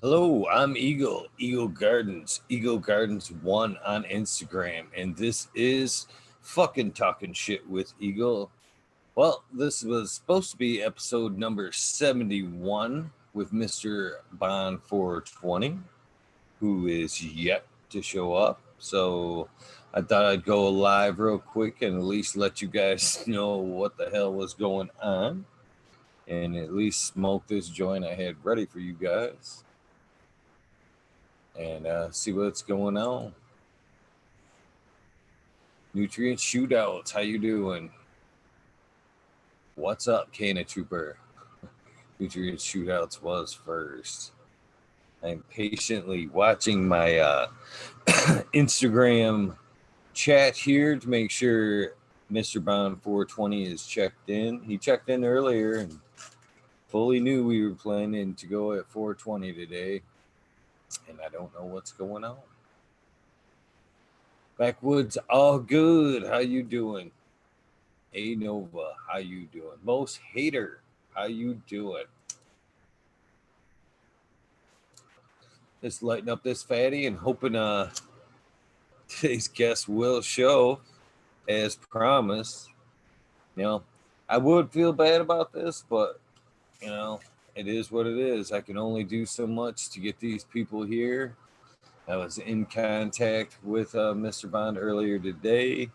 Hello, I'm Eagle Gardens, Eagle Gardens 1 on Instagram, and this is fucking talking shit with Eagle. Well, this was supposed to be episode number 71 with Mr. Bond 420, who is yet to show up. So I thought I'd go live real quick and at least let you guys know what the hell was going on, and at least smoke this joint I had ready for you guys and see what's going on. Nutrient shootouts, how you doing? What's up, Cana Trooper? Nutrient shootouts was first. I'm patiently watching my Instagram chat here to make sure Mr. Bond 420 is checked in. He checked in earlier and fully knew we were planning to go at 420 today, and I don't know what's going on. Backwoods, all good. How you doing? A Nova, how you doing? Most Hater, how you doing? Just lighting up this fatty and hoping today's guest will show as promised. You know, I would feel bad about this, but you know, it is what it is. I can only do so much to get these people here. I was in contact with Mr. Bond earlier today.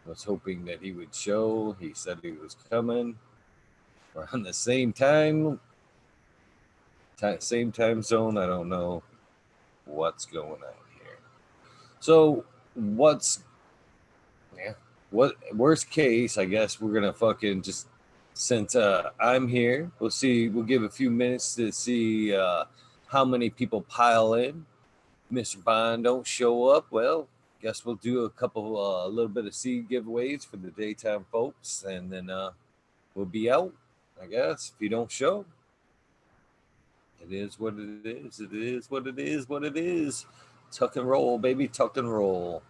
I was hoping that he would show. He said he was coming. We're on the same time zone. I don't know what's going on here. So what worst case, I guess we're gonna fucking just, since I'm here, we'll give a few minutes to see how many people pile in. Mr. Bond don't show up, well, guess we'll do a little bit of seed giveaways for the daytime folks, and then we'll be out, I guess. If you don't show, it is what it is. It is what it is. What it is. Tuck and roll, baby. Tuck and roll.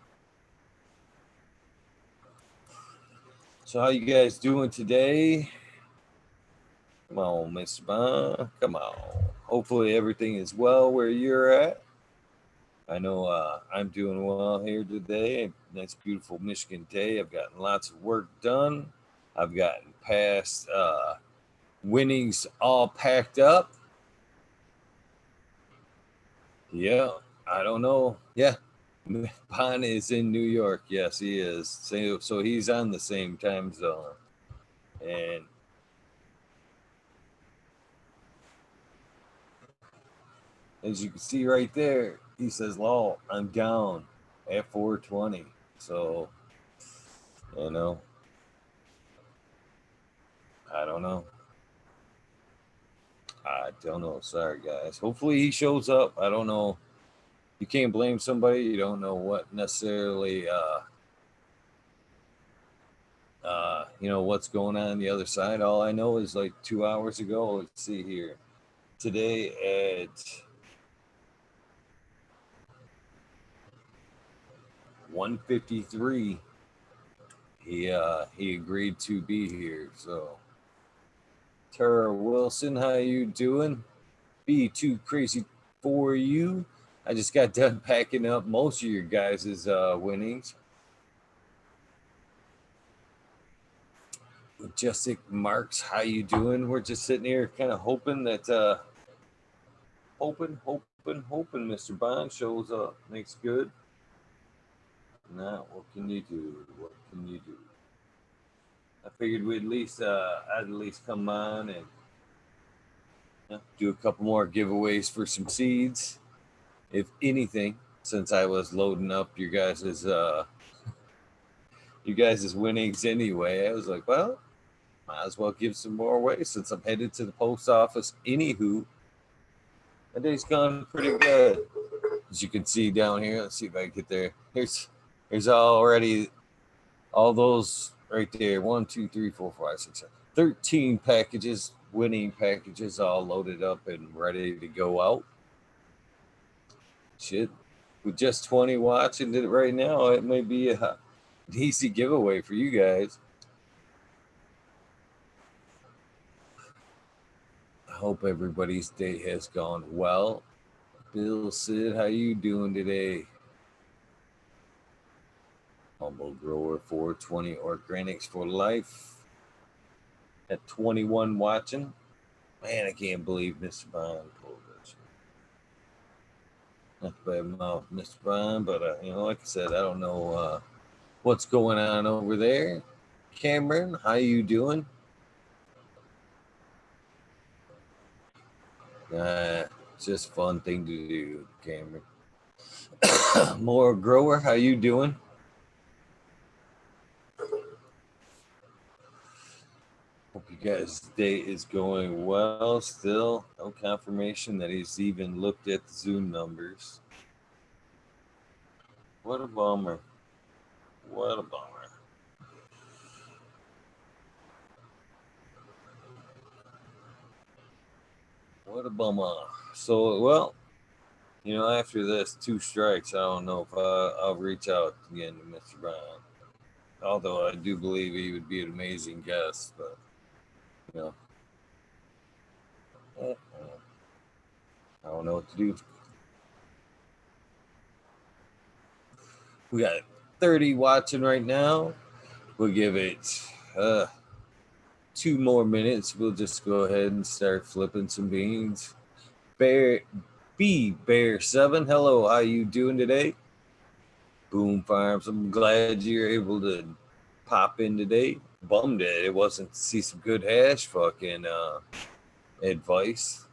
So how you guys doing today? Come on, Mr. Bond. Come on. Hopefully everything is well where you're at. I know I'm doing well here today. Nice, beautiful Michigan day. I've gotten lots of work done. I've gotten past winnings all packed up. Yeah, I don't know. Yeah, Bond is in New York. Yes, he is. So he's on the same time zone. And as you can see right there, he says, "Lol, I'm down at 420." So, you know, I don't know. I don't know. Sorry, guys. Hopefully he shows up. I don't know. You can't blame somebody. You don't know what necessarily, what's going on the other side. All I know is like 2 hours ago, let's see here. Today at 1:53, he agreed to be here. So, Tara Wilson, how you doing? Be too crazy for you. I just got done packing up most of your guys' winnings. Majestic Marks, how you doing? We're just sitting here kind of hoping that hoping Mr. Bond shows up. Makes good. Now, what can you do? What can you do? I figured I'd at least come on and do a couple more giveaways for some seeds, if anything, since I was loading up your guys' winnings anyway. I was like, well, might as well give some more away since I'm headed to the post office. Anywho, my day's gone pretty good. As you can see down here, let's see if I can get there. Here's already all those right there. 1, 2, 3, 4, 5, 6, 7. 13 packages, winning packages, all loaded up and ready to go out. Shit, with just 20 watching it right now, it may be an easy giveaway for you guys. I hope everybody's day has gone well. Bill Sid, how you doing today? Humble Grower 420 Organics for Life. At 21 watching. Man, I can't believe Mr. Bond pulled this. Not to bad mouth, Mr. Bond, but like I said, I don't know what's going on over there. Cameron, how you doing? Just fun thing to do, Cameron. More Grower, how you doing? Hope you guys' day is going well still. No confirmation that he's even looked at the Zoom numbers. What a bummer. What a bummer. What a bummer. So, well, after this 2 strikes, I don't know if I'll reach out again to Mr. Brown. Although I do believe he would be an amazing guest, but, I don't know what to do. We got 30 watching right now. We'll give it 2 more minutes. We'll just go ahead and start flipping some beans. Bear 7, hello, how you doing today? Boom Farms, I'm glad you're able to pop in today. Bummed it wasn't to see some good hash fucking advice.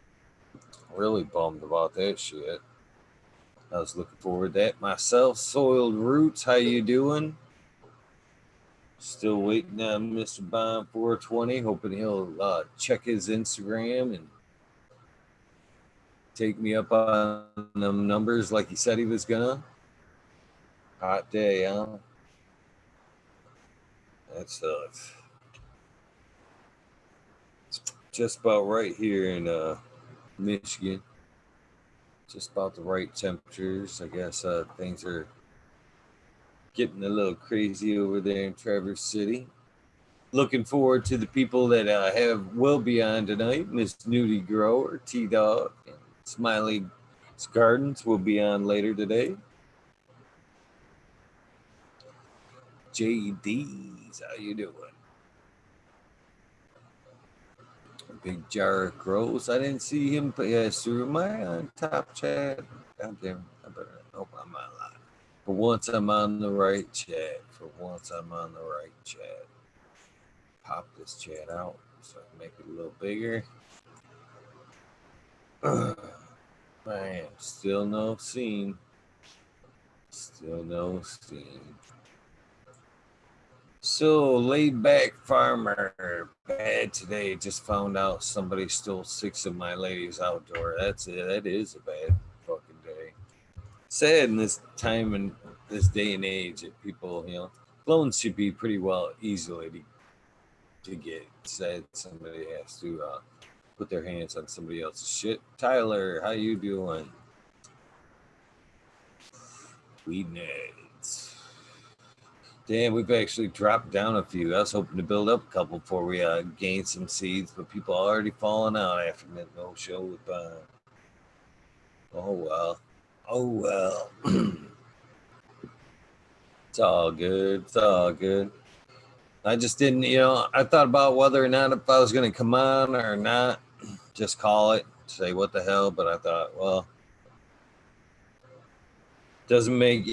Really bummed about that shit. I was looking forward to that myself. Soiled Roots, how you doing? Still waiting on Mr. Bond 420, hoping he'll check his Instagram and take me up on them numbers like he said he was gonna. Hot day, huh? That sucks. It's just about right here in Michigan. Just about the right temperatures. I guess things are getting a little crazy over there in Traverse City. Looking forward to the people that will be on tonight. Miss Nudie Grower, T-Dog, and Smiley Gardens will be on later today. JD's, how you doing? Big Jar of Gross. I didn't see him. So am I on top chat? God damn, I better hope I'm on live. For once, I'm on the right chat. Pop this chat out so I can make it a little bigger. Man, still no scene. So, laid back farmer, bad today. Just found out somebody stole 6 of my ladies outdoor. That's it. That is a bad fucking day. Sad in this time and this day and age that people, loans should be pretty well easily to get. Sad somebody has to put their hands on somebody else's shit. Tyler, how you doing? Weed Neds. Damn, we've actually dropped down a few. I was hoping to build up a couple before we gain some seeds, but people are already falling out after that no show with Bond. Oh well. It's all good. I just didn't, I thought about whether or not if I was going to come on or not. Just call it, say what the hell, but I thought, well, doesn't make,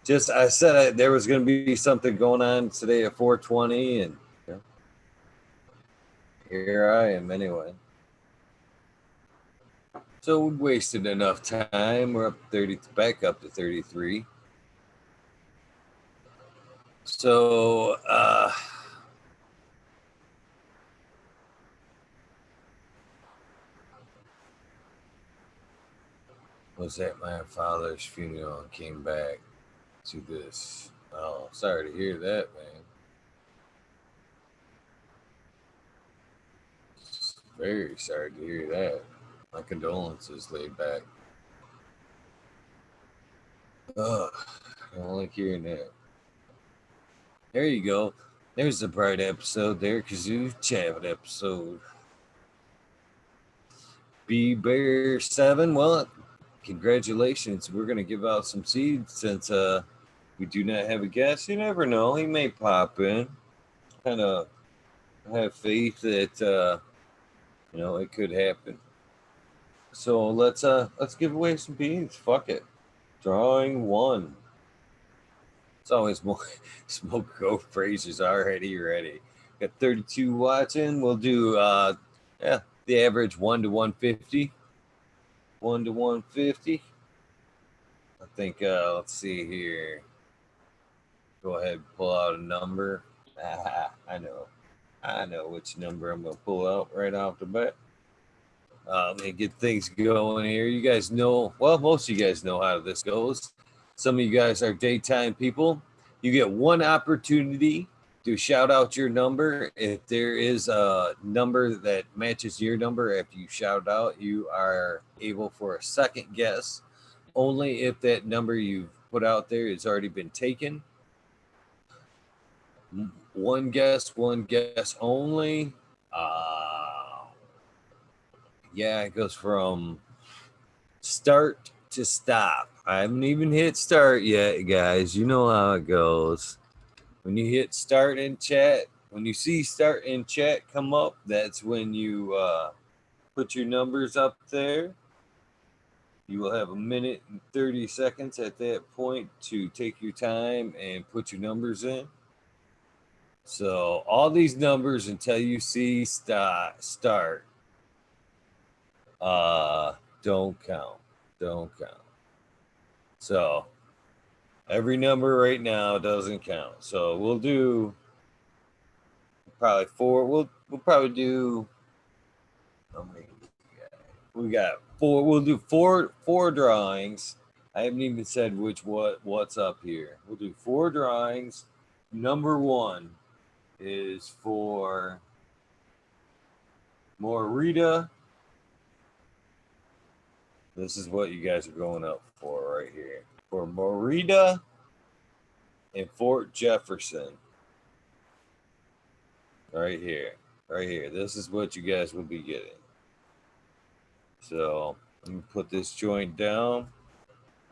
just I said there was going to be something going on today at 420, and here I am anyway. So we wasted enough time. We're up back up to 33. So was at my father's funeral and came back to this. Oh, sorry to hear that, man. Very sorry to hear that. My condolences, laid back. Ugh, I don't like hearing that. There you go. There's the bright episode there, Kazoo Chavit episode. B Bear 7, well, congratulations. We're going to give out some seeds since we do not have a guest. You never know. He may pop in. Kind of have faith that, it could happen. So let's give away some beans. Fuck it. Drawing one. It's always more smoke go phrases already ready. Got 32 watching. We'll do the average 1 to 150. 1 to 150. I think let's see here. Go ahead and pull out a number. I know which number I'm gonna pull out right off the bat. Let me get things going here. You guys know, well, most of you guys know how this goes. Some of you guys are daytime people. You get one opportunity to shout out your number. If there is a number that matches your number after you shout out, you are able for a second guess. Only if that number you've put out there has already been taken. One guess only. Yeah, it goes from start to stop. I haven't even hit start yet, guys. You know how it goes. When you hit start in chat, when you see start in chat come up, that's when you put your numbers up there. You will have 1 minute and 30 seconds at that point to take your time and put your numbers in. So all these numbers until you see start don't count. So every number right now doesn't count. So we'll do probably 4. We'll probably do we got 4. We'll do four drawings. I haven't even said what's up here. We'll do 4 drawings. Number 1 is for Morita. This is what you guys are going up for right here. For Morita and Fort Jefferson. Right here. This is what you guys will be getting. So let me put this joint down.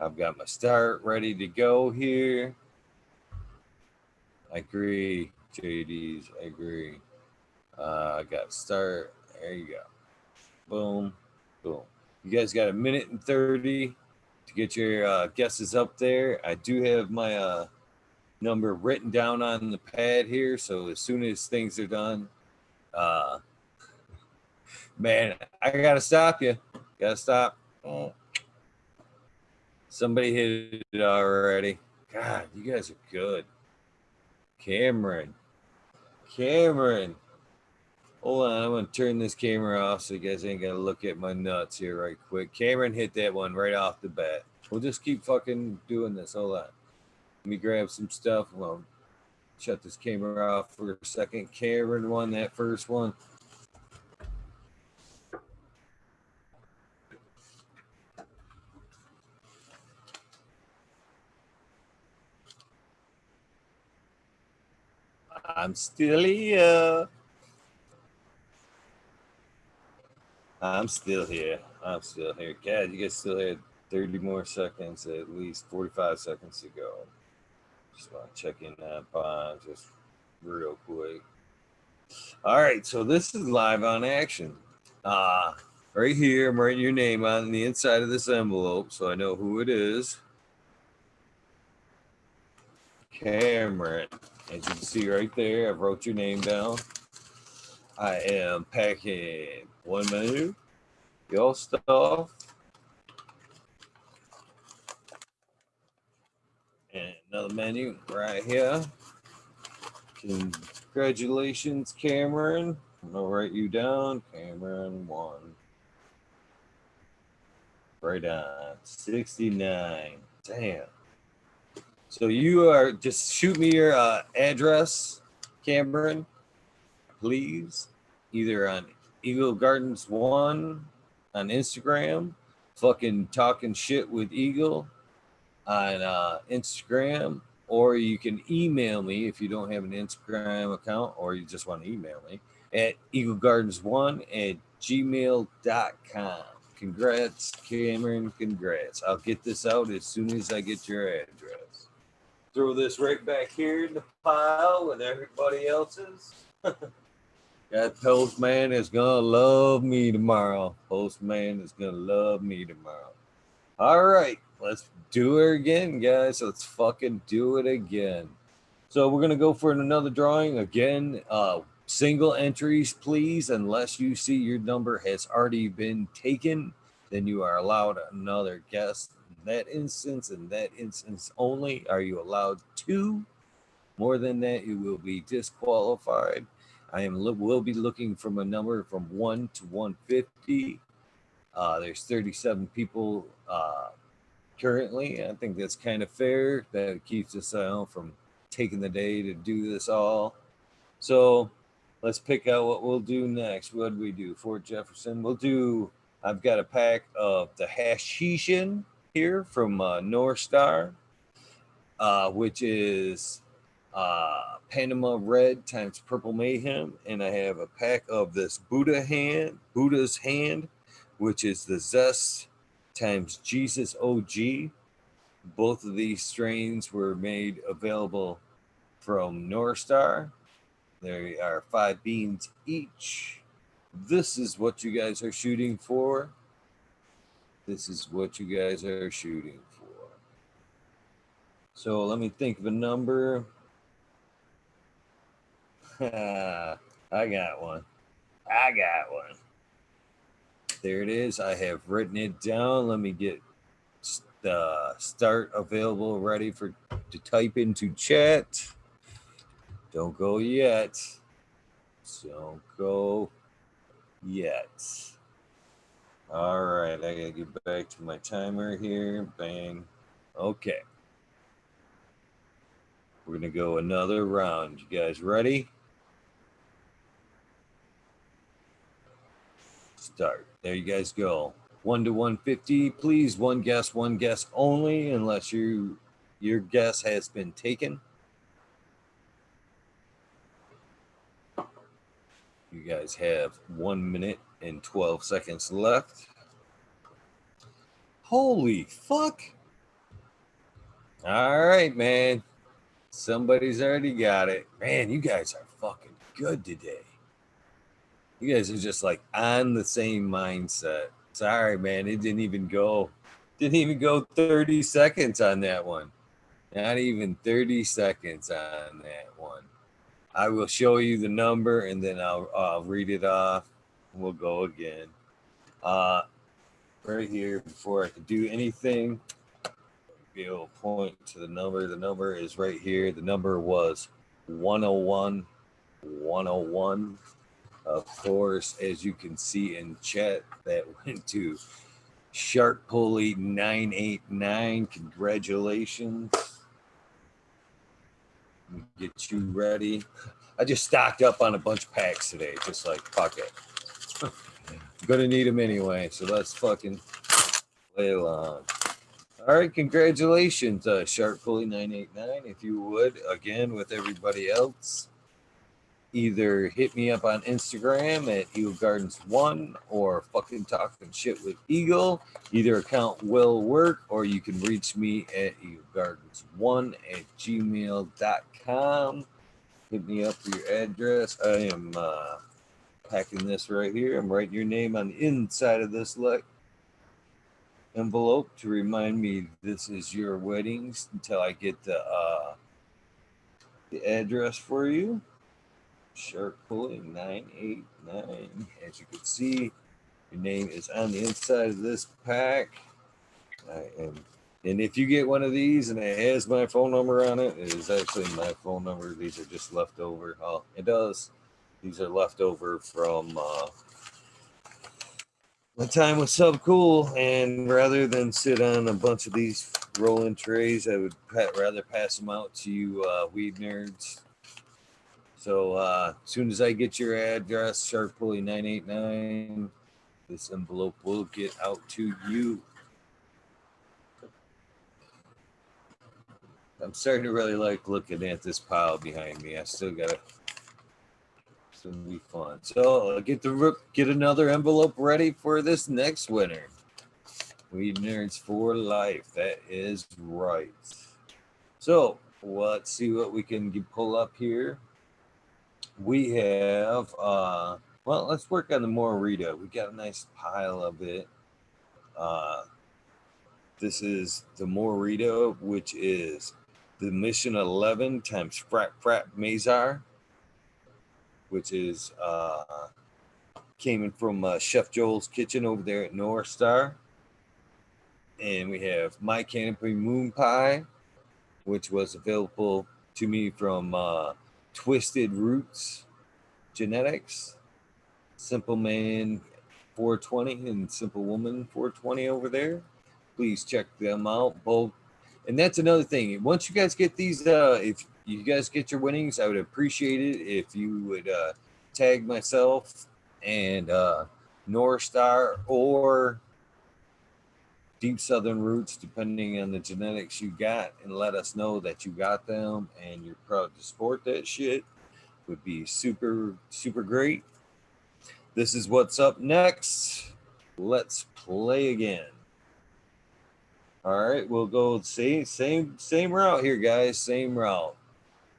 I've got my start ready to go here. I agree, JDs. I agree. I got start. There you go. Boom. You guys got 1 minute and 30 to get your guesses up there. I do have my number written down on the pad here, so as soon as things are done, man, I gotta stop you. Gotta stop. Oh. Somebody hit it already. God, you guys are good. Cameron. Hold on, I'm gonna turn this camera off so you guys ain't gotta look at my nuts here right quick. Cameron hit that one right off the bat. We'll just keep fucking doing this. Hold on. Let me grab some stuff. Well, shut this camera off for a second. Cameron won that first one. I'm still here. God, you guys still had 30 more seconds, at least 45 seconds to go. Just want to check in that bond just real quick. All right, so this is live on action. Right here, I'm writing your name on the inside of this envelope so I know who it is. Cameron. As you can see right there, I wrote your name down. I am packing one menu, your stuff, and another menu right here. Congratulations, Cameron. I'm gonna write you down. Cameron 1. Right on. 69. Damn. So you are just shoot me your address, Cameron, please. Either on Eagle Gardens 1 on Instagram, fucking talking shit with Eagle on Instagram, or you can email me if you don't have an Instagram account or you just want to email me at eaglegardens1@gmail.com. Congrats, Cameron. Congrats. I'll get this out as soon as I get your address. Throw this right back here in the pile with everybody else's. That postman is gonna love me tomorrow. Postman is gonna love me tomorrow. All right, let's do it again, guys. Let's fucking do it again. So we're gonna go for another drawing again. Single entries, please, unless you see your number has already been taken, then you are allowed another guess. In that instance only, are you allowed two. More than that, you will be disqualified. Will be looking from a number from 1 to 150. There's 37 people currently. I think that's kind of fair. That keeps us from taking the day to do this all. So let's pick out what we'll do next. What do we do? Fort Jefferson. I've got a pack of the Hashishin here from North Star, which is Panama Red times Purple Mayhem. And I have a pack of this Buddha's Hand, which is the Zest times Jesus OG. Both of these strains were made available from North Star. There are 5 beans each. This is what you guys are shooting for. This is what you guys are shooting for. So let me think of a number. I got one. There it is. I have written it down. Let me get the start available, ready to type into chat. Don't go yet. Don't go yet. All right, I gotta get back to my timer here. Bang. Okay. We're gonna go another round. You guys ready? Start. There you guys go. 1 to 150. Please, one guess only, unless your guess has been taken. You guys have 1 minute and 12 seconds left. Holy fuck. All right, man. Somebody's already got it. Man, you guys are fucking good today. You guys are just like on the same mindset. Sorry, man. It didn't even go 30 seconds on that one. Not even 30 seconds on that one. I will show you the number and then I'll read it off and we'll go again. Right here, before I can do anything, be able to point to the number. The number is right here. The number was 101. 101. Of course, as you can see in chat, that went to Shark Pulley 989. Congratulations. Get you ready. I just stocked up on a bunch of packs today, just like fuck it. I'm gonna need them anyway, so let's fucking play along. All right, congratulations, Shark Pulley 989. If you would, again, with everybody else, either hit me up on Instagram at Eagle Gardens 1 or fucking talking shit with Eagle. Either account will work, or you can reach me at eaglegardens1@gmail.com. Hit me up for your address. I am packing this right here. I'm writing your name on the inside of this envelope to remind me this is your weddings until I get the address for you. Shark Pulley 989. As you can see, your name is on the inside of this pack. And if you get one of these and it has my phone number on it, it is actually my phone number. These are just leftover. Oh, it does. These are leftover from my time with Subcool, and rather than sit on a bunch of these rolling trays, I would rather pass them out to you weed nerds. So as soon as I get your address, Shark Pulley 989, this envelope will get out to you. I'm starting to really like looking at this pile behind me. I still gotta gonna be fun. So get another envelope ready for this next winner. We nerds for life. That is right. So let's see what we can pull up here. We have well, let's work on the Morita. We got a nice pile of it. This is the Morita, which is the Mission 11 times Frat Mazar, which is came in from Chef Joel's kitchen over there at North Star. And we have My Canopy Moon Pie, which was available to me from Twisted Roots Genetics, Simple Man 420 and Simple Woman 420 over there. Please check them out both. And that's another thing. Once you guys get these, if you guys get your winnings, I would appreciate it if you would tag myself and North Star or Deep Southern Roots, depending on the genetics you got, and let us know that you got them and you're proud to support that shit. Would be super, super great. This is what's up next. Let's play again. All right, we'll go same route here, guys. Same route.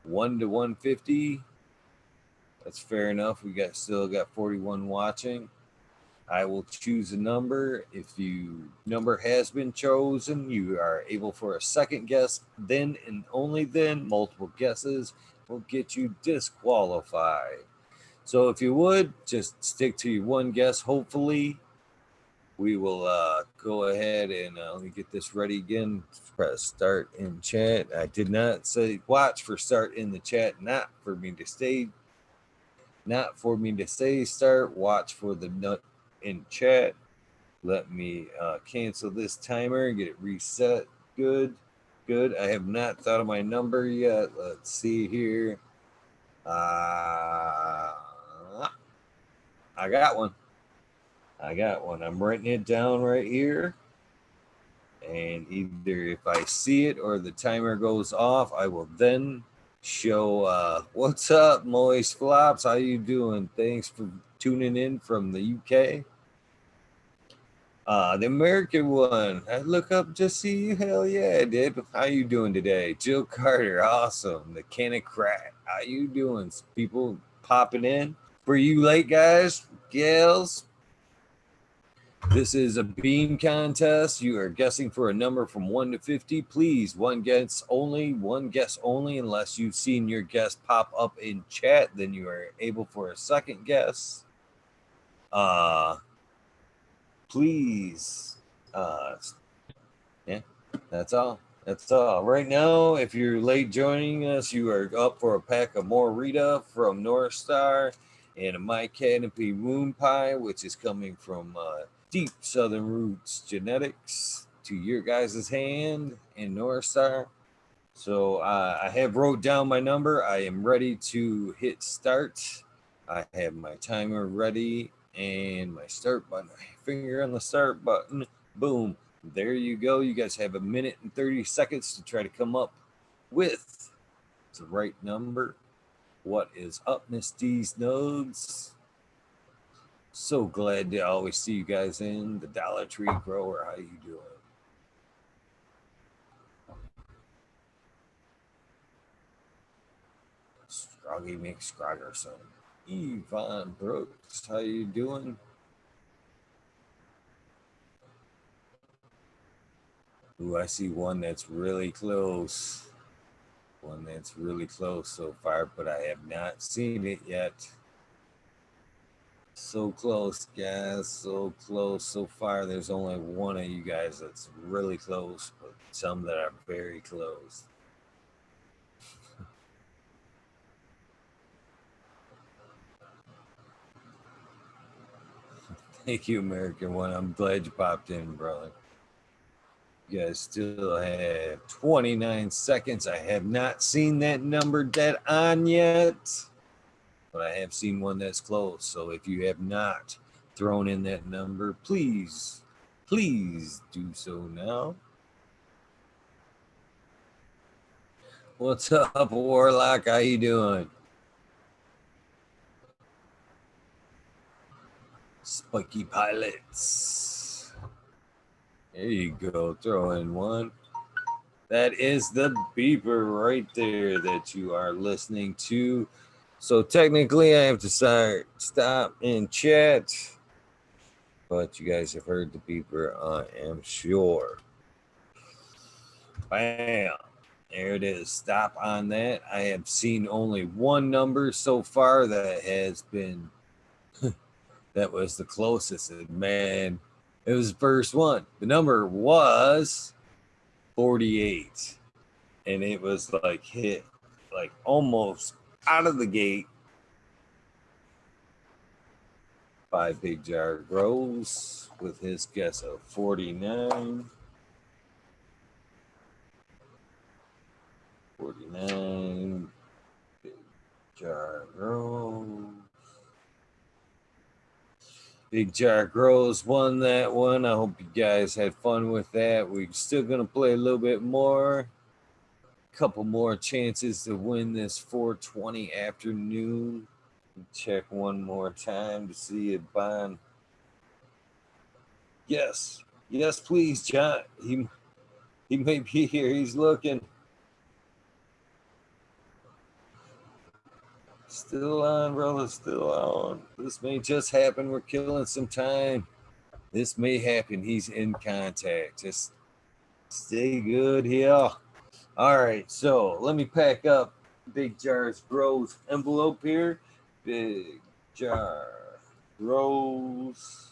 1 to 150. That's fair enough. We still got 41 watching. I will choose a number. If you number has been chosen, you are able for a second guess. Then and only then, multiple guesses will get you disqualified. So if you would, just stick to your one guess. Hopefully, we will go ahead and let me get this ready again. Press start in chat. I did not say watch for start in the chat, not for me to say start. Watch for the nut in chat. Let me cancel this timer and get it reset. Good. I have not thought of my number yet. Let's see here. I got one. I'm writing it down right here. And either if I see it or the timer goes off, I will then show what's up, Moist Flops. How you doing? Thanks for tuning in from the UK. The American one. I look up to see you. Hell yeah, I did. How you doing today? Jill Carter, awesome. The Cannon Crack. How you doing? People popping in. For you late guys, gals, this is a beam contest. You are guessing for a number from 1 to 50. Please, one guess only, unless you've seen your guess pop up in chat. Then you are able for a second guess. Please. Yeah, that's all. Right now, if you're late joining us, you are up for a pack of Morita from North Star and a My Canopy Moon Pie, which is coming from Deep Southern Roots Genetics to your guys' hand in North Star. So I have wrote down my number. I am ready to hit start. I have my timer ready and my start button. Finger on the start button. Boom. There you go. You guys have 1 minute and 30 seconds to try to come up with the right number. What is up, Miss D's Nodes? So glad to always see you guys in the Dollar Tree Grower. How you doing? Scroggy McScroggerson. Yvonne Brooks, how you doing? Ooh, I see one that's really close. So far, but I have not seen it yet. So close, guys. So close. So far, there's only one of you guys that's really close, but some that are very close. Thank you, American One. I'm glad you popped in, brother. You guys still have 29 seconds. I have not seen that number dead on yet, but I have seen one that's close. So if you have not thrown in that number, please do so now. What's up, Warlock? How you doing? Spiky pilots. There you go. Throw in one. That is the beeper right there that you are listening to. So technically, I have to stop and chat. But you guys have heard the beeper, I am sure. Bam. There it is. Stop on that. I have seen only one number so far that has been that was the closest. And man, it was the first one. The number was 48. And it was like hit like almost out of the gate by Big Jar Grows with his guess of 49. 49. Big Jar Grows. Big Jar Grows won that one. I hope you guys had fun with that. We're still going to play a little bit more. Couple more chances to win this 420 afternoon. Check one more time to see if Bond. Yes. Yes, please, John. He may be here. He's looking. Still on, brother. Still on. This may just happen. We're killing some time. This may happen. He's in contact. Just stay good here. All right. So let me pack up Big Jar's Grows envelope here. Big Jar Grows.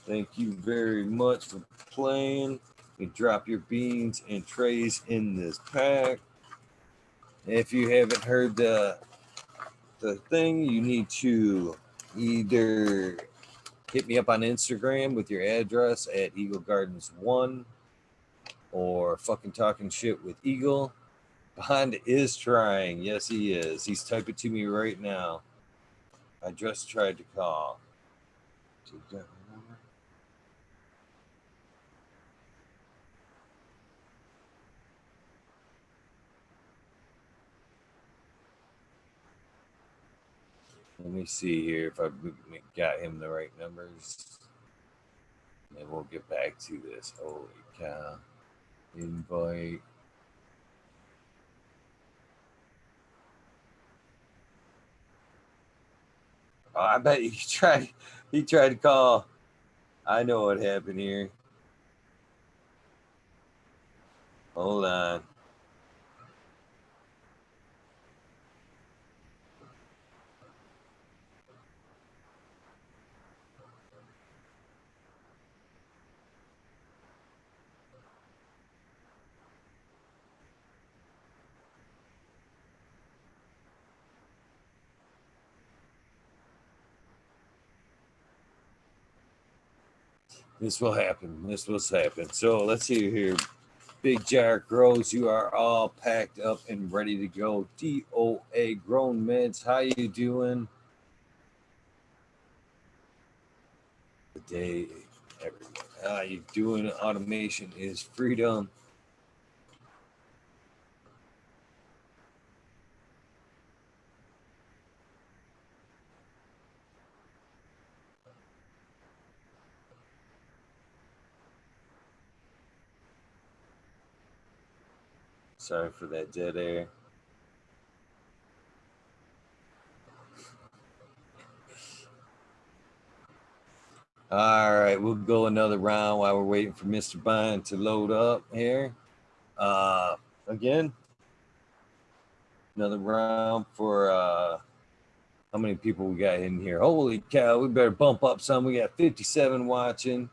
Thank you very much for playing. You drop your beans and trays in this pack. If you haven't heard the thing, you need to either hit me up on Instagram with your address at Eagle Gardens 1 or fucking talking shit with Eagle. Bond is trying. Yes, he is. He's typing to me right now. I just tried to call. Let me see here if I got him the right numbers. And we'll get back to this. Holy cow. Invite. Oh, I bet he tried to call. I know what happened here. Hold on. This will happen. This will happen. So let's see here. Big Jar Grows, you are all packed up and ready to go. DOA Grown Meds, how you doing? Good day, everyone. How you doing? Automation is freedom. Sorry for that dead air. All right, we'll go another round while we're waiting for Mr. Bond to load up here. Again, another round for how many people we got in here? Holy cow, we better bump up some. We got 57 watching.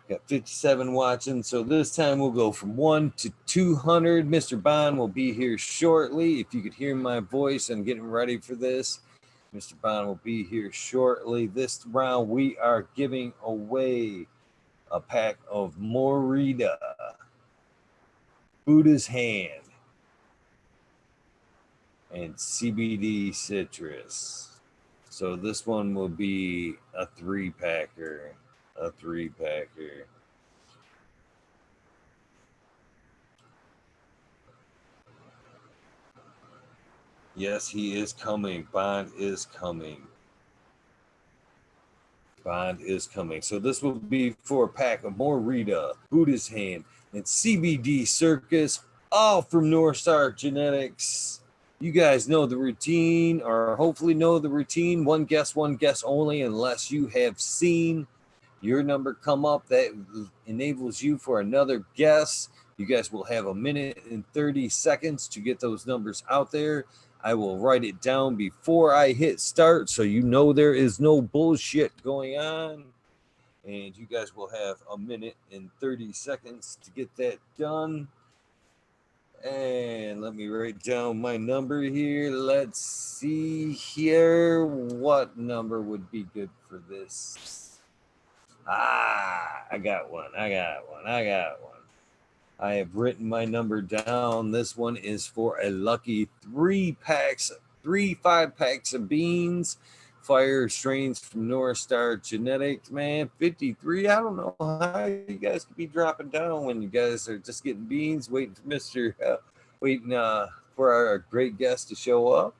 Got 57 watching. So this time we'll go from 1 to 200. Mr. Bond will be here shortly. If you could hear my voice, I'm getting ready for this. Mr. Bond will be here shortly. This round we are giving away a pack of Morita, Buddha's Hand, and CBD Citrus. So this one will be a 3-packer. A 3-packer. Yes, he is coming. Bond is coming. Bond is coming. So this will be for a pack of more Rita, Buddha's Hand, and CBD Circus, all from North Star Genetics. You guys know the routine, or hopefully know the routine. One guess only, unless you have seen your number come up. That enables you for another guess. You guys will have a minute and 30 seconds to get those numbers out there. I will write it down before I hit start so you know there is no bullshit going on. And you guys will have a minute and 30 seconds to get that done. And let me write down my number here. Let's see here. What number would be good for this? I got one. I have written my number down. This one is for a lucky 5 packs of beans. Fire strains from North Star Genetics, man. 53. I don't know how you guys could be dropping down when you guys are just getting beans, waiting for our great guest to show up.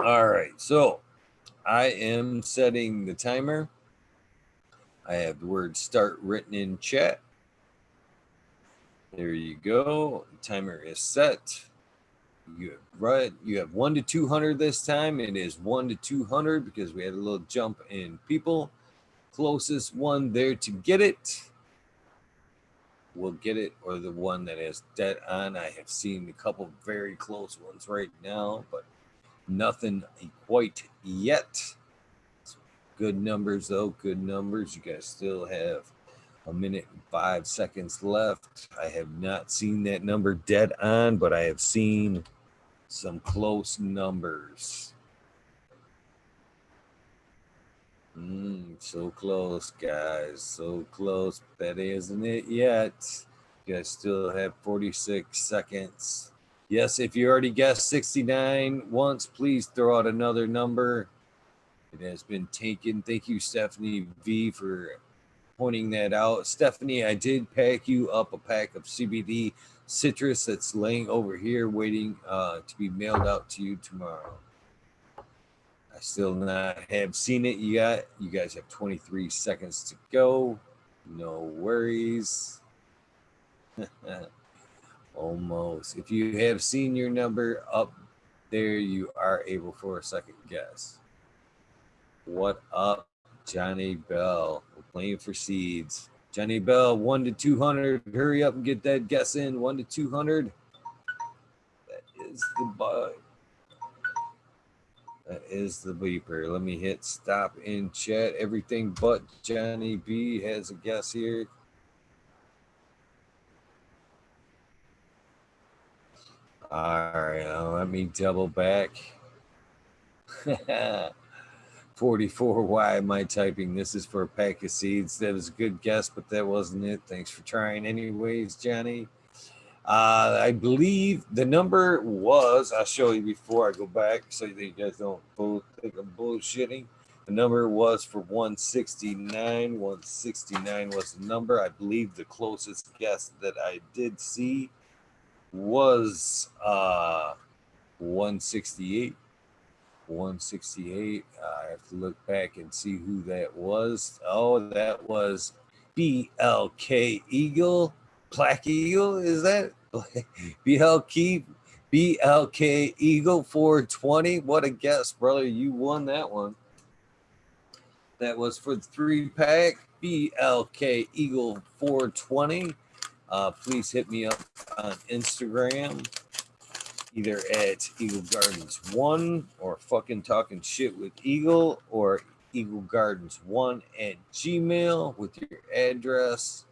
All right, so I am setting the timer. I have the word start written in chat. There you go. The timer is set. You have 1 to 200 this time. It is 1 to 200 because we had a little jump in people. Closest one there to get it will get it, or the one that is dead on. I have seen a couple very close ones right now, but nothing quite yet. Good numbers though. Good numbers. You guys still have a minute and 5 seconds left. I have not seen that number dead on, but I have seen some close numbers. So close, guys. So close. That isn't it yet. You guys still have 46 seconds. Yes, if you already guessed 69 once, please throw out another number. It has been taken. Thank you, Stephanie V, for pointing that out. Stephanie, I did pack you up a pack of CBD citrus that's laying over here waiting to be mailed out to you tomorrow. I still not have seen it yet. You guys have 23 seconds to go. No worries. Almost. If you have seen your number up there, you are able for a second guess. What up, Johnny Bell? We're playing for seeds. Johnny Bell, 1 to 200. Hurry up and get that guess in. 1 to 200. That is the bug. That is the beeper. Let me hit stop in chat. Everything but Johnny B has a guess here. All right, now let me double back. 44. Why am I typing? This is for a pack of seeds. That was a good guess, but that wasn't it. Thanks for trying anyways, Johnny. I believe the number was, I'll show you before I go back so that you guys don't both think I'm bullshitting. The number was for 169. 169 was the number. I believe the closest guess that I did see was 168. 168. I have to look back and see who that was. Oh, that was BLK Eagle. Black Eagle, is that? BLK Eagle 420. What a guess, brother. You won that one. That was for the 3-pack. BLK Eagle 420. Please hit me up on Instagram, either at Eagle Gardens 1 or fucking talking shit with Eagle, or Eagle Gardens 1 at Gmail with your address,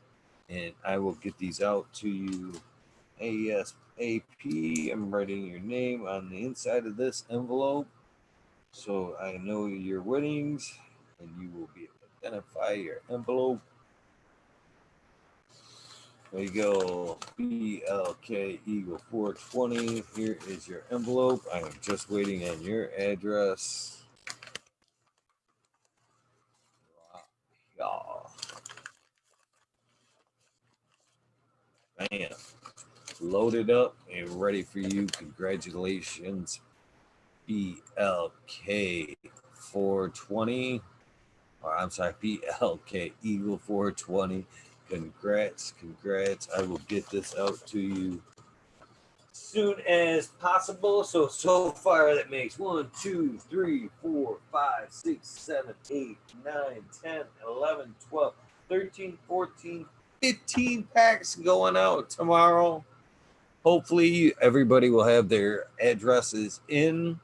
and I will get these out to you ASAP. I'm writing your name on the inside of this envelope so I know your winnings, and you will be able to identify your envelope. There you go, BLK Eagle 420. Here is your envelope. I am just waiting on your address. Y'all. Bam. loaded up and ready for you. Congratulations, BLK 420. Or I'm sorry, BLK Eagle 420. Congrats. I will get this out to you soon as possible. So far that makes 1, 2, 3, 4, 5, 6, 7, 8, 9, 10, 11, 12, 13, 14, 15 packs going out tomorrow. Hopefully everybody will have their addresses in.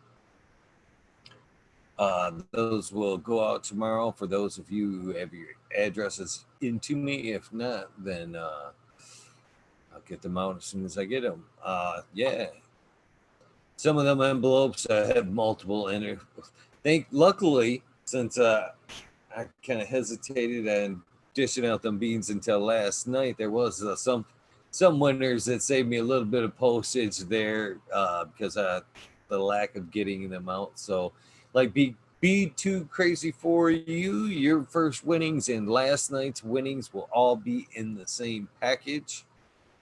Those will go out tomorrow for those of you who have your addresses into me. If not, then I'll get them out as soon as I get them. Yeah. Some of them envelopes have multiple in it. Luckily, since I kind of hesitated and dishing out them beans until last night, there was some winners that saved me a little bit of postage there because of the lack of getting them out. So, like, be too crazy for you. Your first winnings and last night's winnings will all be in the same package.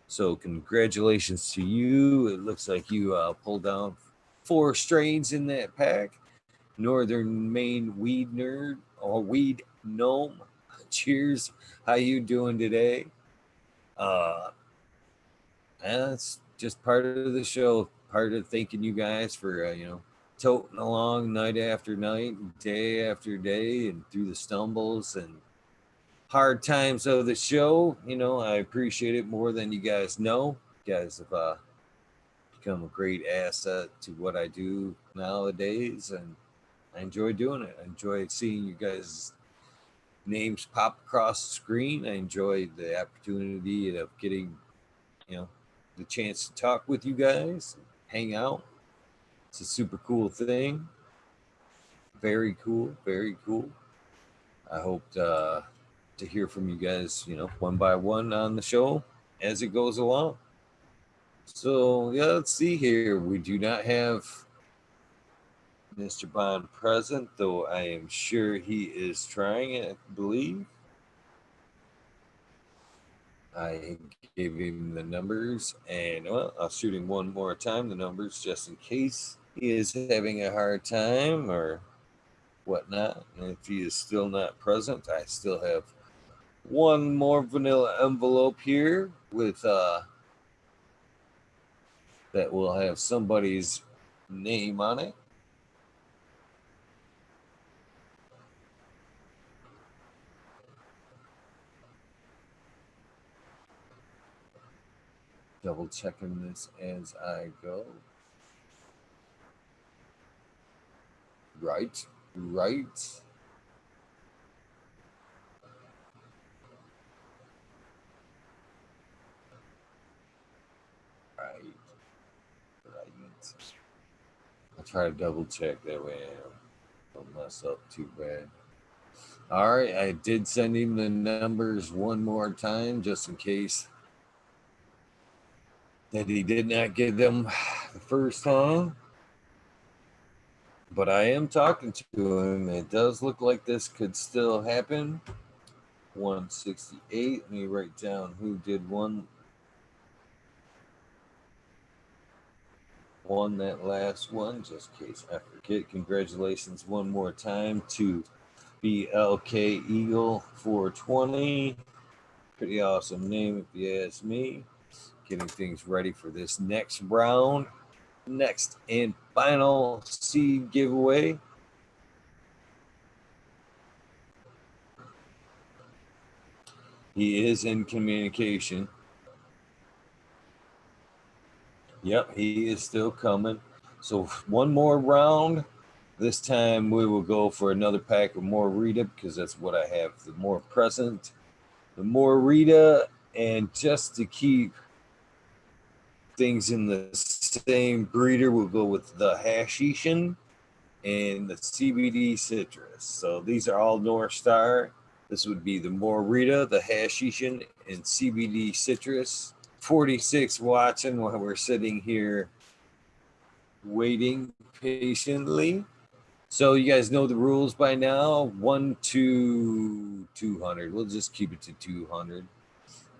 So congratulations to you. It looks like you pulled down 4 strains in that pack. Northern Maine Weed Nerd or Weed Gnome. Cheers. How you doing today? That's just part of the show. Part of thanking you guys for toting along night after night, day after day, and through the stumbles and hard times of the show. I appreciate it more than you guys know. You guys have become a great asset to what I do nowadays, and I enjoy doing it. I enjoy seeing you guys' names pop across the screen. I enjoy the opportunity of getting, the chance to talk with you guys, hang out. It's a super cool thing. Very cool. Very cool. I hope to hear from you guys, one by one on the show as it goes along. So, yeah, let's see here. We do not have Mr. Bond present, though I am sure he is trying, I believe. I gave him the numbers, and well, I'll shoot him one more time the numbers just in case he is having a hard time or whatnot. And if he is still not present, I still have one more vanilla envelope here with that will have somebody's name on it. Double checking this as I go. Right. I'll try to double check that way I don't mess up too bad. All right, I did send him the numbers one more time just in case that he did not get them the first time. But I am talking to him. It does look like this could still happen. 168. Let me write down who did won that last one, just in case I forget. Congratulations one more time to BLK Eagle 420. Pretty awesome name if you ask me. Getting things ready for this next round. Next and final seed giveaway. He is in communication. Yep, he is still coming. So one more round. This time we will go for another pack of more Rita because that's what I have. The more present, the more Rita, and just to keep things in the same breeder, we'll go with the Hashishin and the CBD citrus. So these are all North Star. This would be the Morita, the Hashishin, and CBD citrus. 46 watching while we're sitting here waiting patiently. So you guys know the rules by now. 1 to 200. We'll just keep it to 200.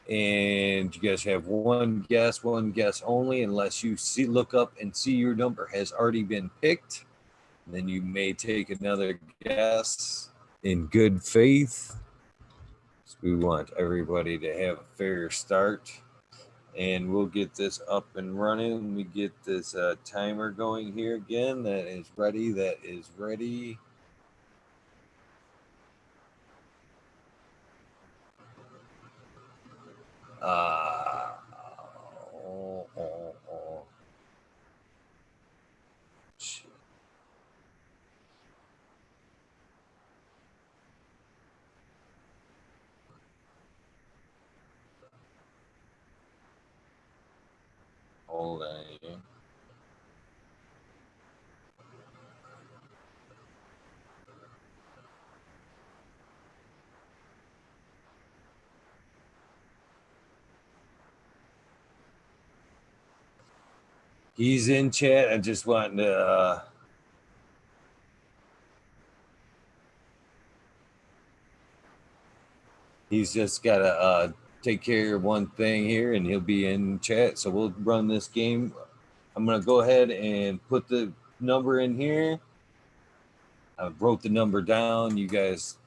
and you guys have one guess only, unless you look up and see your number has already been picked. And then you may take another guess in good faith. So we want everybody to have a fair start. And we'll get this up and running. We get this timer going here again. That is ready. Shit. Hold on here. He's in chat. I just want to he's just got to take care of one thing here, and he'll be in chat. So we'll run this game. I'm going to go ahead and put the number in here. I wrote the number down. You guys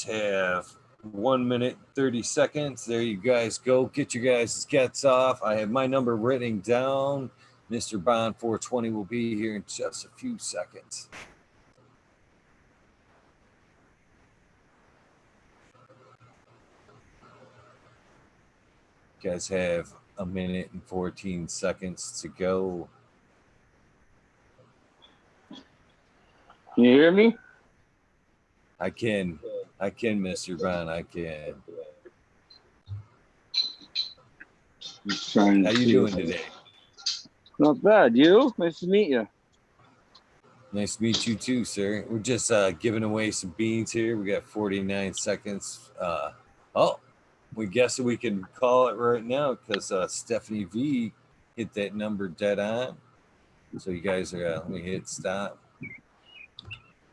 have 1 minute 30 seconds. There you guys go. Get your guys' gets off. I have my number written down. Mrbond42 will be here in just a few seconds. You guys have 1 minute and 14 seconds to go. Can you hear me? I can, Mr. Bond. I can. How you doing today? Not bad. You? Nice to meet you. Nice to meet you too, sir. We're just giving away some beans here. We got 49 seconds. We guess we can call it right now because Stephanie V hit that number dead on. So you guys are let me hit stop.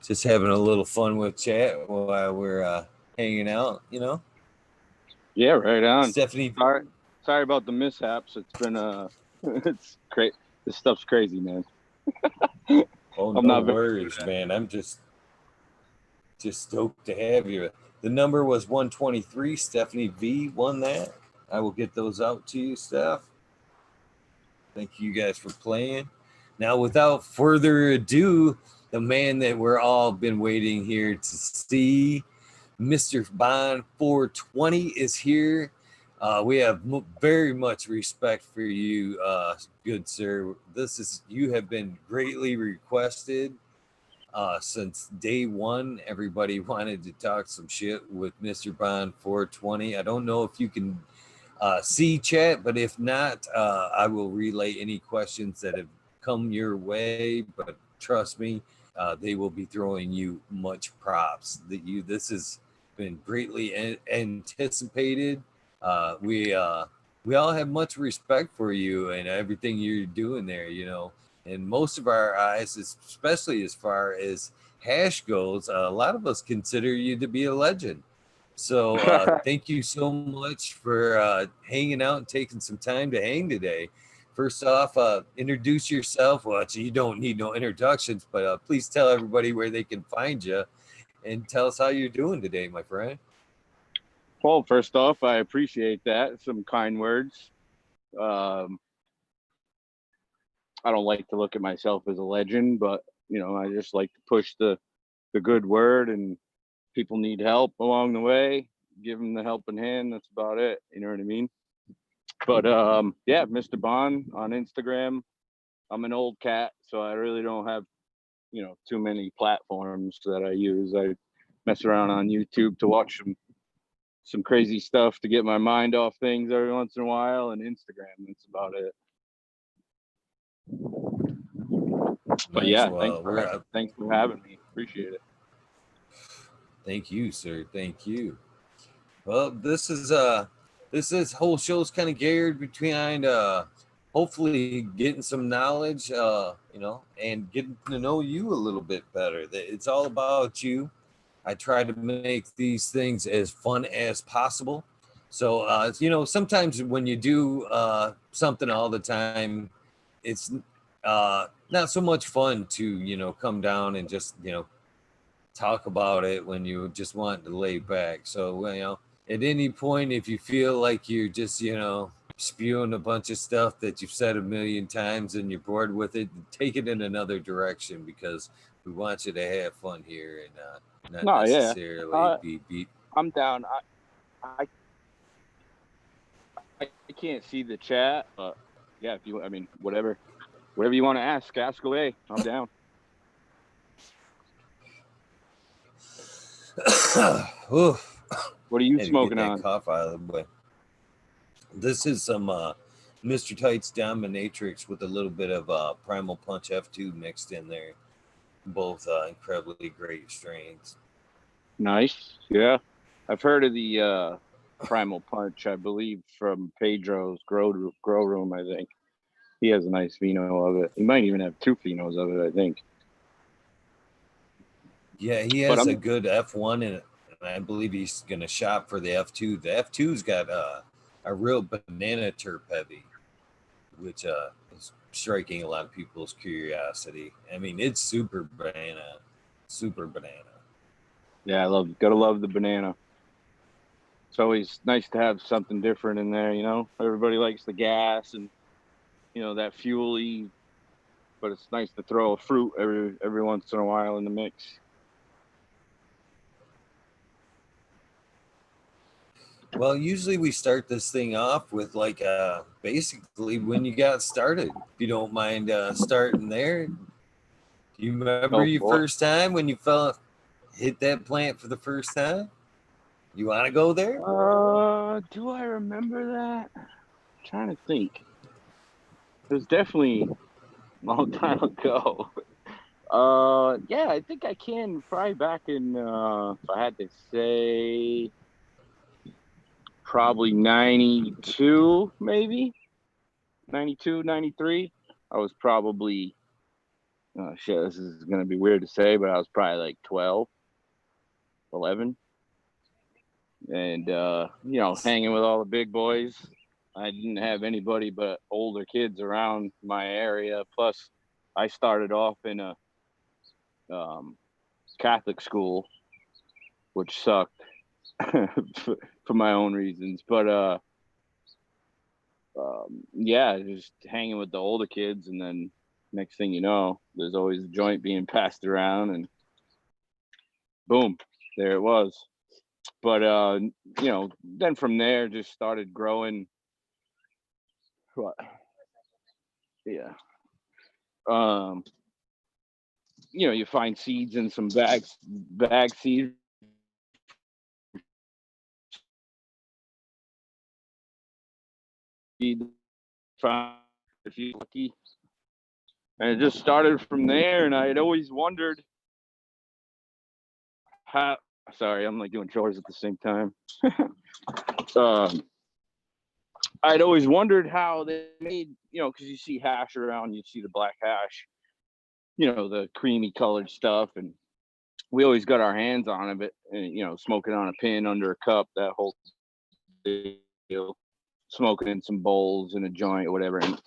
Just having a little fun with chat while we're hanging out, you know. Yeah, right on. Stephanie, sorry about the mishaps. It's been it's great. This stuff's crazy, man. Oh, no worries, man. I'm just stoked to have you. The number was 123. Stephanie V won that. I will get those out to you, Steph. Thank you guys for playing. Now, without further ado, the man that we're all been waiting here to see, Mr. Bond 420 is here. We have very much respect for you, good sir. You have been greatly requested since day one. Everybody wanted to talk some shit with Mr. Bond 420. I don't know if you can see chat, but if not, I will relay any questions that have come your way. But trust me, they will be throwing you much props. This has been greatly anticipated. We all have much respect for you and everything you're doing there, you know. And most of our eyes, especially as far as hash goes, a lot of us consider you to be a legend. So thank you so much for hanging out and taking some time to hang today. First off, introduce yourself. Well, you don't need no introductions, but please tell everybody where they can find you and tell us how you're doing today, my friend. Well, first off, I appreciate that. Some kind words. I don't like to look at myself as a legend, but you know, I just like to push the good word, and people need help along the way, give them the helping hand. That's about it. You know what I mean? But yeah, Mr. Bond on Instagram. I'm an old cat, so I really don't have, you know, too many platforms that I use. I mess around on YouTube to watch some crazy stuff to get my mind off things every once in a while, and Instagram. That's about it. But yeah, well, thanks for having me. Appreciate it. Thank you, sir. Thank you. Well, this whole show's kind of geared behind hopefully getting some knowledge, you know, and getting to know you a little bit better. It's all about you. I try to make these things as fun as possible. So, sometimes when you do something all the time, it's not so much fun to, come down and just, talk about it when you just want to lay back. So, at any point, if you feel like you're just, spewing a bunch of stuff that you've said a million times and you're bored with it, take it in another direction, because we want you to have fun here and not No, yeah, necessarily uh, be beat. I'm down. I can't see the chat, but yeah, if you, I mean, whatever you want to ask away. I'm down. Oof. What are you Had to get smoking that on? cough out of the way. This is some Mr. Tights Dominatrix with a little bit of Primal Punch F2 mixed in there. Both incredibly great strains. Nice. Yeah, I've heard of the Primal Punch. I believe from Pedro's grow room. I think he has a nice pheno of it. He might even have two phenos of it, I think. Yeah, he But has a I'm good F1 and I believe he's going to shop for the F2. The F2's got a real banana terp heavy, which is striking a lot of people's curiosity. I mean, it's super banana, super banana. yeah, gotta love the banana. It's always nice to have something different in there. Everybody likes the gas and that fuely, but it's nice to throw a fruit every once in a while in the mix. Well, usually we start this thing off with like basically when you got started. If you don't mind starting there, do you remember Oh your boy. first time when you hit that plant for the first time? You want to go there? Do I remember that? I'm trying to think. It was definitely a long time ago. Yeah, I think I can probably back in, if I had to say, probably 92, maybe 92, 93. I was probably, oh shit, this is going to be weird to say, but I was probably like 12, 11. And, hanging with all the big boys. I didn't have anybody but older kids around my area. Plus, I started off in a Catholic school, which sucked for my own reasons. But yeah, just hanging with the older kids, and then next thing you know, there's always a joint being passed around, and boom, there it was. But then from there, just started growing. What? Yeah. Um, you find seeds in some bag seeds. Found if you're lucky, and it just started from there. And I had always wondered how. Sorry, I'm like doing chores at the same time. um, I'd always wondered how they made, because you see hash around, you see the black hash, the creamy colored stuff, and we always got our hands on it, and smoking on a pin under a cup, that whole deal, smoking in some bowls in a joint or whatever. And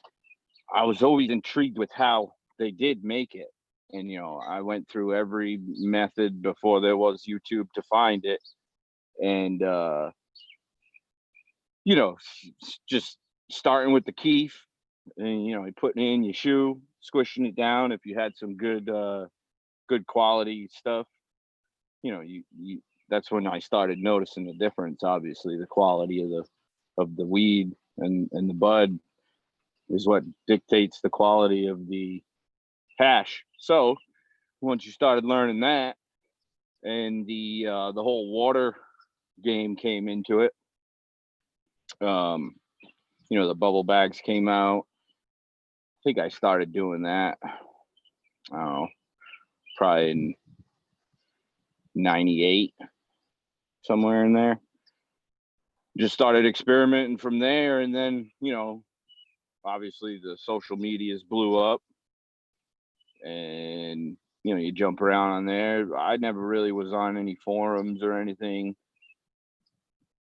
I was always intrigued with how they did make it. And, I went through every method before there was YouTube to find it. And, just starting with the keef and, putting it in your shoe, squishing it down. If you had some good quality stuff, you that's when I started noticing the difference. Obviously, the quality of the weed and the bud is what dictates the quality of the hash. So once you started learning that, and the whole water game came into it, the bubble bags came out. I think I started doing that. I don't know, probably in '98, somewhere in there. Just started experimenting from there, and then obviously the social medias blew up, and you jump around on there. I never really was on any forums or anything.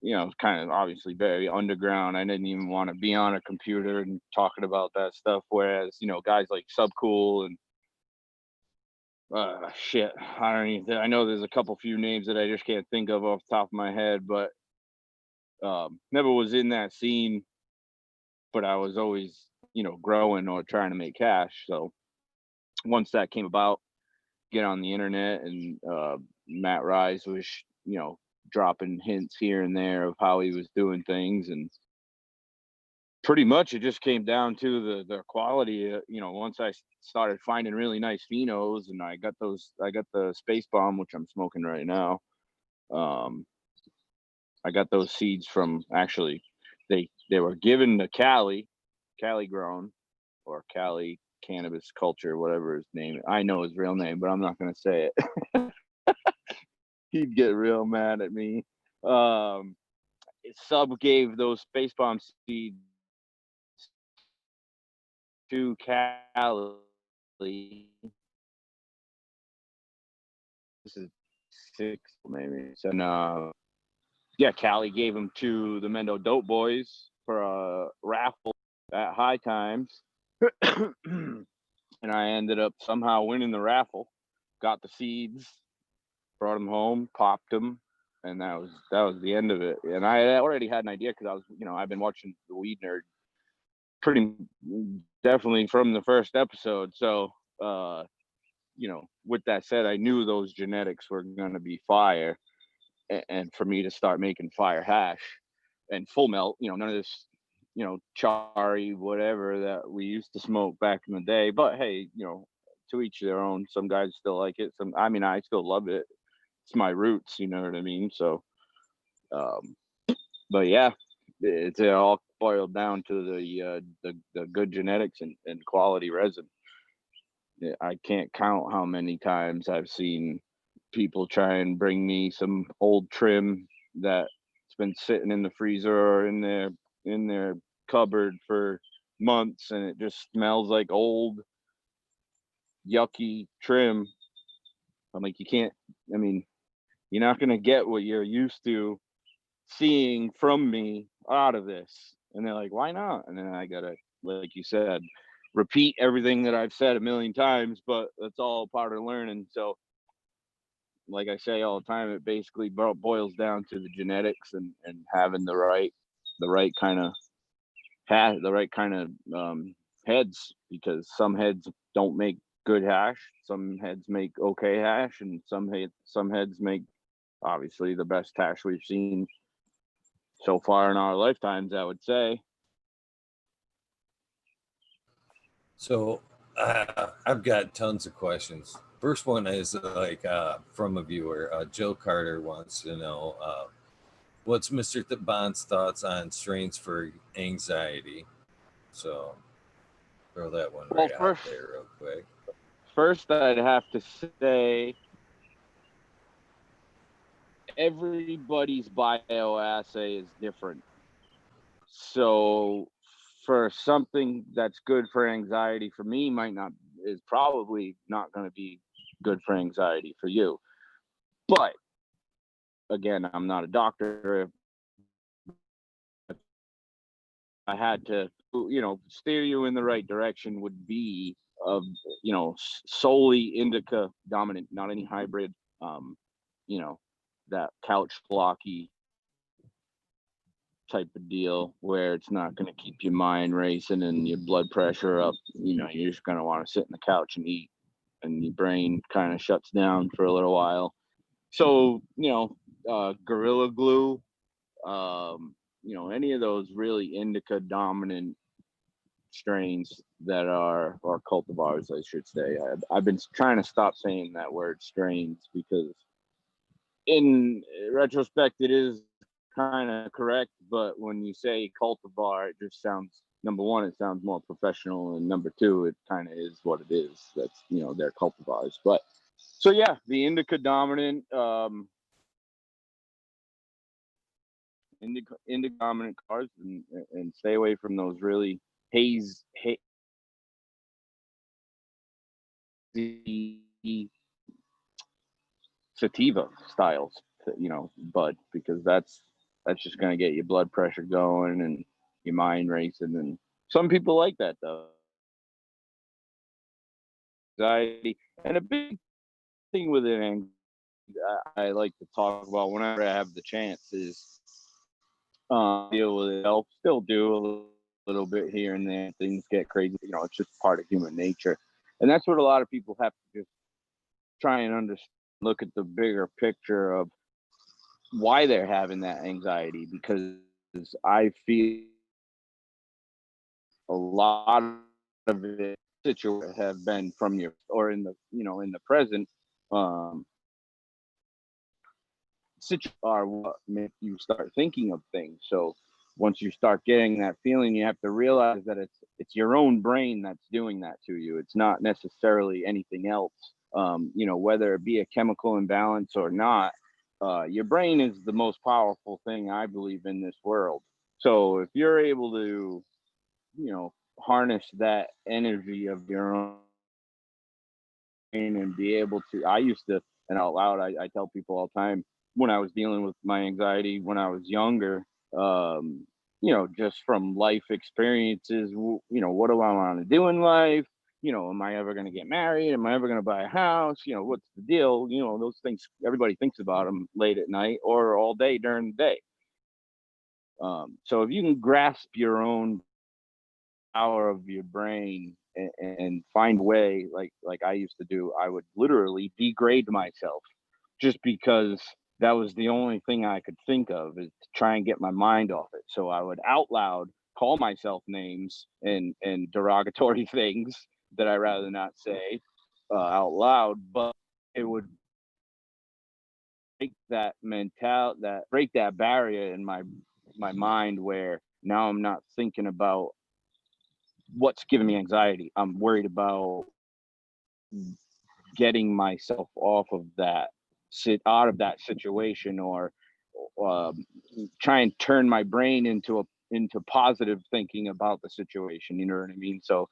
It's kind of obviously very underground. I didn't even want to be on a computer and talking about that stuff. Whereas, guys like Subcool and shit, I don't even. I know there's a couple few names that I just can't think of off the top of my head, but never was in that scene. But I was always, growing or trying to make cash. So once that came about, get on the internet, and Matt Rise was, dropping hints here and there of how he was doing things, and pretty much it just came down to the quality. Once I started finding really nice phenos, and I got the Space Bomb, which I'm smoking right now. I got those seeds from, actually, they were given to Cali grown, or Cali Cannabis Culture, whatever his name. I know his real name, but I'm not gonna say it. He'd get real mad at me. Sub gave those Space Bomb seeds to Cali. This is 6 maybe. So yeah, Cali gave them to the Mendo Dope Boys for a raffle at High Times. And I ended up somehow winning the raffle. Got the seeds, brought them home, popped them, and that was the end of it. And I already had an idea, because I was, I've been watching The Weed Nerd pretty definitely from the first episode. So with that said, I knew those genetics were going to be fire, and for me to start making fire hash and full melt, none of this, chari whatever that we used to smoke back in the day. But hey, to each their own. Some guys still like it. I still love it. It's my roots, you know what I mean? So but yeah, it's all boiled down to the good genetics and quality resin. Yeah, I can't count how many times I've seen people try and bring me some old trim that's been sitting in the freezer or in their cupboard for months, and it just smells like old yucky trim. I'm like, you're not gonna get what you're used to seeing from me out of this. And they're like, why not? And then I gotta, like you said, repeat everything that I've said a million times, but that's all part of learning. So like I say all the time, it basically boils down to the genetics, and having the right kind of heads, because some heads don't make good hash, some heads make okay hash, and some heads make obviously the best hash we've seen so far in our lifetimes, I would say. So I've got tons of questions. First one is from a viewer. Joe Carter wants to know what's Mr. Bond's thoughts on strains for anxiety. So throw that one Well, right out there real quick. First, I'd have to say everybody's bioassay is different. So for something that's good for anxiety for me is probably not going to be good for anxiety for you. But again, I'm not a doctor. If I had to, steer you in the right direction, would be solely indica dominant, not any hybrid. That couch blocky type of deal where it's not going to keep your mind racing and your blood pressure up. You're just going to want to sit in the couch and eat, and your brain kind of shuts down for a little while. So, Gorilla Glue, any of those really indica dominant strains that are, or cultivars, I should say. I've been trying to stop saying that word strains, because in retrospect, it is kind of correct, but when you say cultivar, it just sounds, number one, it sounds more professional, and number two, it kind of is what it is. That's, they're cultivars. But so yeah, the indica dominant, indica dominant cars, and stay away from those really hazy sativa styles, bud, because that's just going to get your blood pressure going and your mind racing. And some people like that though. Anxiety, and a big thing with it, and I like to talk about whenever I have the chance is deal with it. I'll still do a little bit here and there. Things get crazy. It's just part of human nature, and that's what a lot of people have to just try and understand. Look at the bigger picture of why they're having that anxiety, because I feel a lot of it situation have been from your or in the present um are what make you start thinking of things. So once you start getting that feeling, you have to realize that it's your own brain that's doing that to you. It's not necessarily anything else. Whether it be a chemical imbalance or not, your brain is the most powerful thing I believe in this world. So if you're able to, harness that energy of your own and be able to, I used to, and out loud, I tell people all the time, when I was dealing with my anxiety when I was younger, just from life experiences, what do I want to do in life? Am I ever going to get married? Am I ever going to buy a house? What's the deal? Those things everybody thinks about them late at night or all day during the day. So if you can grasp your own power of your brain and find a way, like I used to do, I would literally degrade myself just because that was the only thing I could think of, is to try and get my mind off it. So I would out loud call myself names and derogatory things that I rather not say out loud, but it would break that barrier in my mind, where now I'm not thinking about what's giving me anxiety. I'm worried about getting myself off of that, sit out of that situation, or um, try and turn my brain into positive thinking about the situation. You know what I mean? So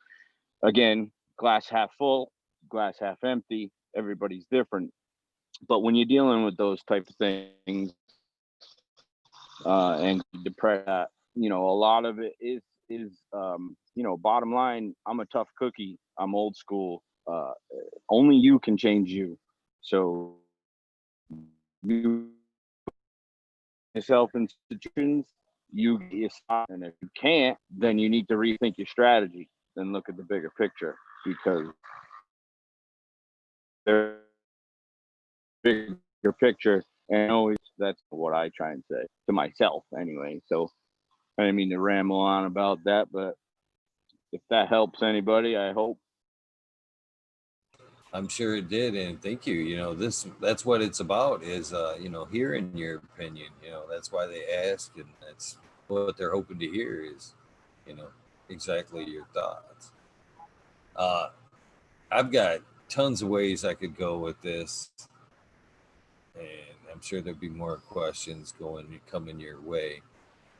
again, glass half full, glass half empty. Everybody's different, but when you're dealing with those type of things, and depression, a lot of it is bottom line, I'm a tough cookie, I'm old school. Only you can change you. So you yourself in situations, you get yourself, and if you can't, then you need to rethink your strategy and look at the bigger picture, because there's bigger picture. And always, that's what I try and say to myself anyway. So I didn't mean to ramble on about that, but if that helps anybody, I hope. I'm sure it did, and thank you. That's what it's about, is hearing your opinion. That's why they ask, and that's what they're hoping to hear is, you know, exactly your thoughts. Uh, I've got tons of ways I could go with this, and I'm sure there'll be more questions coming your way.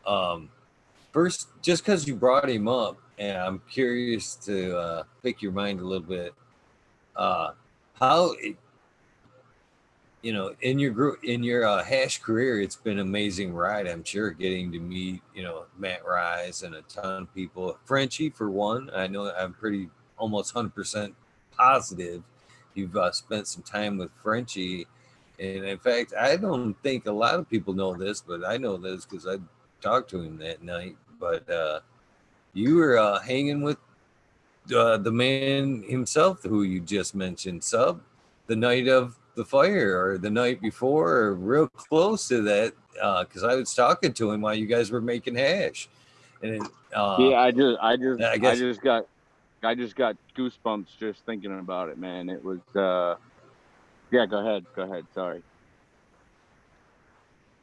Um, First, just because you brought him up, and I'm curious to pick your mind a little bit. Uh, how in your group, in your hash career, it's been an amazing ride. I'm sure, getting to meet Matt Rise and a ton of people. Frenchie, for one, I know, I'm pretty almost 100% positive you've spent some time with Frenchie. And in fact, I don't think a lot of people know this, but I know this because I talked to him that night. But you were hanging with the man himself who you just mentioned, Sub, the night of the fire, or the night before, or real close to that, because I was talking to him while you guys were making hash. And Yeah, I guess, I just got goosebumps just thinking about it, man. It was yeah, go ahead, sorry.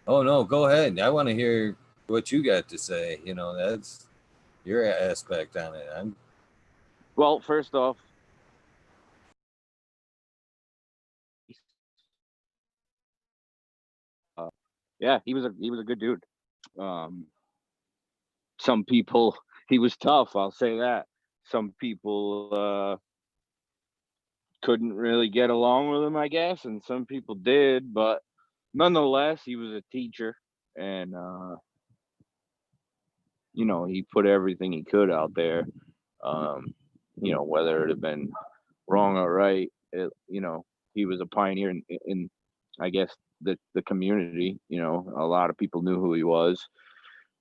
oh no, go ahead. I want to hear what you got to say. That's your aspect on it. Well, first off, uh, yeah, he was a good dude. Um, some people he was tough, I'll say that. Some people couldn't really get along with him, I guess, and some people did, but nonetheless, he was a teacher, and you know, he put everything he could out there. Um, you know, whether it had been wrong or right, you know, he was a pioneer in I guess the community. You know, a lot of people knew who he was.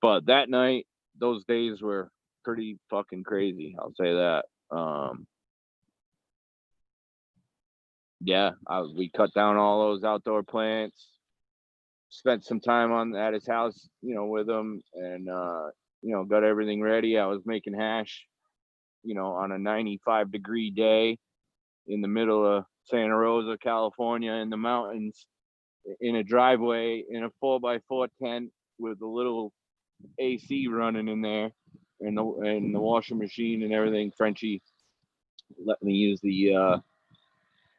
But that night, those days were pretty fucking crazy. I'll say that. Yeah, we cut down all those outdoor plants. Spent some time on at his house, you know, with him, and you know, got everything ready. I was making hash, you know, on a 95-degree day in the middle of Santa Rosa, California, in the mountains, in a driveway in a 4x4 tent with a little AC running in there, and the washing machine and everything. Frenchie let me use the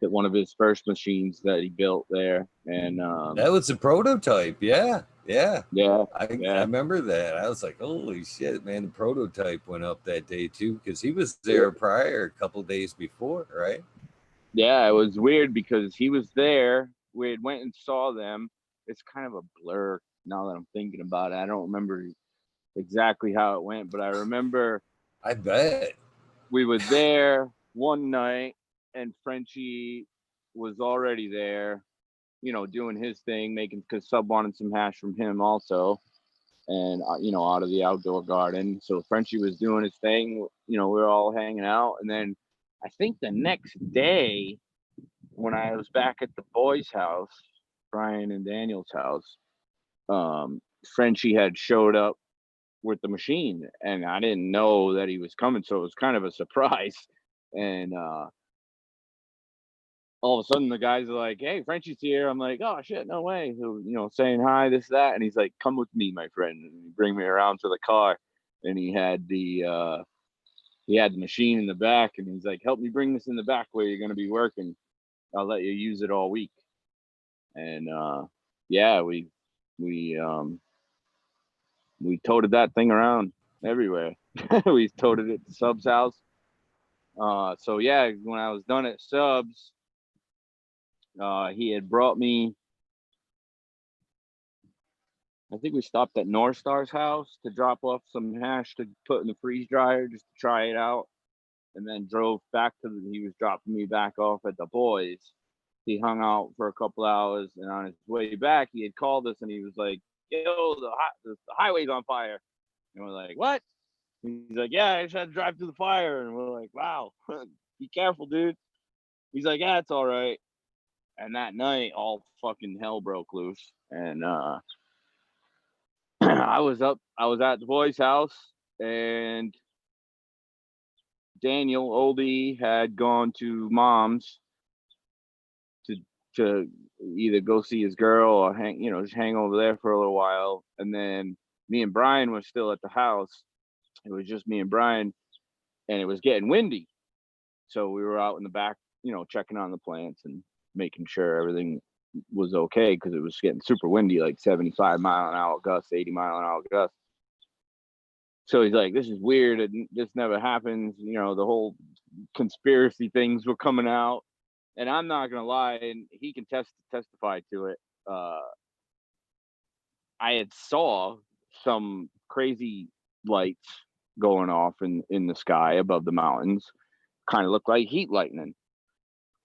one of his first machines that he built there, and That was a prototype. Yeah. Yeah. yeah, I yeah, remember that. I was like, holy shit, man. The prototype went up that day too, because he was yeah, there prior a couple days before, right? yeah. It was weird because he was there. We had went and saw them. It's kind of a blur now that I'm thinking about it. I don't remember exactly how it went, but I remember I bet. we were there one night and Frenchie was already there, you know, doing his thing, making, because Sub wanted some hash from him also, and you know, out of the outdoor garden. So Frenchie was doing his thing, you know, we were all hanging out, and then I think the next day when I was back at the boys' house, Brian and Daniel's house, Frenchie had showed up with the machine, and I didn't know that he was coming, so it was kind of a surprise. And all of a sudden the guys are like, "Hey, Frenchie's here." I'm like, "Oh shit, no way!" So, you know, saying hi, this, that, and he's like, "Come with me, my friend," and he bring me around to the car, and he had the machine in the back, and he's like, "Help me bring this in the back where you're gonna be working. I'll let you use it all week." And yeah, we toted that thing around everywhere. We toted it to Sub's house. So yeah, when I was done at Sub's, he had brought me. I think we stopped at North Star's house to drop off some hash to put in the freeze dryer just to try it out, and then drove back to he was dropping me back off at the boys. He hung out for a couple hours, and on his way back, he had called us and he was like, "Yo, the highway's on fire," and we're like, "What?" He's like, "Yeah, I just had to drive through the fire," and we're like, "Wow, be careful, dude." He's like, "Yeah, it's all right." And that night, all fucking hell broke loose, and I was at the boys' house, and Daniel Oldie had gone to mom's to to either go see his girl or hang, you know, just hang over there for a little while. And then me and Brian were still at the house. It was just me and Brian, and it was getting windy, so we were out in the back, you know, checking on the plants and making sure everything was okay because it was getting super windy, like 75-mile-an-hour gusts, 80-mile-an-hour gusts. So he's like, "This is weird. This never happens." You know, the whole conspiracy things were coming out, and I'm not gonna lie, and he can testify to it. I had saw some crazy lights going off in the sky above the mountains, kind of looked like heat lightning.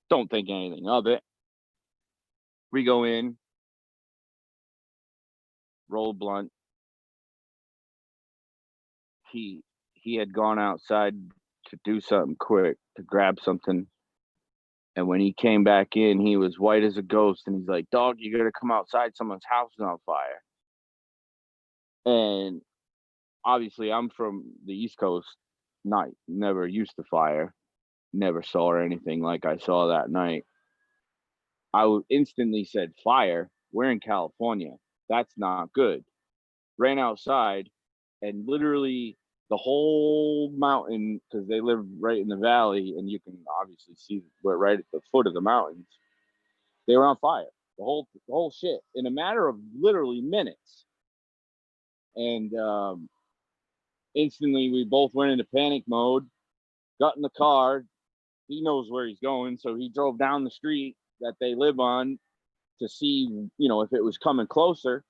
Don't think anything of it. We go in, roll blunt. He had gone outside to do something quick, to grab something. And when he came back in, he was white as a ghost. And he's like, "Dog, you gotta come outside. Someone's house is on fire." And obviously, I'm from the East Coast, not never used to fire, never saw anything like I saw that night. Instantly said, "Fire. We're in California. That's not good." Ran outside, and literally the whole mountain, because they live right in the valley, and you can obviously see we're right at the foot of the mountains. They were on fire. The whole shit in a matter of literally minutes. And instantly, we both went into panic mode. Got in the car. he knows where he's going. So he drove down the street that they live on to see, you know, if it was coming closer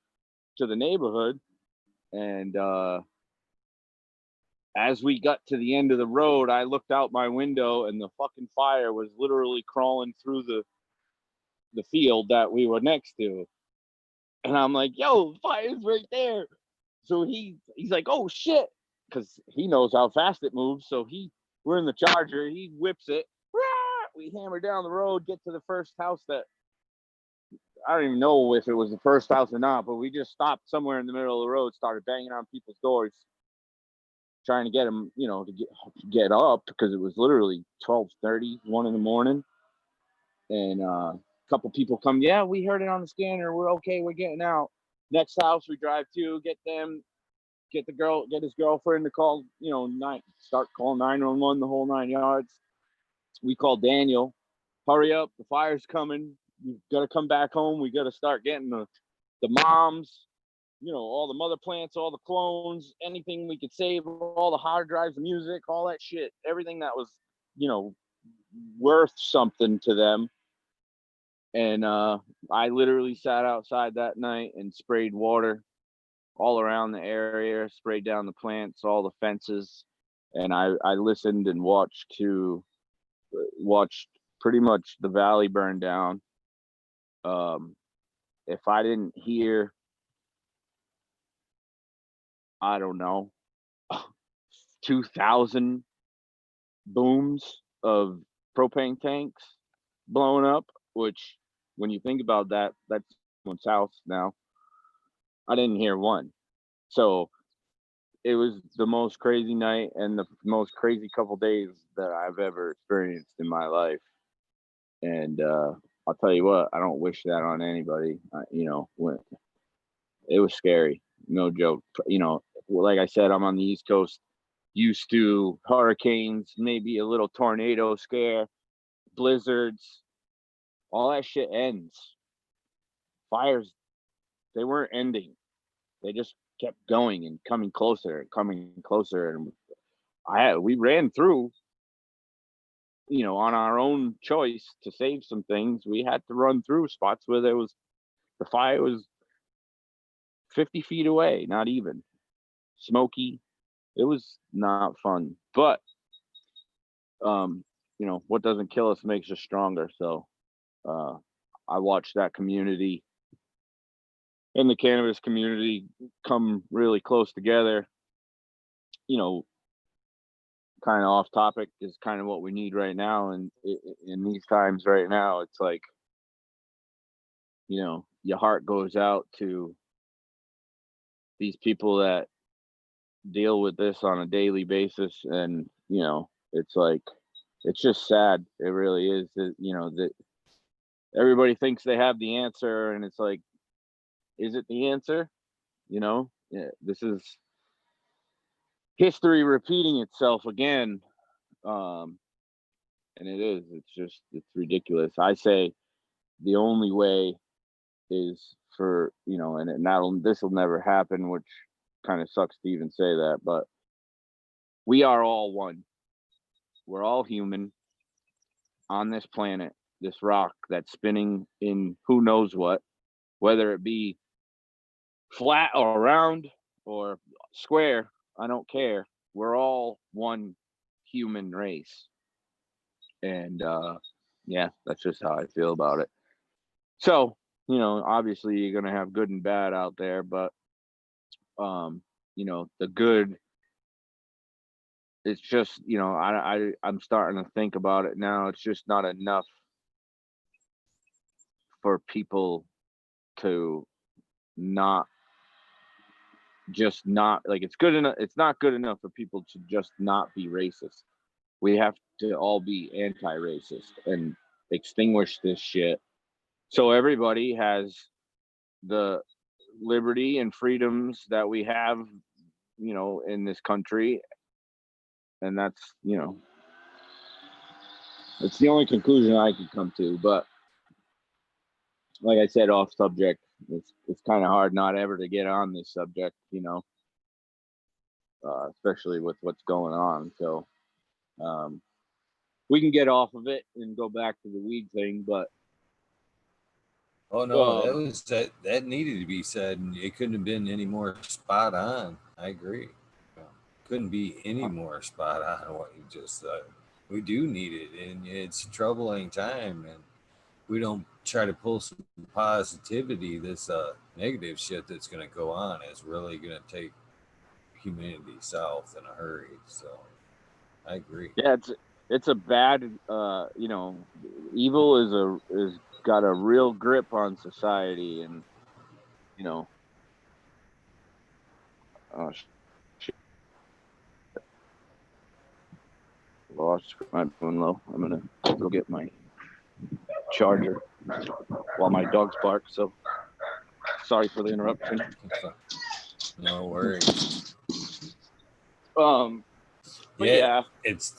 to the neighborhood. And as we got to the end of the road, I looked out my window and the fucking fire was literally crawling through the field that we were next to. And I'm like, yo, fire's right there. So he's like, oh shit, because he knows how fast it moves. So we're in the Charger, he whips it. We hammer down the road, get to the first house that I don't even know if it was the first house or not, but we just stopped somewhere in the middle of the road, started banging on people's doors, trying to get them, you know, to get up, because it was literally 12:30, 1 in the morning. And a couple people come, yeah, we heard it on the scanner, we're okay, we're getting out. Next house we drive to, get his girlfriend to call, you know, start calling 911, the whole 9 yards. We call Daniel, hurry up, the fire's coming, you gotta come back home, we gotta start getting the moms, you know, all the mother plants, all the clones, anything we could save, all the hard drives, the music, all that shit, everything that was, you know, worth something to them. And I literally sat outside that night and sprayed water all around the area, sprayed down the plants, all the fences, and I listened and watched pretty much the valley burn down. If I didn't hear, I don't know, 2,000 booms of propane tanks blowing up, which when you think about that, that's someone's house now. I didn't hear one. So it was the most crazy night and the most crazy couple days that I've ever experienced in my life. And I'll tell you what, I don't wish that on anybody. You know, when it was scary, no joke. You know, like I said, I'm on the East Coast, used to hurricanes, maybe a little tornado scare, blizzards, all that shit ends. Fires, they weren't ending. They just kept going and coming closer and coming closer. And we ran through, you know, on our own choice to save some things. We had to run through spots where the fire was 50 feet away, not even, smoky. It was not fun, but you know, what doesn't kill us makes us stronger. So I watched that community and the cannabis community come really close together. You know, kind of off topic, is kind of what we need right now. And in these times right now, it's like, you know, your heart goes out to these people that deal with this on a daily basis. And, you know, it's like, it's just sad. It really is that, you know, that everybody thinks they have the answer, and it's like, is it the answer? You know, yeah, this is history repeating itself again. And it is, it's ridiculous. I say the only way is for, you know, and this will never happen, which kind of sucks to even say that, but we are all one. We're all human on this planet, this rock that's spinning in who knows what, whether it be flat or round or square, I don't care. We're all one human race. And yeah, that's just how I feel about it. So, you know, obviously you're gonna have good and bad out there, but you know, the good, it's just, you know, I'm starting to think about it now. It's just not enough for people to not not like, it's good enough. It's not good enough for people to just not be racist. We have to all be anti-racist and extinguish this shit, so everybody has the liberty and freedoms that we have, you know, in this country. And that's, you know, it's the only conclusion I could come to. But like I said, off subject, it's kind of hard not ever to get on this subject, you know, especially with what's going on. So we can get off of it and go back to the weed thing, but Oh no, that needed to be said, and it couldn't have been any more spot on. I agree. Couldn't be any more spot on what you just said. We do need it, and it's a troubling time, and we don't try to pull some positivity. This negative shit that's going to go on is really going to take humanity south in a hurry. So I agree. yeah, it's a bad, evil is got a real grip on society, and oh shit, lost my phone low. I'm gonna go get my charger while my dogs bark. So sorry for the interruption. No worries. But yeah, it's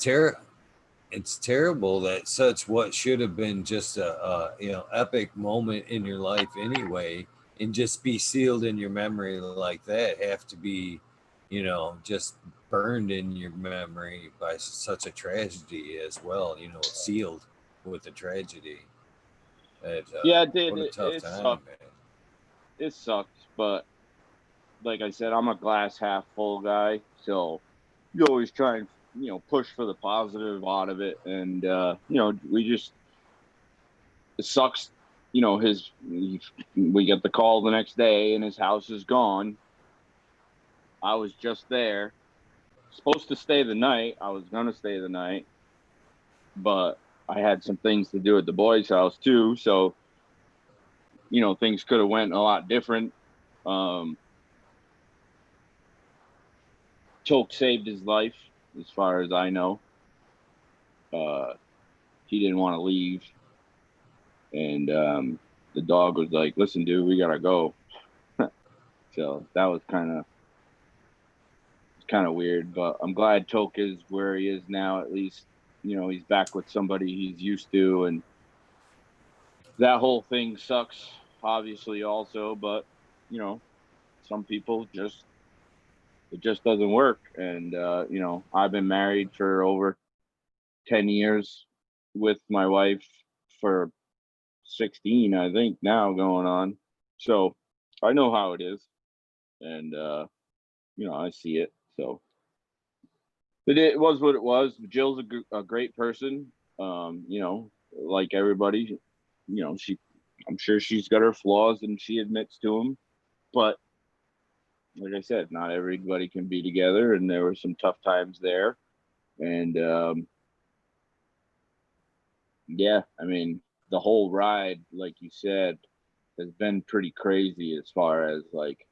terrible that such what should have been just a epic moment in your life anyway, and just be sealed in your memory like that, have to be just burned in your memory by such a tragedy as well, sealed with a tragedy. yeah, it did. What a tough It time, sucked. man. It sucks, but like I said, I'm a glass half full guy, so you always try and push for the positive out of it, and we just it sucks. We get the call the next day, and his house is gone. I was just there, supposed to stay the night. I was gonna stay the night, but I had some things to do at the boys' house too, so things could have went a lot different. Choke saved his life, as far as I know. He didn't want to leave, and the dog was like, "Listen, dude, we gotta go." So that was kind of weird, but I'm glad Toke is where he is now. At least he's back with somebody he's used to, and that whole thing sucks, obviously, also. But some people it just doesn't work, and I've been married for over 10 years with my wife for 16, I think, now going on. So I know how it is, and I see it. So it was what it was. Jill's a great person. Like everybody, I'm sure she's got her flaws and she admits to them, but like I said, not everybody can be together, and there were some tough times there. And yeah, I mean, the whole ride, like you said, has been pretty crazy, as far as like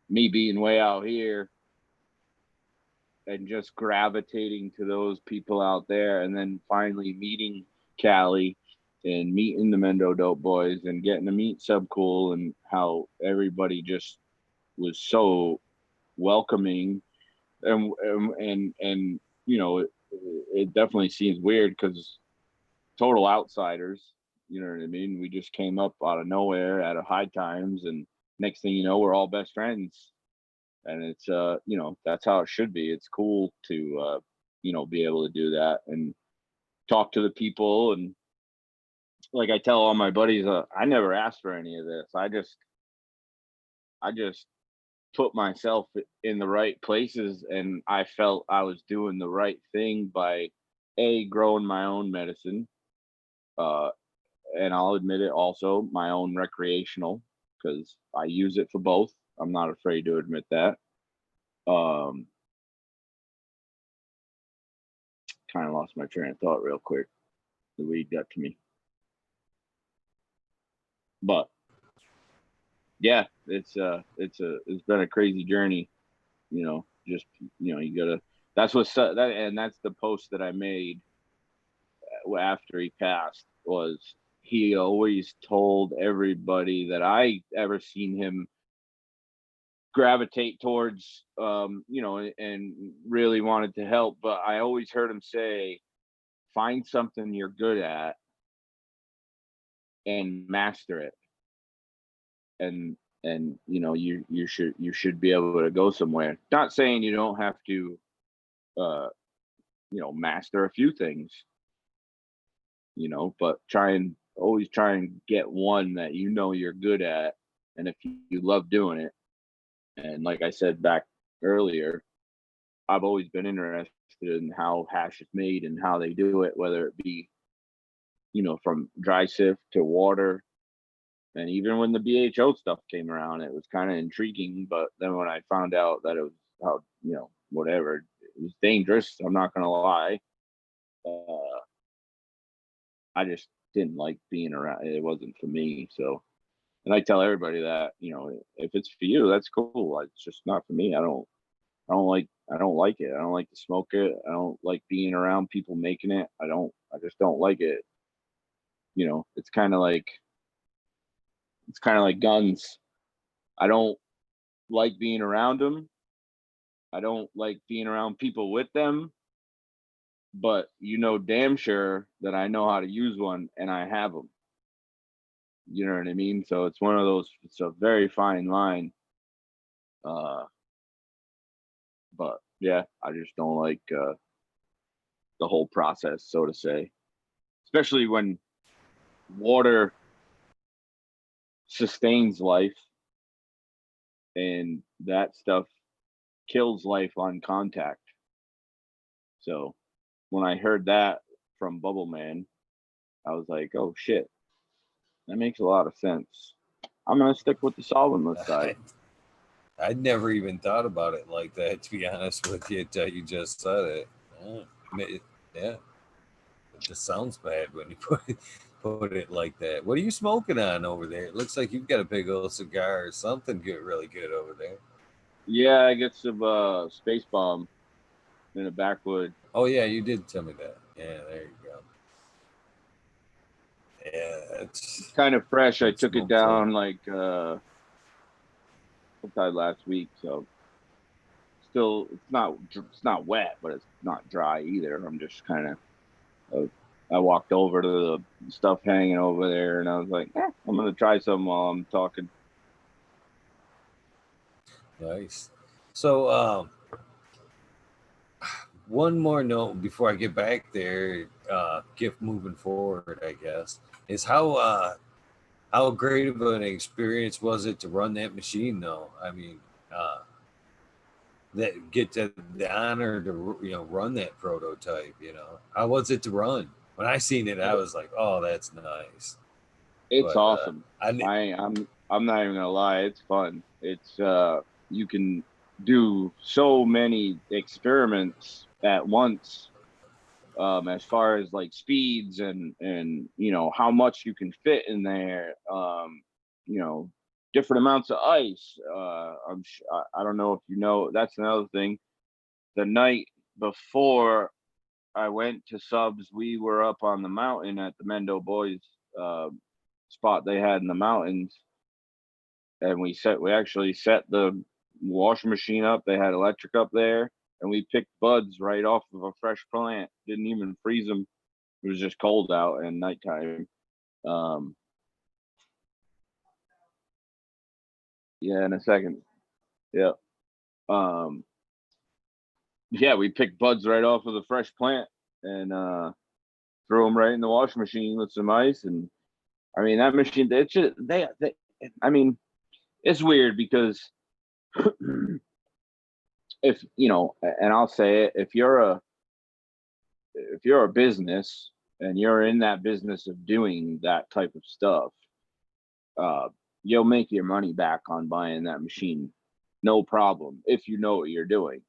me being way out here and just gravitating to those people out there, and then finally meeting Callie and meeting the Mendo Dope Boys and getting to meet Subcool, and how everybody just was so welcoming, and it definitely seems weird because total outsiders, you know what I mean? We just came up out of nowhere at a high times, and next thing you know, we're all best friends. And it's that's how it should be. It's cool to be able to do that and talk to the people. And like I tell all my buddies, I never asked for any of this. I just put myself in the right places, and I felt I was doing the right thing by growing my own medicine, uh and I'll admit it, also my own recreational, because I use it for both. I'm not afraid to admit that. um Kind of lost my train of thought real quick. The weed got to me. But yeah, it's been a crazy journey. Just you gotta. That's the post that I made after he passed. Was he always told everybody that I ever seen him gravitate towards, and really wanted to help. But I always heard him say, find something you're good at and master it, and you should be able to go somewhere. Not saying you don't have to uh master a few things, but always try and get one that you're good at. And if you love doing it, and like I said back earlier, I've always been interested in how hash is made and how they do it, whether it be, from dry sift to water. And even when the BHO stuff came around, it was kind of intriguing. But then when I found out that it was whatever, it was dangerous. I'm not going to lie. I just didn't like being around. It wasn't for me. So, and I tell everybody that, if it's for you, that's cool. It's just not for me. I don't like it. I don't like to smoke it. I don't like being around people making it. I just don't like it. It's kind of like guns. I don't like being around them. I don't like being around people with them, but damn sure that I know how to use one and I have them. You know what I mean? So it's one of those, it's a very fine line. But yeah, I just don't like the whole process, so to say, especially when water sustains life and that stuff kills life on contact. So when I heard that from Bubble Man, I was like, oh shit, that makes a lot of sense. I'm going to stick with the solventless side. I'd never even thought about it like that, to be honest with you, until you just said it. Yeah. It just sounds bad when you put it like that. What are you smoking on over there? It looks like you've got a big old cigar or something good, really good over there. Yeah, I get some Space Bomb in a backwood. Oh yeah, you did tell me that. Yeah, there you go. Yeah, It's kind of fresh. I good took it smoke thing. down like sometime last week, so still it's not wet, but it's not dry either. I'm just kind of I walked over to the stuff hanging over there, and I was like, I'm gonna try some while I'm talking. Nice. So, one more note before I get back there. Gift moving forward, I guess, is how great of an experience was it to run that machine, though? I mean, that get the honor to run that prototype. How was it to run? When I seen it, I was like, oh, that's nice. It's But awesome. I'm not even gonna lie, it's fun. It's you can do so many experiments at once, as far as like speeds and how much you can fit in there, you know different amounts of ice. I don't know if that's another thing. The night before I went to subs, we were up on the mountain at the Mendo Boys uh, spot they had in the mountains, and we actually set the washing machine up. They had electric up there, and we picked buds right off of a fresh plant. Didn't even freeze them. It was just cold out and nighttime. Um, yeah, in a second. Yeah. Um, yeah, we picked buds right off of the fresh plant and threw them right in the washing machine with some ice. And I mean, that machine, it's just, I mean, it's weird because if, and I'll say it, if you're a business and you're in that business of doing that type of stuff, uh, you'll make your money back on buying that machine, no problem, if you know what you're doing.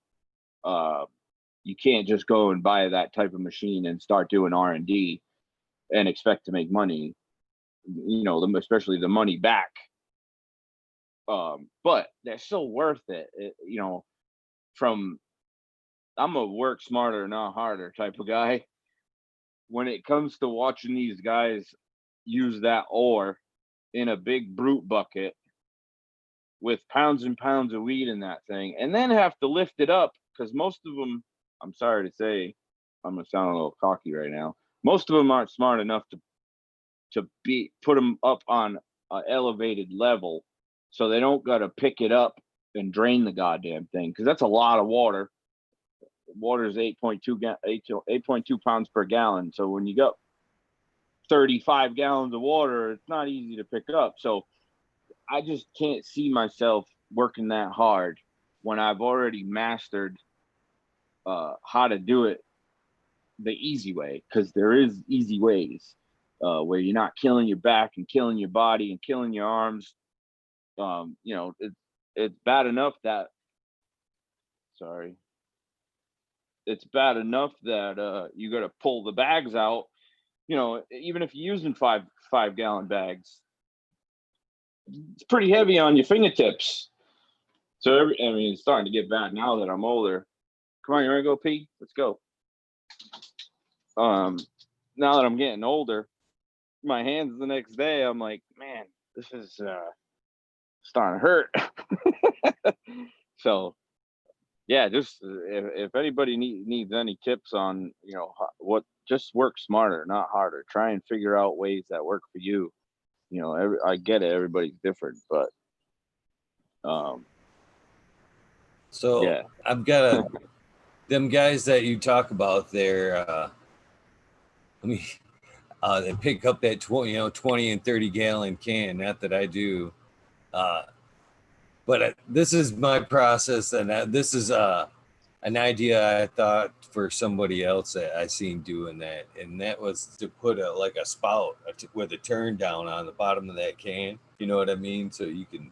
Uh, you can't just go and buy that type of machine and start doing R&D and expect to make money. Especially the money back. But they're still worth it. From I'm a work smarter, not harder type of guy. When it comes to watching these guys use that ore in a big brute bucket with pounds and pounds of weed in that thing, and then have to lift it up, because most of them, I'm sorry to say, I'm gonna sound a little cocky right now, most of them aren't smart enough to put them up on an elevated level, so they don't gotta pick it up and drain the goddamn thing, because that's a lot of water. water is 8.2 pounds per gallon. So when you got 35 gallons of water, it's not easy to pick up. So I just can't see myself working that hard when I've already mastered how to do it the easy way, because there is easy ways where you're not killing your back and killing your body and killing your arms. It's bad enough that it's bad enough that you got to pull the bags out. Even if you're using 5 gallon bags, it's pretty heavy on your fingertips. So it's starting to get bad now that I'm older. Come on, you ready to go pee? Let's go. Now that I'm getting older, my hands the next day, I'm like, man, this is starting to hurt. So yeah, just if anybody needs any tips on what, just work smarter, not harder. Try and figure out ways that work for you. I get it, everybody's different, but So yeah. I've got them guys that you talk about there. They pick up that 20 and 30 gallon can. Not that I do, but this is my process, and this is an idea I thought for somebody else that I seen doing that, and that was to put a spout with a turn down on the bottom of that can. You know what I mean? So you can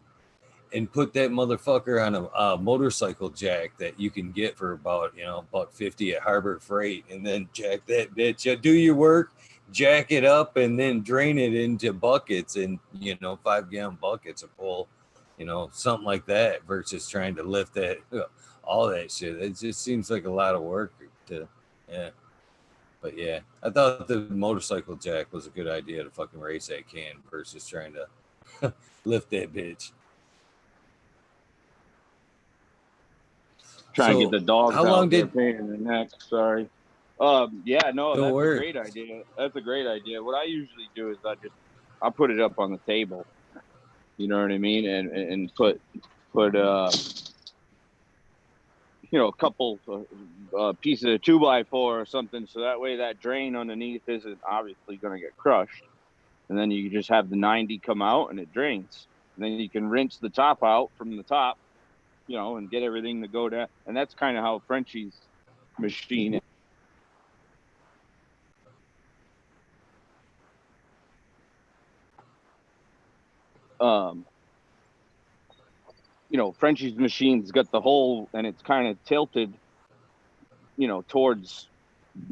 put that motherfucker on a motorcycle jack that you can get for about $50 at Harbor Freight, and then jack that bitch. Do your work, jack it up, and then drain it into buckets and 5-gallon buckets of pull, something like that, versus trying to lift that all that shit. It just seems like a lot of work to But yeah, I thought the motorcycle jack was a good idea to fucking race that can versus trying to lift that bitch. Trying to get the dogs how long out there, did pain in the neck. Sorry. Yeah, no, don't that's worry. a great idea. That's a great idea. What I usually do is I put it up on the table. You know what I mean? And put a couple pieces of 2x4 or something, so that way that drain underneath isn't obviously going to get crushed. And then you just have the 90 come out and it drains. And then you can rinse the top out from the top, and get everything to go down. And that's kind of how Frenchie's machine is. Frenchie's machine's got the hole and it's kind of tilted, towards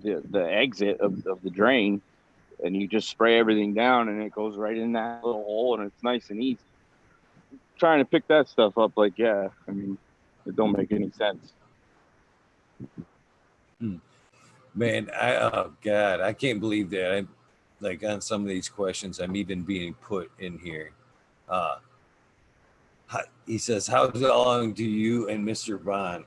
the exit of the drain, and you just spray everything down and it goes right in that little hole, and it's nice and easy. Trying to pick that stuff up, it don't make any sense. Man, I can't believe that. I'm like, on some of these questions, I'm even being put in here. He says, how long do you and Mr. Bond,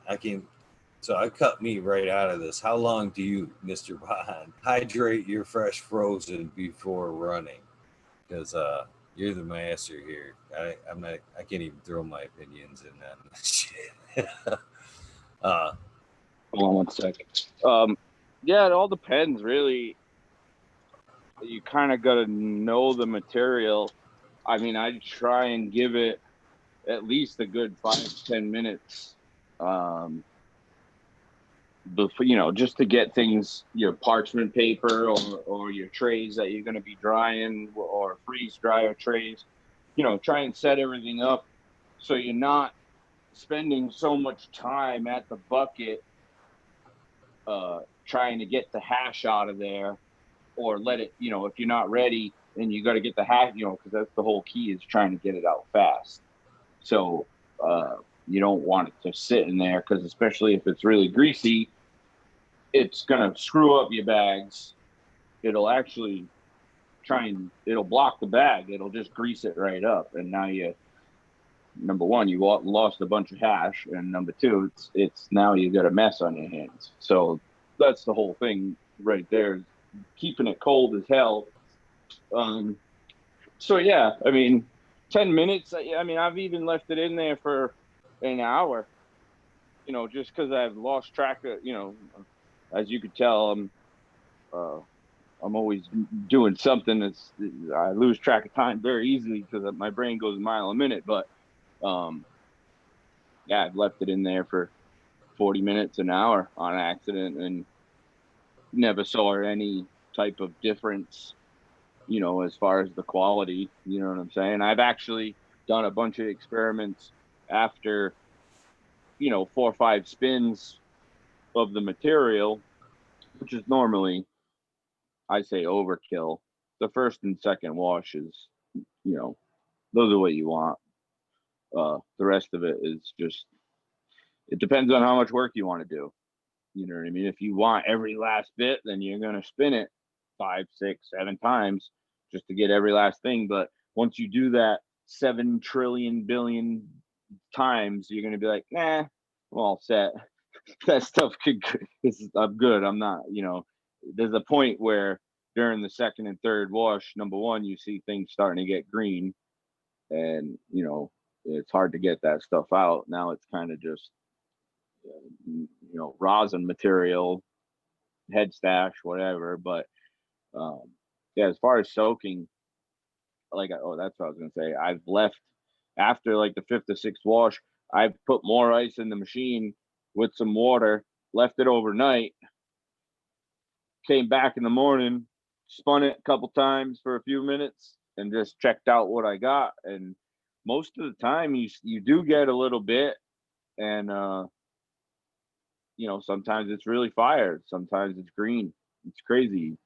so I cut me right out of this. How long do you, Mr. Bond, hydrate your fresh frozen before running? Because you're the master here. I can't even throw my opinions in that shit. Hold on one second. Yeah, it all depends, really. You kind of got to know the material. I try and give it at least a good 5-10 minutes before, just to get things, your parchment paper or your trays that you're going to be drying, or freeze dryer trays, try and set everything up so you're not spending so much time at the bucket trying to get the hash out of there, or let it, if you're not ready and you got to get the hash, because that's the whole key, is trying to get it out fast. So you don't want it to sit in there, because especially if it's really greasy, it's going to screw up your bags. It'll actually it'll block the bag. It'll just grease it right up. And now number one, you lost a bunch of hash. And number two, it's now you got a mess on your hands. So that's the whole thing right there, keeping it cold as hell. So yeah, 10 minutes. I've even left it in there for an hour. just because I've lost track of, as you could tell, uh, I'm always doing something I lose track of time very easily because my brain goes a mile a minute. But um, yeah, I've left it in there for 40 minutes, an hour on accident, and never saw any type of difference, as far as the quality. You know what I'm saying? I've actually done a bunch of experiments after, 4 or 5 spins of the material, which is normally, I say, overkill. The first and second wash is, those are what you want. The rest of it is just, it depends on how much work you want to do. You know what I mean? If you want every last bit, then you're going to spin it 5, 6, 7 times just to get every last thing. But once you do that 7 trillion billion times, you're going to be like, nah, I'm all set. That stuff I'm good. I'm not, there's a point where during the second and third wash, number one, you see things starting to get green, and, it's hard to get that stuff out. Now it's kind of just, rosin material, head stash, whatever. But yeah, as far as soaking, that's what I was gonna say. I've left after like the fifth or sixth wash. I've put more ice in the machine with some water, left it overnight, came back in the morning, spun it a couple times for a few minutes, and just checked out what I got. And most of the time, you do get a little bit, and sometimes it's really fire, sometimes it's green. It's crazy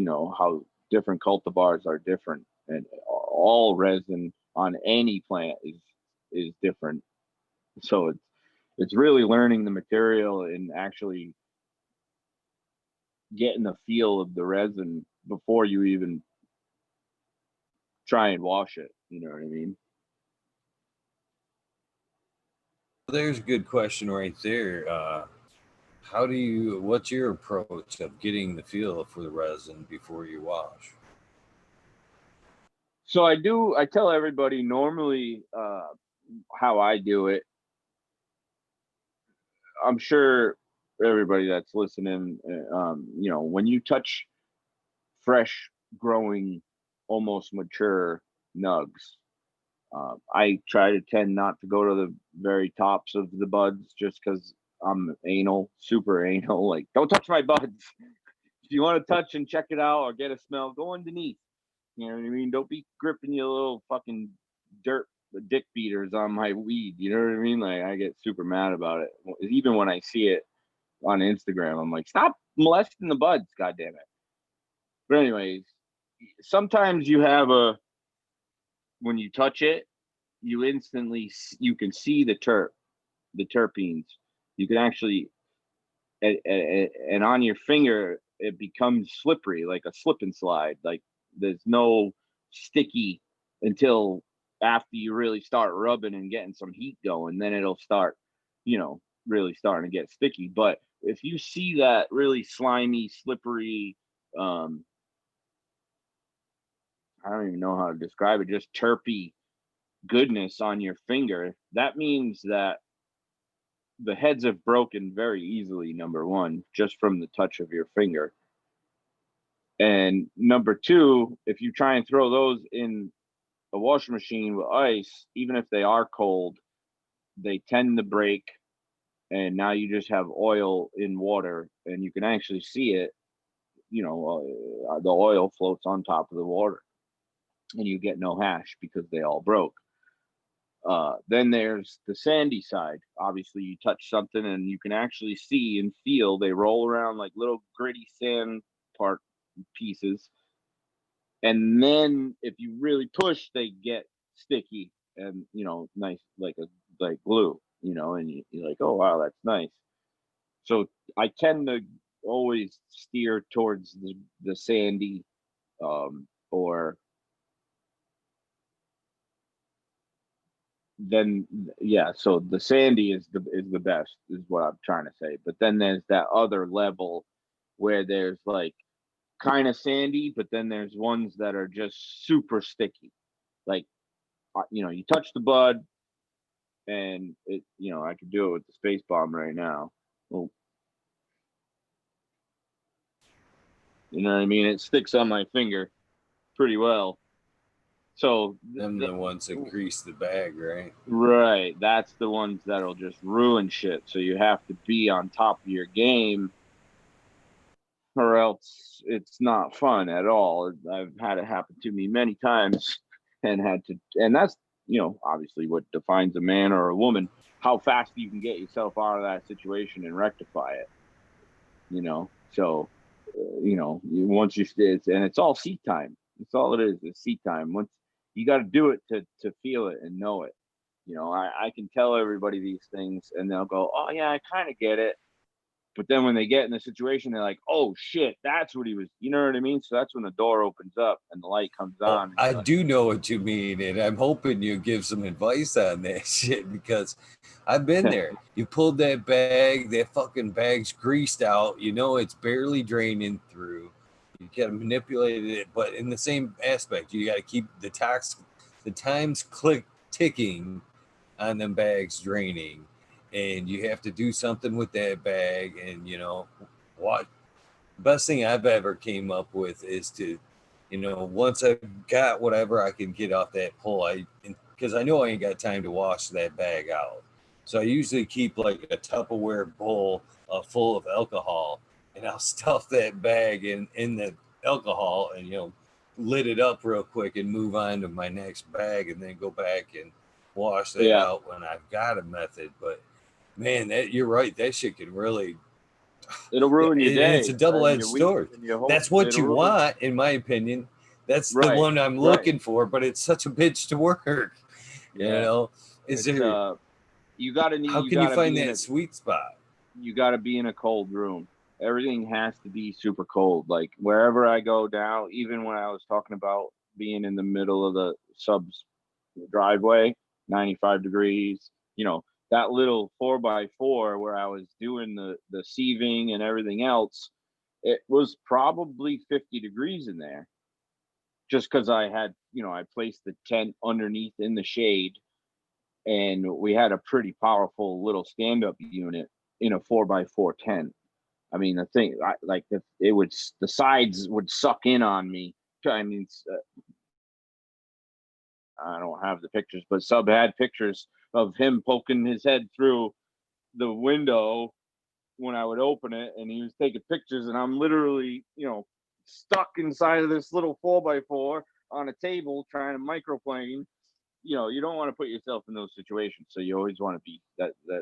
how different cultivars are different, and all resin on any plant is different. So it's really learning the material and actually getting the feel of the resin before you even try and wash it. You know what I mean? There's a good question right there. What's your approach of getting the feel for the resin before you wash? So I tell everybody normally how I do it. I'm sure everybody that's listening, when you touch fresh growing, almost mature nugs, I try to tend not to go to the very tops of the buds just because I'm anal, super anal. Like, don't touch my buds. If you want to touch and check it out or get a smell, go underneath. You know what I mean? Don't be gripping your little fucking dirt dick beaters on my weed. You know what I mean? Like, I get super mad about it. Even when I see it on Instagram, I'm like, stop molesting the buds, goddamn it. But anyways, sometimes when you touch it, you can see the terpenes. You can actually, and on your finger, it becomes slippery, like a slip and slide. Like, there's no sticky until after you really start rubbing and getting some heat going. Then it'll start, really starting to get sticky. But if you see that really slimy, slippery, um, I don't even know how to describe it, just terpy goodness on your finger, that means that the heads have broken very easily, number one, just from the touch of your finger. And number two, if you try and throw those in a washing machine with ice, even if they are cold, they tend to break. And now you just have oil in water, and you can actually see it. The oil floats on top of the water, and you get no hash because they all broke. Then there's the sandy side. Obviously, you touch something and you can actually see and feel they roll around like little gritty sand part pieces. And then if you really push, they get sticky and nice like glue. And you're like, oh wow, that's nice. So I tend to always steer towards the sandy, or then yeah, so the sandy is the best, is what I'm trying to say. But then there's that other level where there's like kind of sandy, but then there's ones that are just super sticky. Like, you touch the bud, and it, I could do it with the space bomb right now. Well, you know what I mean? It sticks on my finger pretty well. So Them the ones that grease the bag, right? right, that's the ones that'll just ruin shit. So you have to be on top of your game, or else it's not fun at all. I've had it happen to me many times, and that's obviously what defines a man or a woman: how fast you can get yourself out of that situation and rectify it. So once it's all seat time. It's all it is seat time. Once you got to do it to feel it and know it. I can tell everybody these things and they'll go, oh yeah, I kind of get it. But then when they get in the situation, they're like, oh shit, that's what he was, you know what I mean? So that's when the door opens up and the light comes on. I do know what you mean, and I'm hoping you give some advice on that shit, because I've been there. You pulled that bag, that fucking bag's greased out, it's barely draining through. You gotta manipulate it, but in the same aspect, you gotta keep the times ticking on them bags draining, and you have to do something with that bag. And what best thing I've ever came up with is to, once I've got whatever I can get off that pull, because I know I ain't got time to wash that bag out. So I usually keep like a Tupperware bowl full of alcohol, and I'll stuff that bag in the alcohol, and lit it up real quick and move on to my next bag, and then go back and wash that out when I've got a method. But man, you're right. That shit can really, it'll ruin your day. It's a double-edged sword. That's what you want, in my opinion. That's the one I'm looking for, but it's such a bitch to work. Is there? You gotta need. How can you find that sweet spot? You gotta be in a cold room. Everything has to be super cold. Like wherever I go now, even when I was talking about being in the middle of the subs driveway, 95 degrees, that little 4x4 where I was doing the sieving and everything else, it was probably 50 degrees in there, just because I had, I placed the tent underneath in the shade, and we had a pretty powerful little stand-up unit in a 4x4 tent. I mean, the thing, the sides would suck in on me. I mean, I don't have the pictures, but Sub had pictures of him poking his head through the window when I would open it, and he was taking pictures, and I'm literally, stuck inside of this little 4x4 on a table trying to microplane. You don't want to put yourself in those situations, so you always want to be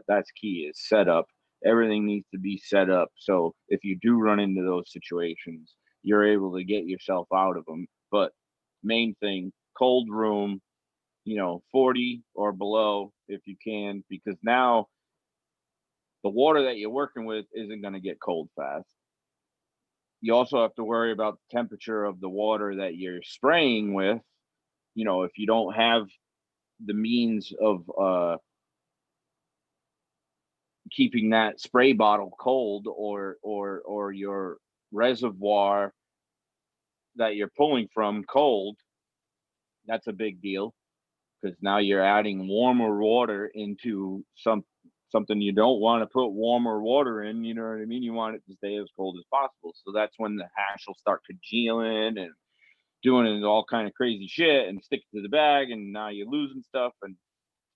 that's key, is set up. Everything needs to be set up, so if you do run into those situations, you're able to get yourself out of them. But main thing, cold room, 40 or below if you can, because now the water that you're working with isn't going to get cold fast. You also have to worry about the temperature of the water that you're spraying with. If you don't have the means of keeping that spray bottle cold, or your reservoir that you're pulling from cold, that's a big deal, because now you're adding warmer water into something you don't want to put warmer water in. You know what I mean? You want it to stay as cold as possible. So that's when the hash will start congealing and doing all kind of crazy shit and stick to the bag, and now you're losing stuff. And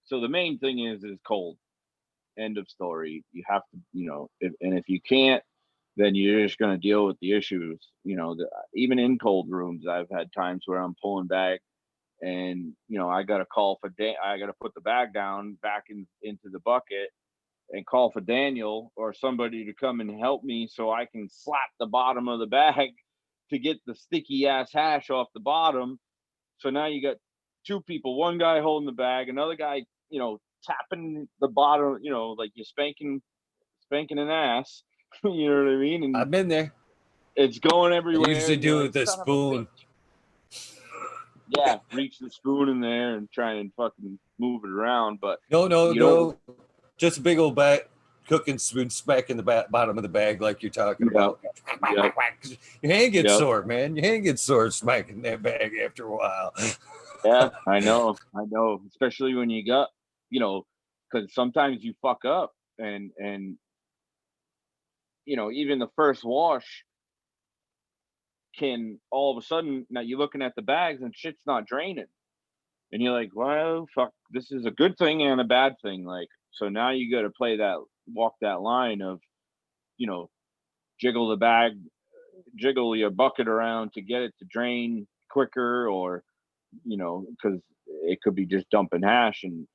so the main thing is cold. End of story. You have to, if you can't, then you're just going to deal with the issues. Even in cold rooms, I've had times where I'm pulling back, and I got to call for I got to put the bag down back into the bucket and call for Daniel or somebody to come and help me, so I can slap the bottom of the bag to get the sticky ass hash off the bottom. So now you got two people, one guy holding the bag, another guy, tapping the bottom, like you're spanking an ass. You know what I mean? And I've been there. It's going everywhere. I usually do it with a spoon. Yeah, reach the spoon in there and try and fucking move it around. But no, just a big old cooking spoon smack in the bottom of the bag, like you're talking about. Yep. Your hand gets sore, man. Your hand gets sore smacking that bag after a while. Yeah, I know. Especially when you got, because sometimes you fuck up, and even the first wash can all of a sudden, now you're looking at the bags and shit's not draining, and you're like, well, fuck, this is a good thing and a bad thing. Like, so now you got to walk that line of, you know, jiggle the bag, jiggle your bucket around to get it to drain quicker, or, because it could be just dumping hash. And,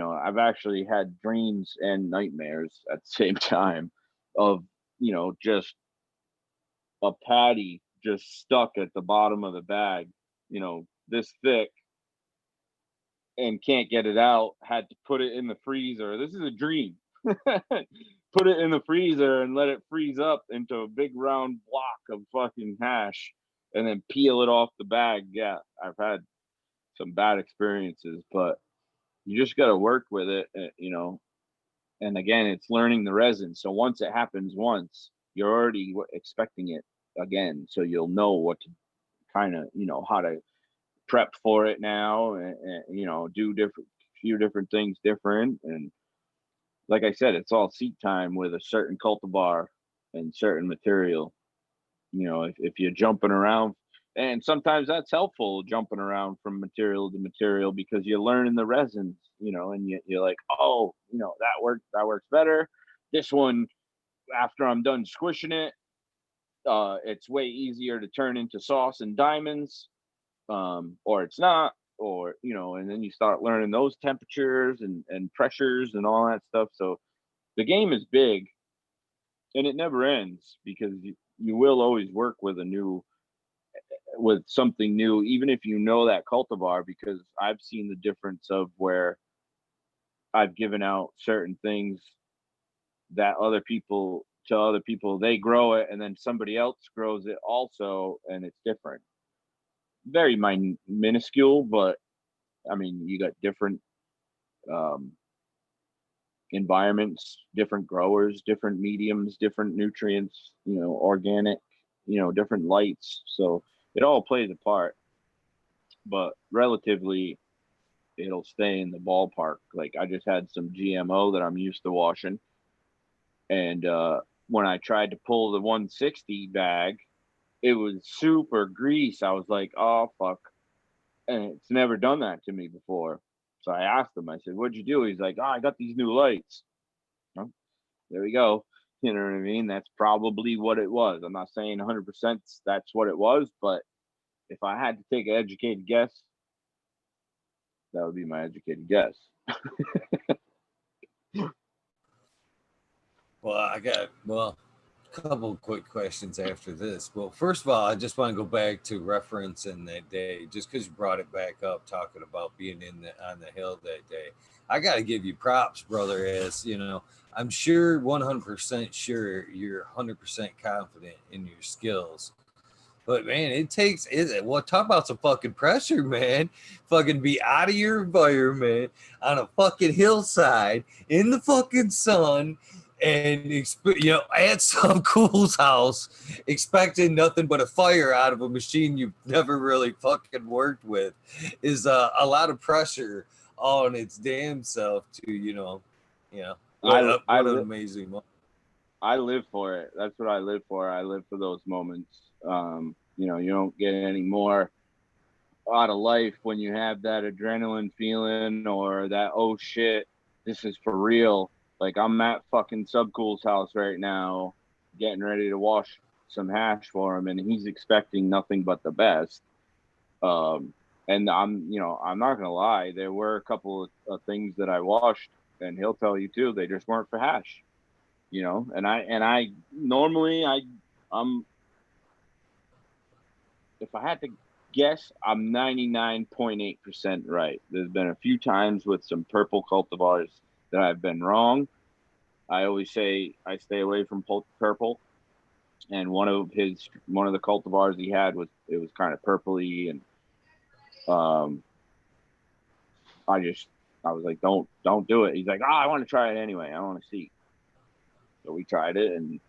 I've actually had dreams and nightmares at the same time of, just a patty just stuck at the bottom of the bag, this thick, and can't get it out. Had to put it in the freezer. This is a dream. Put it in the freezer and let it freeze up into a big round block of fucking hash, and then peel it off the bag. Yeah, I've had some bad experiences, but you just got to work with it, And again, it's learning the resin. So once it happens once, you're already expecting it again. So you'll know what to kind of, how to prep for it now, and do few different things different. And like I said, it's all seat time with a certain cultivar and certain material. If you're jumping around, and sometimes that's helpful, jumping around from material to material, because you're learning the resins, and you're like, oh, that works better. This one, after I'm done squishing it, it's way easier to turn into sauce and diamonds, or it's not, or, and then you start learning those temperatures and pressures and all that stuff. So the game is big, and it never ends, because you will always work with something new, even if you know that cultivar, because I've seen the difference of where I've given out certain things that other people, they grow it, and then somebody else grows it also, and it's different. Very minuscule, but I mean, you got different environments, different growers, different mediums, different nutrients, organic, different lights. So it all plays a part, but relatively it'll stay in the ballpark. Like, I just had some GMO that I'm used to washing, and when I tried to pull the 160 bag, it was super grease. I was like, oh fuck. And it's never done that to me before. So I asked him, I said, what'd you do? He's like, oh, I got these new lights. Well, there we go. You know what I mean? That's probably what it was. I'm not saying 100% that's what it was, but if I had to take an educated guess, that would be my educated guess. Well, a couple quick questions after this. Well, first of all, I just want to go back to referencing that day, just because you brought it back up, talking about being on the hill that day. I got to give you props, brother. As I'm sure 100% sure you're 100% confident in your skills. But man, it takes it. Well, talk about some fucking pressure, man. Fucking be out of your environment on a fucking hillside in the fucking sun, and at some cool's house, expecting nothing but a fire out of a machine you've never really fucking worked with, is a lot of pressure on its damn self to I I what an li- amazing moment. I live for it. That's what I live for. I live for those moments. You don't get any more out of life when you have that adrenaline feeling, or that, oh shit, this is for real. Like, I'm at fucking Subcool's house right now, getting ready to wash some hash for him, and he's expecting nothing but the best. And I'm not gonna lie, there were a couple of things that I washed, and he'll tell you too, they just weren't for hash. And I normally, I'm if I had to guess, I'm 99.8% right. There's been a few times with some purple cultivars that I've been wrong. I always say I stay away from purple. And one of the cultivars he had was kind of purpley, and um, I was like, don't do it. He's like, I want to try it anyway. I want to see. So we tried it, and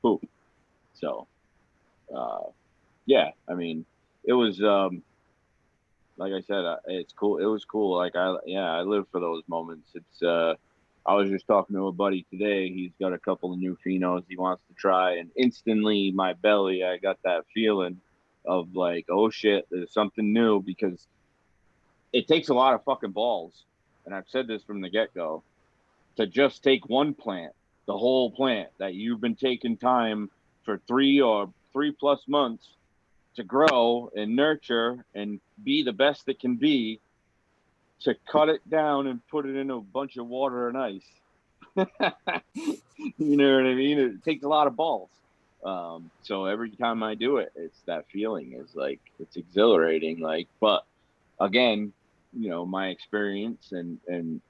boom. So yeah, I mean, it was like I said, it's cool. It was cool. Like I live for those moments. I was just talking to a buddy today. He's got a couple of new phenos he wants to try, and instantly my belly, I got that feeling of like, oh shit, there's something new, because it takes a lot of fucking balls. And I've said this from the get go, to just take one plant, the whole plant that you've been taking time for 3 plus months to grow and nurture and be the best it can be, to cut it down and put it in a bunch of water and ice. You know what I mean? It takes a lot of balls. So every time I do it, it's that feeling is like, it's exhilarating. Like, but again, my experience and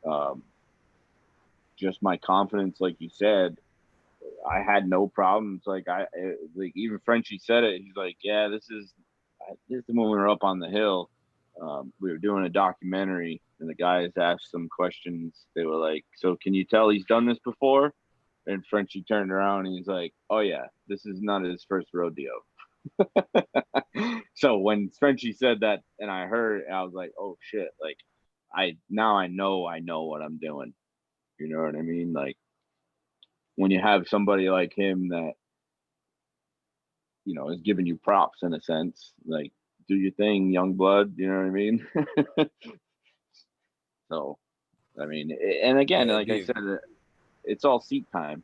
just my confidence, like you said, I had no problems. Like like even Frenchie said it. He's like, yeah, this is when we were up on the hill. We were doing a documentary, and the guys asked some questions. They were like, "So can you tell he's done this before?" And Frenchie turned around and he's like, "Oh yeah, this is not his first rodeo." So when Frenchie said that, and I heard, I was like, "Oh shit!" Like I know what I'm doing. You know what I mean? Like when you have somebody like him that is giving you props in a sense, like, do your thing, young blood. You know what I mean? So, I mean, and Yeah, again, it'd like I be said, it's all seat time.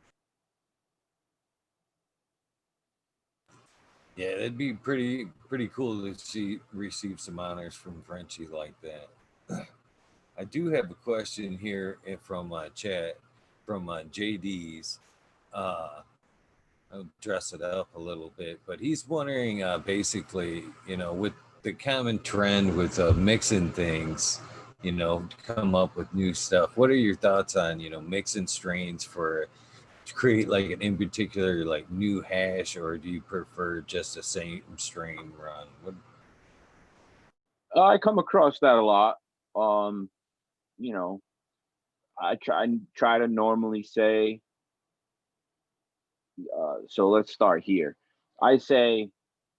yeah, it'd be pretty cool to see receive some honors from Frenchie like that. I do have a question here from chat from JD's. Uh, I'll dress it up a little bit, but he's wondering basically, with the common trend with mixing things, to come up with new stuff. What are your thoughts on, mixing strains to create like an in particular like new hash, or do you prefer just the same strain run? What? I come across that a lot. Um, you know, I try to normally say, so let's start here. I say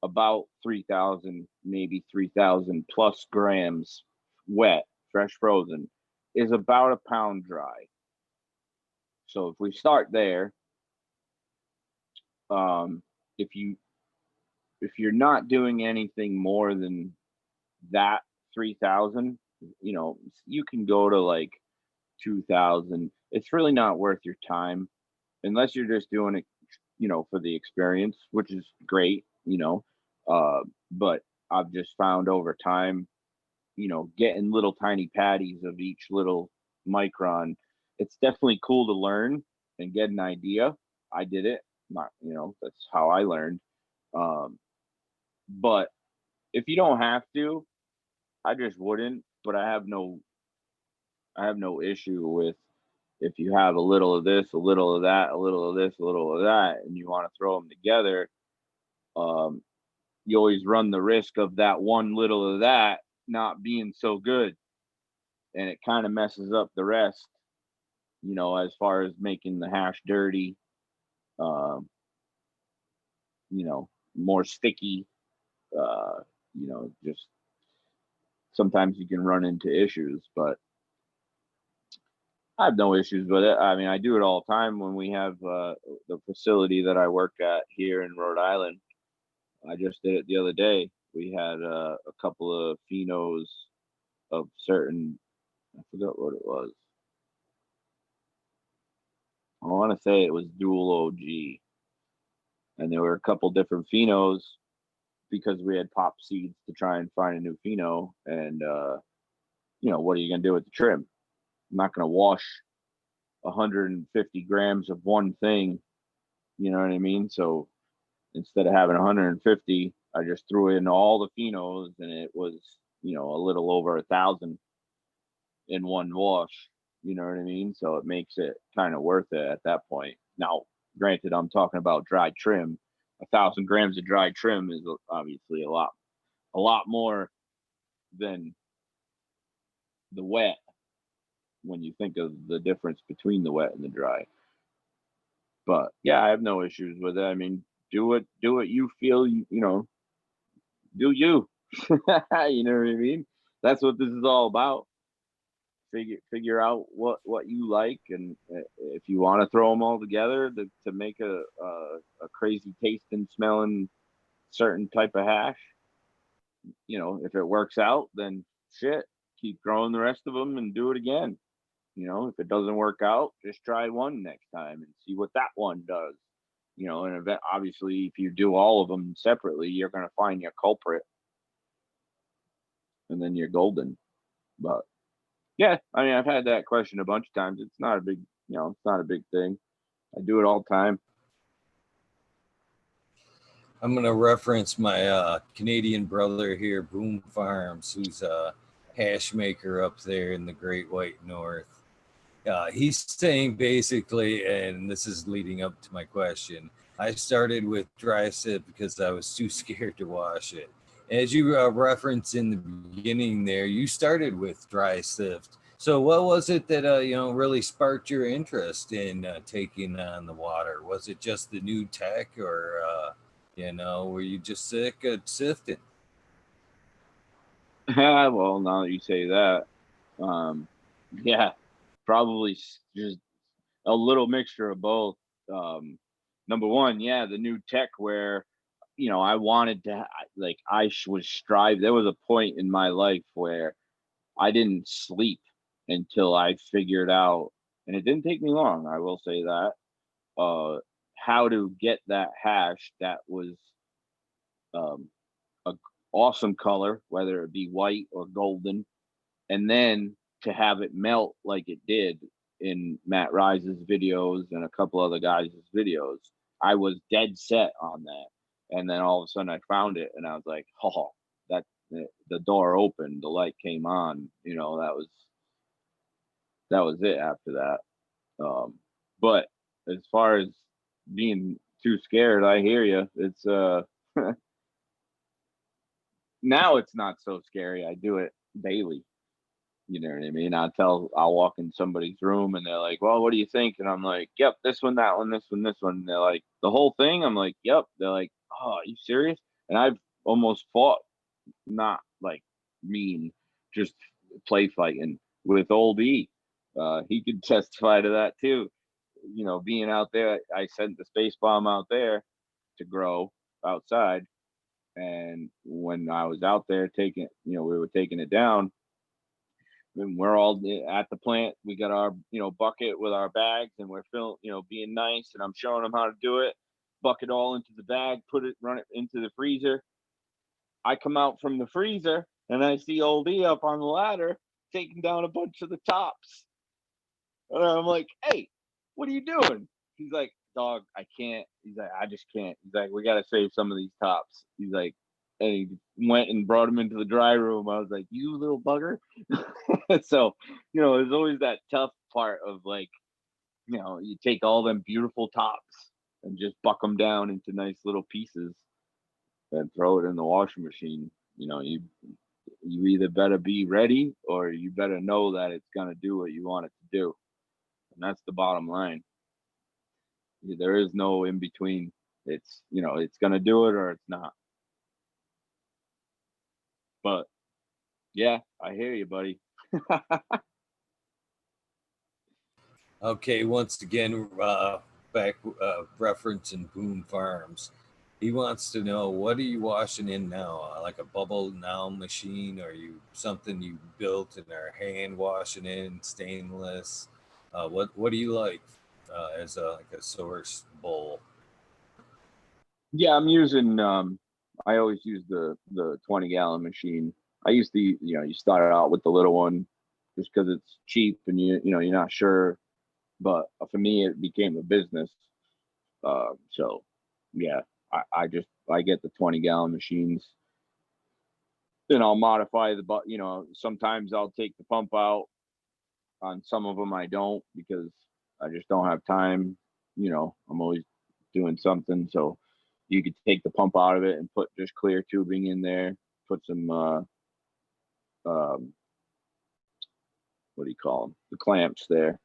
about 3,000, maybe 3,000 plus grams wet, fresh frozen, is about a pound dry. So if we start there, um, if you if you're not doing anything more than that 3,000, you can go to like 2,000. It's really not worth your time unless you're just doing it, for the experience, which is great. But I've just found over time, getting little tiny patties of each little micron, it's definitely cool to learn and get an idea. I did it. Not, that's how I learned. Um, but if you don't have to, I just wouldn't. But I have no issue with, if you have a little of this, a little of that, a little of this, a little of that, and you want to throw them together. Um, you always run the risk of that one little of that not being so good, and it kind of messes up the rest. As far as making the hash dirty, um, more sticky. Just sometimes you can run into issues, but I have no issues with it. I mean, I do it all the time when we have the facility that I work at here in Rhode Island. I just did it the other day. We had a couple of phenos of certain, I forgot what it was. I want to say it was dual OG. And there were a couple different phenos because we had pop seeds to try and find a new pheno. And, what are you going to do with the trim? I'm not going to wash 150 grams of one thing. You know what I mean? So instead of having 150, I just threw in all the phenos, and it was, a little over 1,000 in one wash. You know what I mean? So it makes it kind of worth it at that point. Now, granted, I'm talking about dry trim. 1,000 grams of dry trim is obviously a lot more than the wet when you think of the difference between the wet and the dry. But yeah, I have no issues with it. I mean, do what you feel, do you. You know what I mean? that's what this is all about. Figure out what you like, and if you want to throw them all together to make a crazy tasting, smelling certain type of hash, if it works out, then shit, keep growing the rest of them and do it again. If it doesn't work out, just try one next time and see what that one does. And obviously, if you do all of them separately, you're going to find your culprit, and then you're golden. But yeah, I mean, I've had that question a bunch of times. It's not a big, it's not a big thing. I do it all the time. I'm going to reference my Canadian brother here, Boom Farms, who's a hash maker up there in the Great White North. He's saying basically, and this is leading up to my question, I started with dry sift because I was too scared to wash it. As you referenced in the beginning there, you started with dry sift. So what was it that really sparked your interest in taking on the water? Was it just the new tech, or were you just sick of sifting? Well, now that you say that, yeah, probably just a little mixture of both. Number one, yeah, the new tech where I wanted to was strive. There was a point in my life where I didn't sleep until I figured out, and it didn't take me long, I will say that, how to get that hash that was a awesome color, whether it be white or golden, and then to have it melt like it did in Matt Rise's videos and a couple other guys' videos. I was dead set on that. And then all of a sudden I found it and I was like, oh, that the door opened, the light came on, that was it after that. But as far as being too scared, I hear you. It's now it's not so scary. I do it daily. You know what I mean? I'll walk in somebody's room and they're like, well, what do you think? And I'm like, yep, this one, that one, this one, this one. And they're like, the whole thing? I'm like, yep. They're like, oh, are you serious? And I've almost fought, not like mean, just play fighting with old E. He could testify to that too. Being out there, I sent the space bomb out there to grow outside. And when I was out there we were taking it down, and we're all at the plant. We got our, bucket with our bags, and we're filling, being nice. And I'm showing them how to do it. Bucket all into the bag, run it into the freezer. I come out from the freezer and I see old E up on the ladder taking down a bunch of the tops. And I'm like, hey, what are you doing? He's like, dog, I can't. He's like, I just can't. He's like, we got to save some of these tops. He's like, and he went and brought him into the dry room. I was like, you little bugger. So, there's always that tough part of like, you take all them beautiful tops and just buck them down into nice little pieces and throw it in the washing machine. You either better be ready or you better know that it's going to do what you want it to do. And that's the bottom line. There is no in between. It's, it's going to do it or it's not. But yeah, I hear you, buddy. Okay, once again, back referencing Boom Farms. He wants to know, what are you washing in now? Like a bubble now machine, or you something you built and are hand washing in stainless? What do you like as like a source bowl? Yeah, I'm using. I always use the 20-gallon machine. I used to, you start out with the little one just because it's cheap and you're not sure. But for me, it became a business. So yeah, I get the 20-gallon machines. Then I'll modify sometimes I'll take the pump out. On some of them I don't, because I just don't have time. I'm always doing something. So you could take the pump out of it and put just clear tubing in there, put some what do you call them? The clamps there,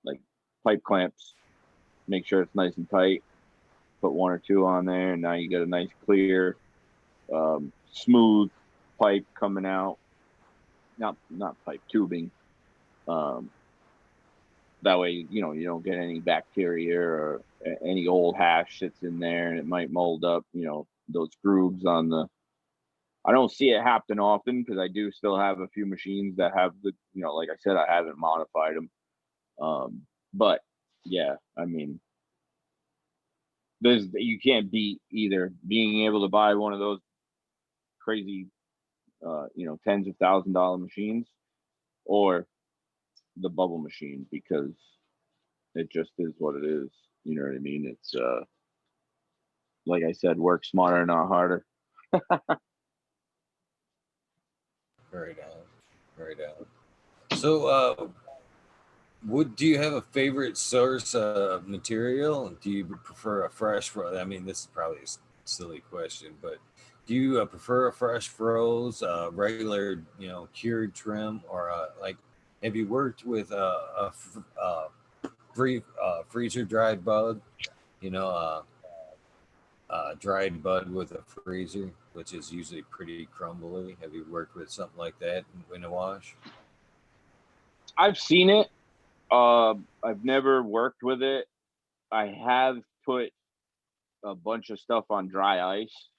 like pipe clamps. Make sure it's nice and tight. Put one or two on there, and now you get a nice clear, smooth pipe coming out, not pipe, tubing. That way, you know, you don't get any bacteria or any old hash that's in there, and it might mold up, you know, those grooves on the. I don't see it happen often because I do still have a few machines that have the, you know, like I said, I haven't modified them. But yeah, I mean, you can't beat either being able to buy one of those crazy, you know, tens of $1,000 machines, or the bubble machine, because it just is what it is. You know what I mean? It's like I said, work smarter, not harder. Right on. Right on. So, do you have a favorite source of material? Do you prefer a fresh? I mean, this is probably a silly question, but do you prefer a fresh froze, regular, you know, cured trim, or like, have you worked with freezer dried bud? You know, dried bud with a freezer, which is usually pretty crumbly. Have you worked with something like that in a wash? I've seen it. I've never worked with it. I have put a bunch of stuff on dry ice,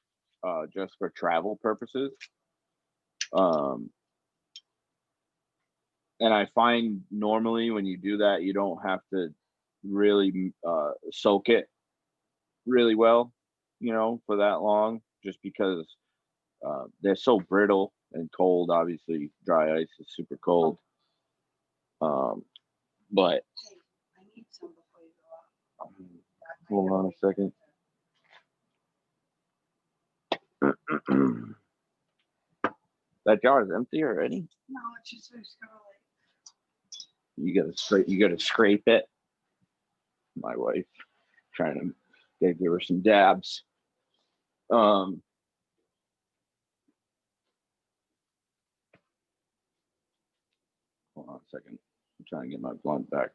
just for travel purposes. Um, and I find normally when you do that, you don't have to really soak it really well, you know, for that long, just because they're so brittle and cold. Obviously, dry ice is super cold. But hold on a second. That jar is empty already. No, it's just very scarlet. You gotta scrape it. My wife trying to give her some dabs. Hold on a second. I'm trying to get my blunt back.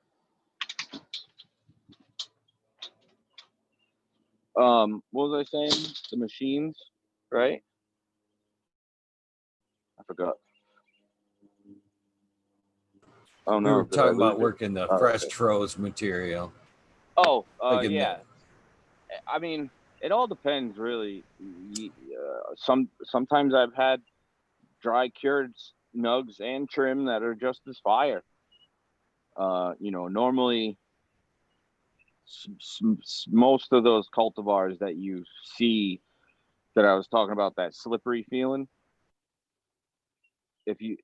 What was I saying? The machines, right? I forgot. Oh We were no, did I talking about lose it? working the Oh, fresh okay. froze material. Oh, Like in yeah. I mean, it all depends, really. Sometimes I've had dry cured nugs and trim that are just as fire. You know, normally most of those cultivars that you see that I was talking about, that slippery feeling, if you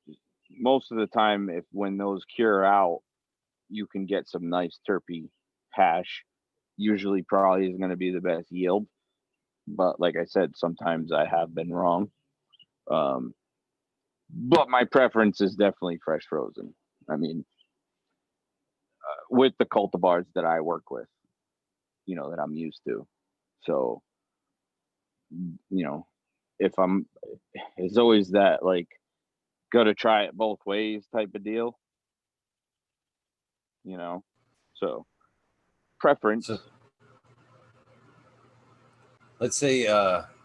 most of the time, if when those cure out, you can get some nice terpy hash. Usually probably is going to be the best yield, but like I said, sometimes I have been wrong. um but my preference is definitely fresh frozen. I mean, with the cultivars that I work with, you know, that I'm used to. So, you know, if I'm, it's always that, like, gotta try it both ways type of deal, you know. So preference. So let's say,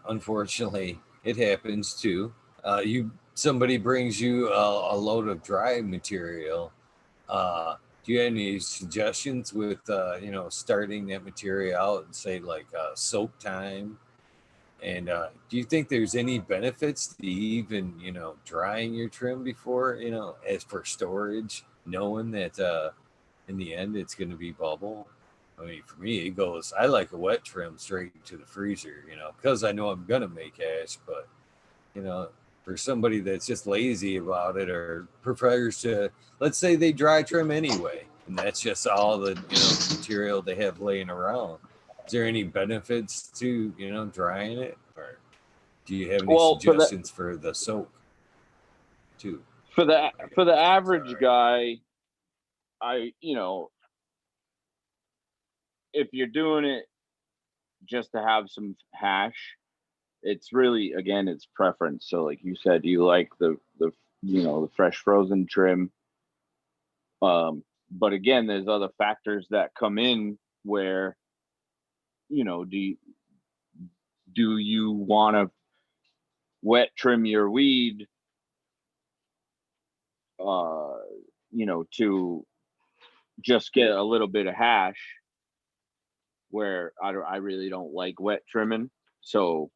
unfortunately, it happens too. You somebody brings you a load of dry material. Do you have any suggestions with you know, starting that material out and say like soak time? And do you think there's any benefits to even, you know, drying your trim before, you know, as for storage, knowing that in the end it's going to be bubble? I mean, for me, it goes. I like a wet trim straight to the freezer, you know, because I know I'm gonna make hash. But you know, for somebody that's just lazy about it or prefers to, let's say they dry trim anyway, and that's just all the, you know, material they have laying around. Is there any benefits to, you know, drying it, or do you have any Well, suggestions for the soak too? for the average guy, I, you know, if you're doing it just to have some hash, it's really, again, it's preference. So like you said, you like the you know, the fresh frozen trim. But again, there's other factors that come in where, you know, do you want to wet trim your weed, to just get a little bit of hash, where I really don't like wet trimming. So,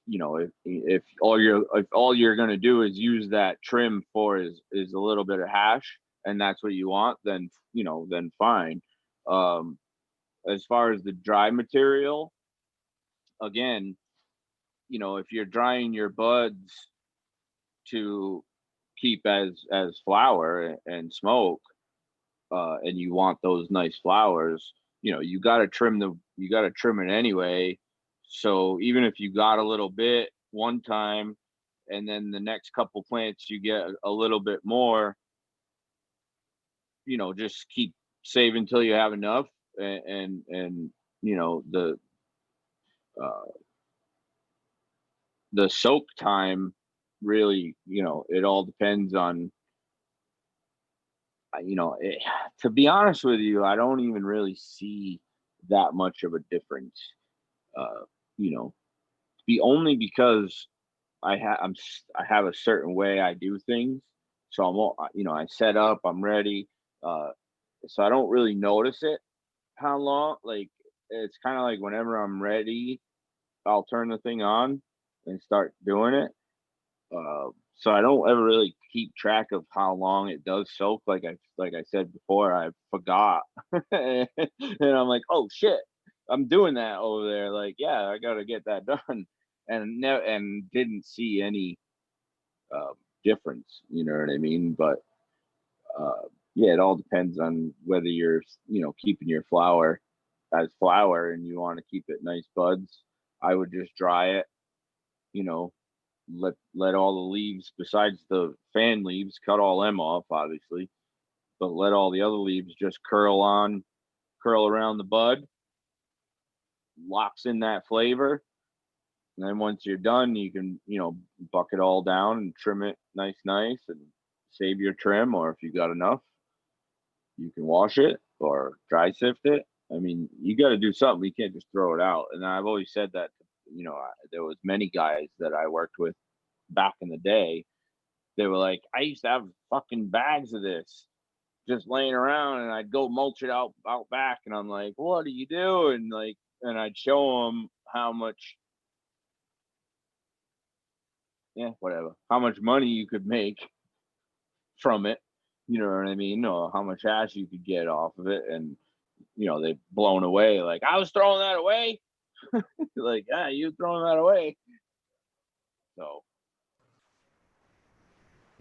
if all you're going to do is use that trim for is a little bit of hash, and that's what you want, then then fine. As far as the dry material, again, if you're drying your buds to keep as flower and smoke, and you want those nice flowers, you got to trim it anyway. So even if you got a little bit one time, and then the next couple plants you get a little bit more, just keep saving until you have enough. And uh, the soak time, really, it all depends on, to be honest with you, I don't even really see that much of a difference. Uh, you know, only because I have a certain way I do things. So I set up, I'm ready. Uh, so I don't really notice it how long. Like, it's kind of like whenever I'm ready, I'll turn the thing on and start doing it. So I don't ever really keep track of how long it does soak. Like I said before, I forgot, and I'm like, oh shit, I'm doing that over there. Like, yeah, I got to get that done, and didn't see any uh, difference. You know what I mean? But uh, yeah, it all depends on whether you're keeping your flower as flower and you want to keep it nice buds. I would just dry it. You know, let all the leaves besides the fan leaves, cut all them off obviously, but let all the other leaves just curl around the bud, locks in that flavor. And then once you're done, you can buck it all down and trim it nice and save your trim, or if you got enough, you can wash it or dry sift it. I mean, you got to do something. You can't just throw it out. And I've always said that, there was many guys that I worked with back in the day. They were like, I used to have fucking bags of this just laying around, and I'd go mulch it out back. And I'm like, what do you do? And I'd show them how much, whatever, how much money you could make from it. You know what I mean? Or how much ash you could get off of it. And, they've blown away. Like, I was throwing that away. Like, yeah, you throwing that away. So,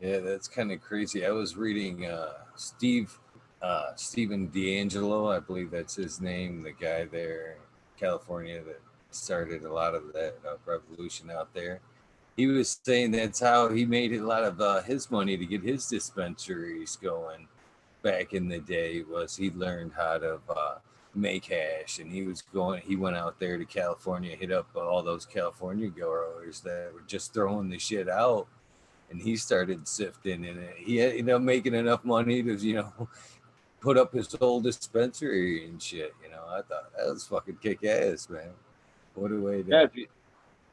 Yeah, that's kind of crazy. I was reading Stephen D'Angelo, I believe that's his name, the guy there in California that started a lot of that revolution out there. He was saying that's how he made a lot of his money to get his dispensaries going back in the day. Was he learned how to make hash, and he went out there to California, hit up all those California growers that were just throwing the shit out, and he started sifting in it. He ended up making enough money to put up his whole dispensary and shit. I thought that was fucking kick ass, man. What a way yeah, to. if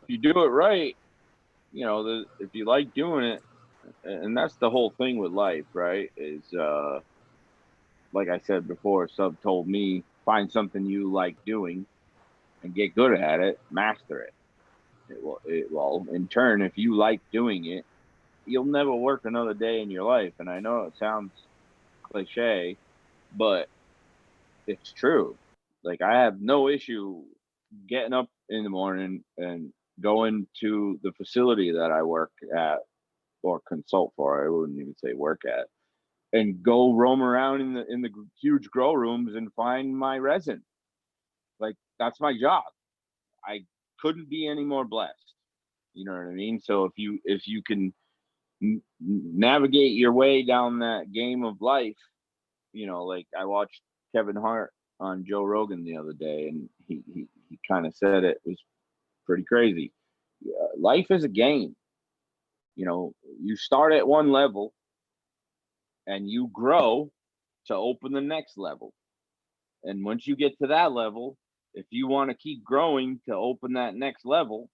you do it right, if you like doing it, and that's the whole thing with life, right? Is like I said before, Sub told me, find something you like doing and get good at it, master it. It will in turn, if you like doing it, you'll never work another day in your life. And I know it sounds cliche, but it's true. Like, I have no issue getting up in the morning and going to the facility that I work at or consult for. I wouldn't even say work at, and go roam around in the huge grow rooms and find my resin. Like, that's my job. I couldn't be any more blessed. You know what I mean? So if you can navigate your way down that game of life, like I watched Kevin Hart on Joe Rogan the other day, and he kind of said it was pretty crazy. Life is a game. You start at one level and you grow to open the next level. And once you get to that level, if you want to keep growing to open that next level,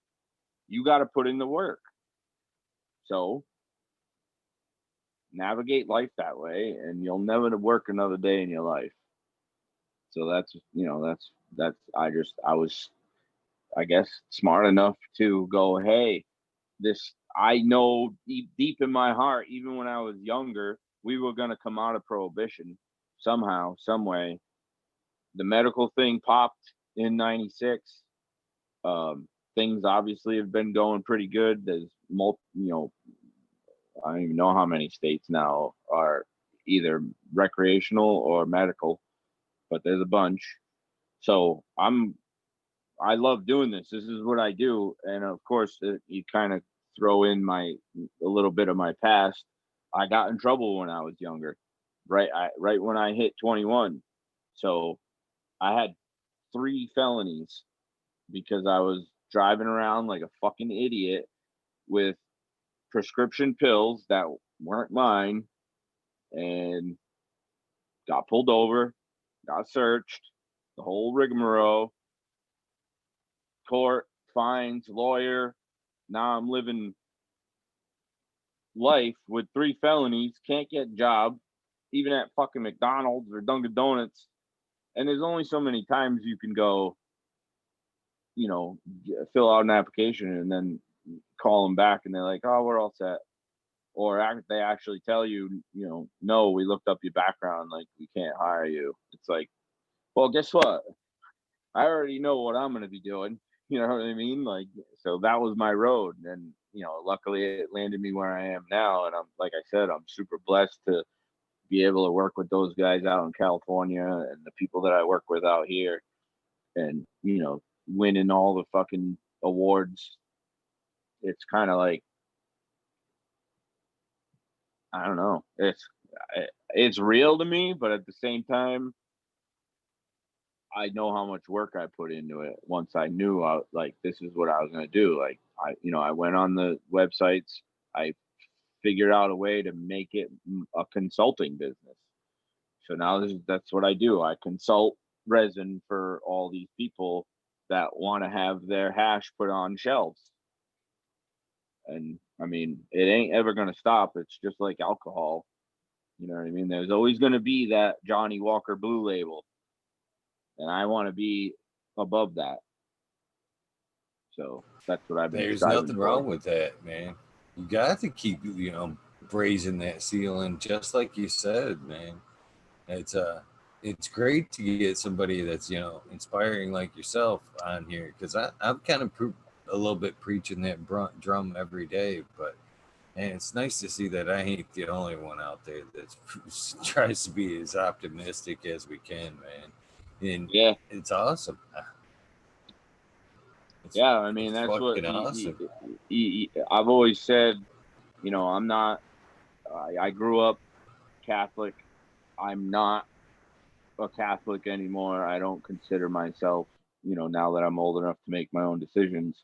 you got to put in the work. So navigate life that way, and you'll never work another day in your life. So that's, I was, I guess, smart enough to go, hey, this, I know deep in my heart, even when I was younger, we were going to come out of prohibition somehow, some way. The medical thing popped in 96. Things obviously have been going pretty good. There's I don't even know how many states now are either recreational or medical, but there's a bunch. So I love doing this. This is what I do, and of course, you kind of throw in a little bit of my past. I got in trouble when I was younger, right when I hit 21. So I had 3 felonies because I was driving around like a fucking idiot with prescription pills that weren't mine, and got pulled over, got searched, the whole rigmarole, court, fines, lawyer. Now I'm living life with 3 felonies, can't get a job, even at fucking McDonald's or Dunkin' Donuts. And there's only so many times you can go, fill out an application and then call them back and they're like, oh, we're all set. Or they actually tell you, no, we looked up your background, like we can't hire you. It's like, well, guess what? I already know what I'm going to be doing. You know what I mean? Like, so that was my road. And, luckily it landed me where I am now. And like I said, I'm super blessed to be able to work with those guys out in California and the people that I work with out here, and, winning all the fucking awards. It's kind of like, I don't know. It's real to me, but at the same time, I know how much work I put into it. Once I knew, this is what I was going to do. Like, I went on the websites. I figured out a way to make it a consulting business. So now that's what I do. I consult resin for all these people that want to have their hash put on shelves. And I mean, it ain't ever going to stop. It's just like alcohol. You know what I mean? There's always going to be that Johnny Walker Blue Label. And I want to be above that. So that's what I've been There's striving nothing for. wrong with that, man. You got to keep, braising that ceiling, just like you said, man. It's great to get somebody that's inspiring like yourself on here, because I'm kind of a little bit preaching that drum every day, but and it's nice to see that I ain't the only one out there that tries to be as optimistic as we can, man. And Yeah. it's awesome. Yeah. I mean, It's that's what fucking awesome. I've always said. I'm not, I grew up Catholic. I'm not a Catholic anymore. I don't consider myself, now that I'm old enough to make my own decisions.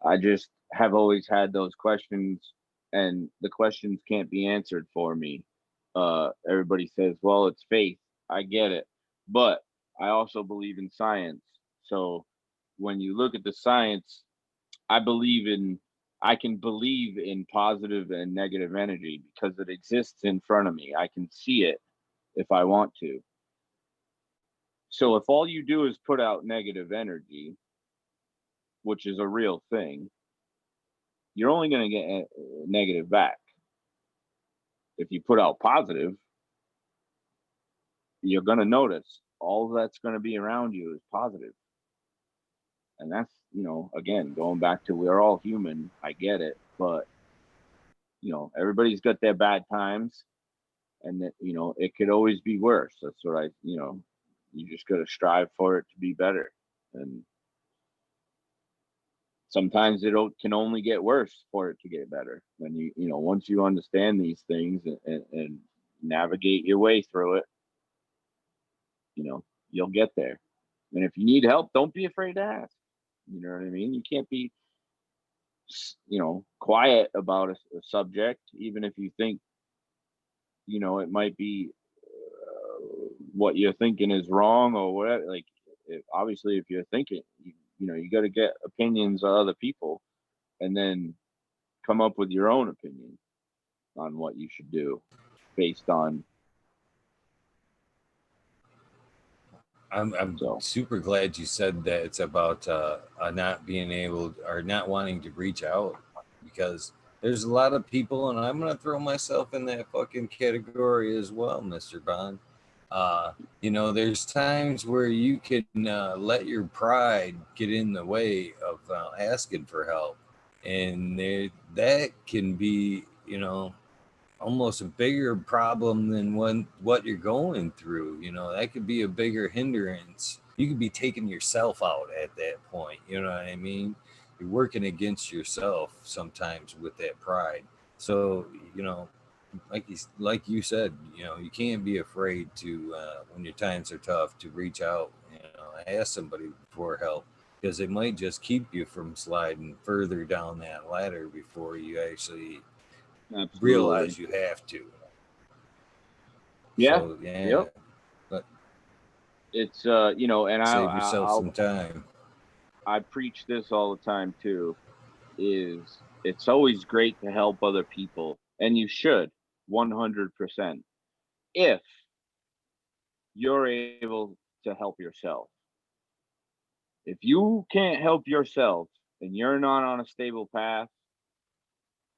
I just have always had those questions, and the questions can't be answered for me. Everybody says, well, it's faith. I get it. But I also believe in science. So when you look at the science, I can believe in positive and negative energy because it exists in front of me. I can see it if I want to. So if all you do is put out negative energy, which is a real thing, you're only going to get negative back. If you put out positive, you're going to notice all that's going to be around you is positive. And that's, again, going back to we're all human. I get it. But, everybody's got their bad times, and that, it could always be worse. That's what you just got to strive for it to be better. And sometimes can only get worse for it to get better. When once you understand these things and navigate your way through it, you'll get there. And if you need help, don't be afraid to ask. You know what I mean? You can't be, quiet about a subject, even if you think, it might be what you're thinking is wrong or whatever. Like, obviously, if you're thinking, you got to get opinions of other people. and then come up with your own opinion on what you should do based on. I'm So super glad you said that it's about not being able or not wanting to reach out, because there's a lot of people, and I'm gonna throw myself in that fucking category as well, Mr. Bond. There's times where you can let your pride get in the way of asking for help, and that can be, almost a bigger problem than what you're going through. That could be a bigger hindrance. You could be taking yourself out at that point. You know what I mean? You're working against yourself sometimes with that pride. So, like you said, you can't be afraid to when your times are tough to reach out. Ask somebody for help, because it might just keep you from sliding further down that ladder before you actually absolutely, realize you have to. yeah, So yeah, yep. but It's and save yourself some time. I preach this all the time too. Is it's always great to help other people, and you should 100% if you're able to help yourself. If you can't help yourself and you're not on a stable path,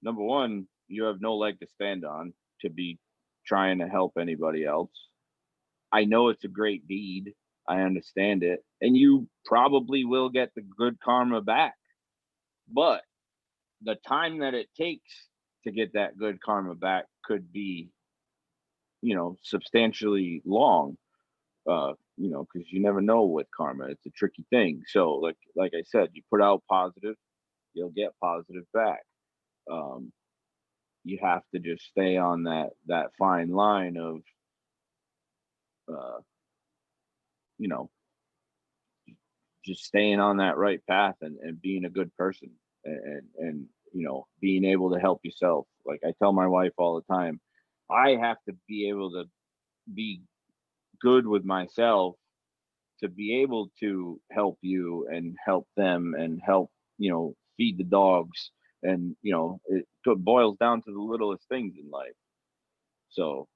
number one, you have no leg to stand on to be trying to help anybody else. I know it's a great deed. I understand it. And you probably will get the good karma back. But the time that it takes to get that good karma back could be, substantially long. Because you never know with karma. It's a tricky thing. So like I said, you put out positive, you'll get positive back. Um, you have to just stay on that fine line of uh, you know just staying on that right path and being a good person and being able to help yourself. Like I tell my wife all the time, I have to be able to be good with myself to be able to help you and help them and help feed the dogs. And it boils down to the littlest things in life. So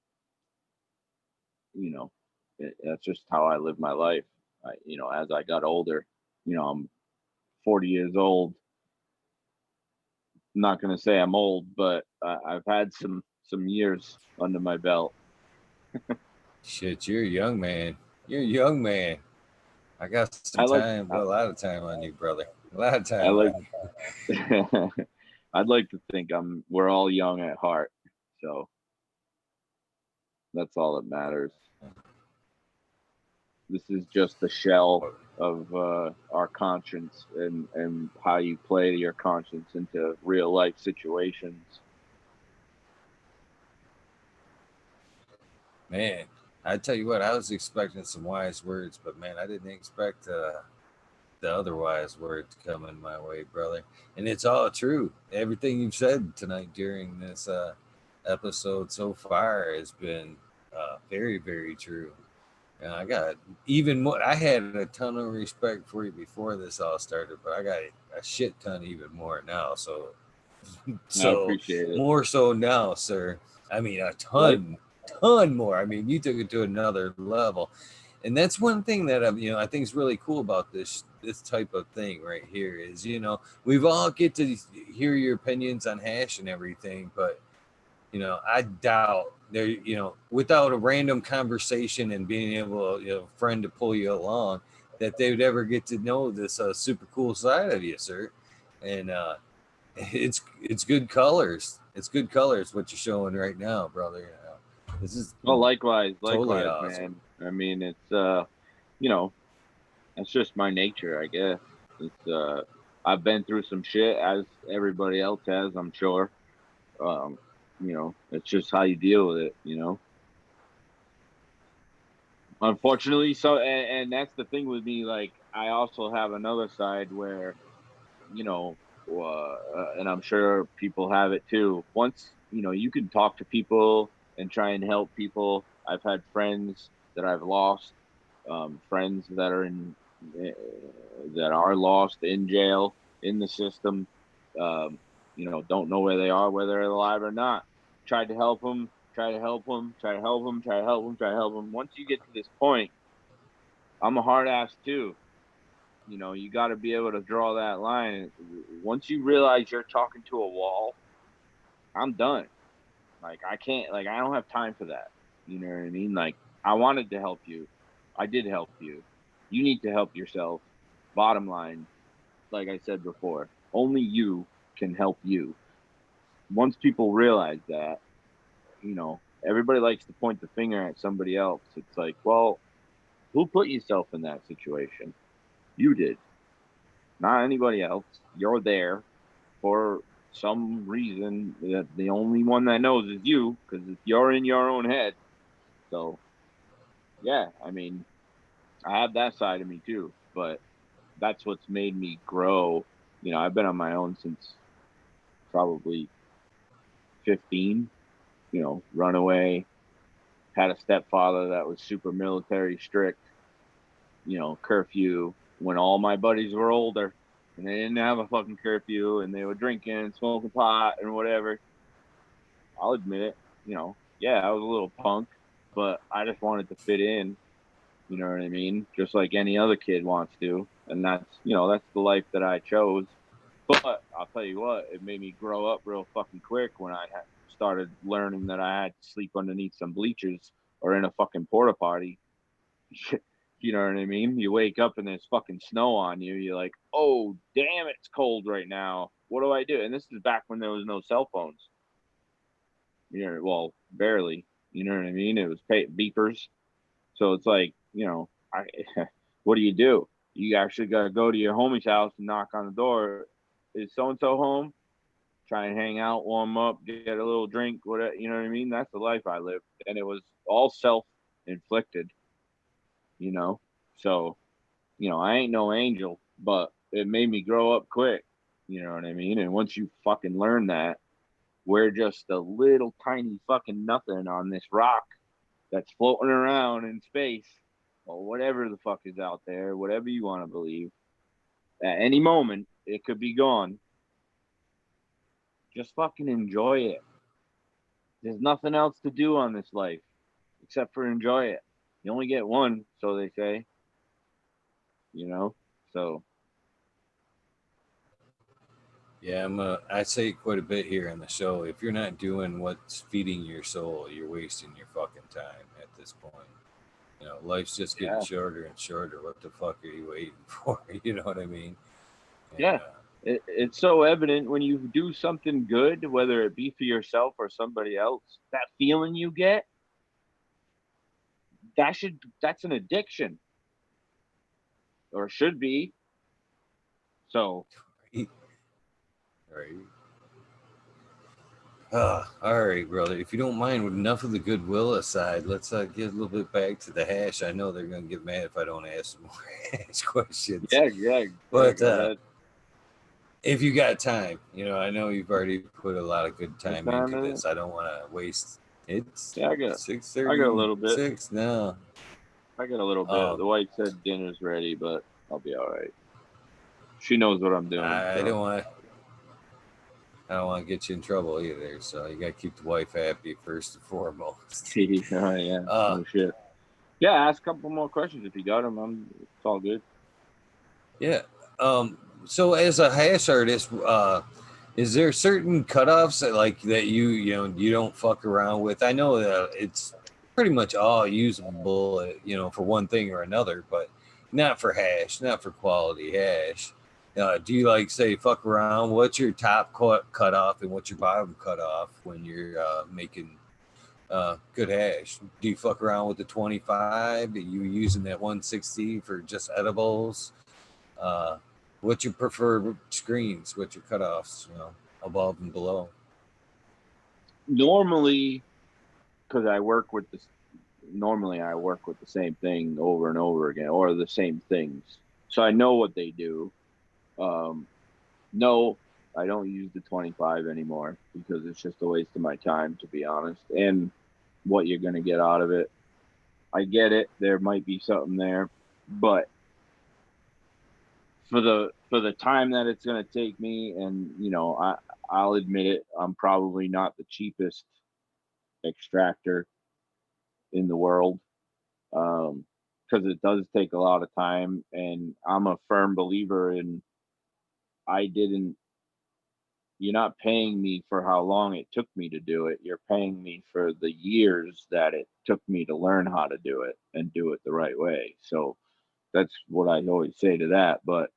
you know that's just how I live my life. As I got older, I'm 40 years old. I'm not going to say I'm old, but I've had some years under my belt. Shit, you're a young man. You're a young man. I got some I like time, well, a lot of time on you, brother. A lot of I time like on you. I'd like to think we're all young at heart. So that's all that matters. This is just the shell of our conscience and how you play your conscience into real life situations. Man, I tell you what, I was expecting some wise words, but man, I didn't expect the other wise word to come in my way, brother. And it's all true. Everything you've said tonight during this episode so far has been very, very true. I got even more. I had a ton of respect for you before this all started, but I got a shit ton even more now. So, I so appreciate it. more so now, sir. I mean, a Like, ton more. I mean, you took it to another level, and that's one thing that I think is really cool about this type of thing right here is we've all get to hear your opinions on hash and everything, but I doubt there, without a random conversation and being able, friend to pull you along, that they would ever get to know this super cool side of you, sir. And it's good colors. It's good colors what you're showing right now, brother. This is well, likewise, totally likewise, awesome. man. I mean, it's you know, that's just my nature, I guess. It's I've been through some shit as everybody else has, I'm sure. Um, it's just how you deal with it. Unfortunately, so and that's the thing with me. Like, I also have another side where, you know, and I'm sure people have it too. Once, you can talk to people and try and help people. I've had friends that I've lost, friends that are in, that are lost in jail, in the system. don't know where they are, whether they're alive or not. Tried to help them, try to help them, try to help them, try to help them, try to help them. Once you get to this point, I'm a hard ass too. You got to be able to draw that line. Once you realize you're talking to a wall, I'm done. Like, I can't, like, I don't have time for that. You know what I mean? Like, I wanted to help you. I did help you. You need to help yourself. Bottom line, like I said before, only you can help you. Once people realize that, everybody likes to point the finger at somebody else. It's like, well, who put yourself in that situation? You did, not anybody else. You're there for some reason that the only one that knows is you, because you're in your own head. So, yeah, I mean, I have that side of me too, but that's what's made me grow. I've been on my own since probably 15, runaway, had a stepfather that was super military strict, curfew when all my buddies were older and they didn't have a fucking curfew and they were drinking and smoking pot and whatever. I'll admit it, yeah, I was a little punk, but I just wanted to fit in, you know what I mean? Just like any other kid wants to. And that's the life that I chose. But I'll tell you what, it made me grow up real fucking quick when I started learning that I had to sleep underneath some bleachers or in a fucking porta potty. You know what I mean? You wake up and there's fucking snow on you. You're like, oh, damn, it's cold right now. What do I do? And this is back when there was no cell phones. Well, barely. You know what I mean? It was beepers. So it's like, what do? You actually got to go to your homie's house and knock on the door. Is so and so home? Try and hang out, warm up, get a little drink, whatever. You know what I mean? That's the life I lived, and it was all self-inflicted. So I ain't no angel, but it made me grow up quick. You know what I mean? And once you fucking learn that, we're just a little tiny fucking nothing on this rock that's floating around in space or whatever the fuck is out there, whatever you want to believe. At any moment, it could be gone. Just fucking enjoy it. There's nothing else to do on this life except for enjoy it. You only get one, so they say. So Yeah, I say quite a bit here on the show. If you're not doing what's feeding your soul, you're wasting your fucking time at this point. Life's just getting yeah, shorter and shorter. What the fuck are you waiting for? You know what I mean? And yeah. It's so evident when you do something good, whether it be for yourself or somebody else. That feeling you get, that's an addiction, or should be. So right, right. All right, brother. If you don't mind, with enough of the goodwill aside, let's get a little bit back to the hash. I know they're gonna get mad if I don't ask some more hash questions, yeah, yeah, yeah. but Go ahead. if you got time, I know you've already put a lot of good What time into time is this. it? I don't want to waste. It's Yeah, six I got a thirty little bit. six now. I got a little bit. The Um, wife said dinner's ready, but I'll be all right. She knows what I'm doing, I so. don't want. I don't want to get you in trouble either. So you got to keep the wife happy first and foremost. Oh, yeah, Uh, no shit. Yeah, ask a couple more questions if you got them. It's all good. yeah. So as a hash artist, is there certain cutoffs that you don't fuck around with? I know that it's pretty much all usable, for one thing or another, but not for hash, not for quality hash. Do you say fuck around? What's your top cutoff and what's your bottom cutoff when you're making good hash? Do you fuck around with the 25? Are you using that 160 for just edibles? Uh, what's your preferred screens? What's your cutoffs? Above and below. Normally, because I work with the same thing over and over again, or the same things, so I know what they do. Um, no, I don't use the 25 anymore because it's just a waste of my time, to be honest, and what you're gonna get out of it. I get it. There might be something there, but for the time that it's going to take me, and I'll admit it, I'm probably not the cheapest extractor in the world, because it does take a lot of time, and I'm a firm believer in, I didn't you're not paying me for how long it took me to do it. You're paying me for the years that it took me to learn how to do it and do it the right way. So that's what I always say to that. But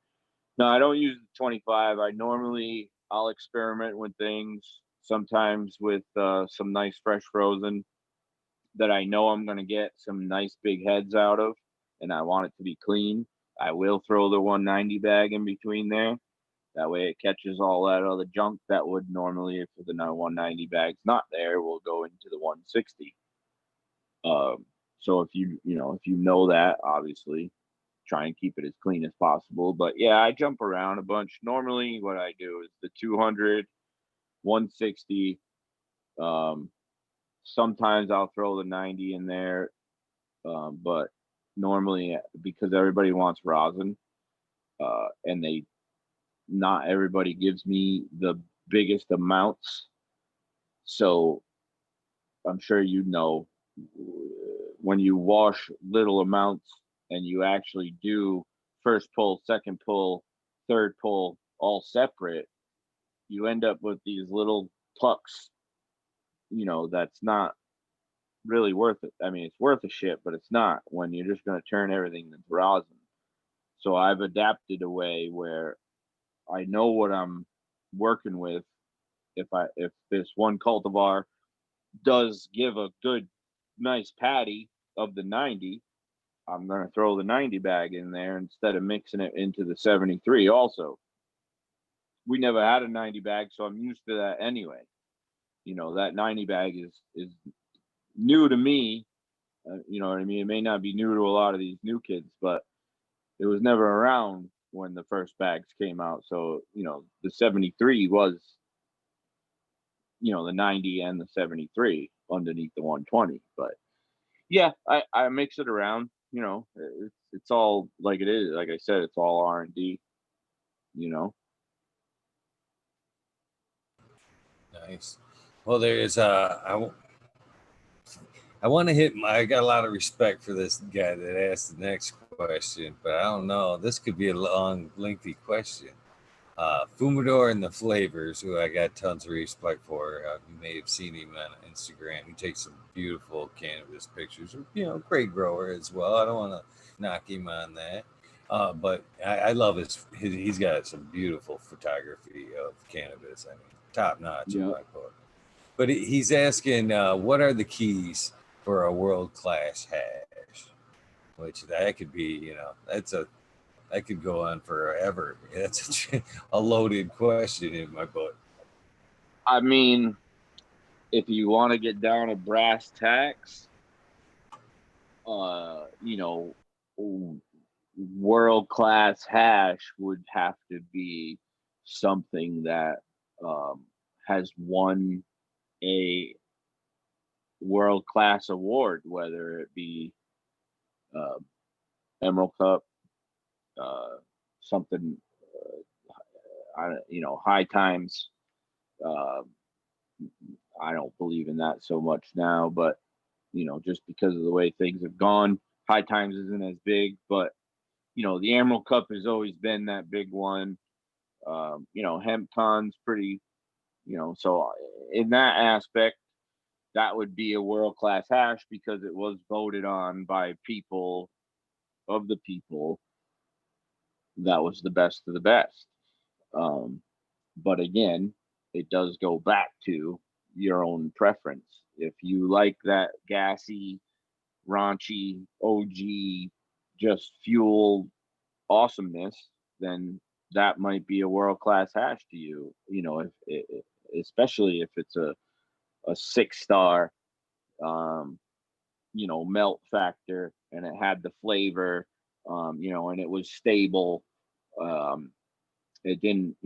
no, I don't use the 25. I'll experiment with things sometimes with some nice fresh frozen that I know I'm going to get some nice big heads out of, and I want it to be clean. I will throw the 190 bag in between there. That way it catches all that other junk that would normally, if the 190 bag's not there, will go into the 160. So if you know that, obviously, try and keep it as clean as possible. But yeah, I jump around a bunch. Normally, what I do is the 200, 160. Um, Sometimes I'll throw the 90 in there, but normally, because everybody wants rosin, and not everybody gives me the biggest amounts. So I'm sure when you wash little amounts and you actually do first pull, second pull, third pull, all separate, you end up with these little pucks, that's not really worth it. I mean, it's worth a shit, but it's not when you're just going to turn everything into rosin. So I've adapted a way where I know what I'm working with. If this one cultivar does give a good, nice patty of the 90, I'm going to throw the 90 bag in there instead of mixing it into the 73. Also, we never had a 90 bag, so I'm used to that anyway. That 90 bag is new to me. You know what I mean? It may not be new to a lot of these new kids, but it was never around when the first bags came out. So, the 73 was, the 90 and the 73 underneath the 120. But yeah, I mix it around. It's all like it is. Like I said, it's all R&D. You know. Nice. Well, there is I want to hit I got a lot of respect for this guy that asked the next question, but I don't know. This could be a long, lengthy question. Fumador and the Flavors, who I got tons of respect for. You may have seen him on Instagram. He takes some beautiful cannabis pictures. Great grower as well. I don't want to knock him on that. But I love he's got some beautiful photography of cannabis. I mean, top notch in Yeah. my book. But he's asking, what are the keys for a world class hash? Which that could be, that could go on forever. That's a loaded question in my book. I mean, if you want to get down to brass tacks, you know, world class hash would have to be something that has won a world class award, whether it be uh, Emerald Cup, uh, something, high times. Uh, I don't believe in that so much now, but just because of the way things have gone, high times isn't as big. But the Emerald Cup has always been that big one. Hemp Con's pretty. So in that aspect, that would be a world class hash because it was voted on by people of the people. That was the best of the best. Um, but again, it does go back to your own preference. If you like that gassy, raunchy, OG, just fuel awesomeness, then that might be a world class hash to you. Especially if it's a 6-star, um, melt factor, and it had the flavor, and it was stable. Um, it didn't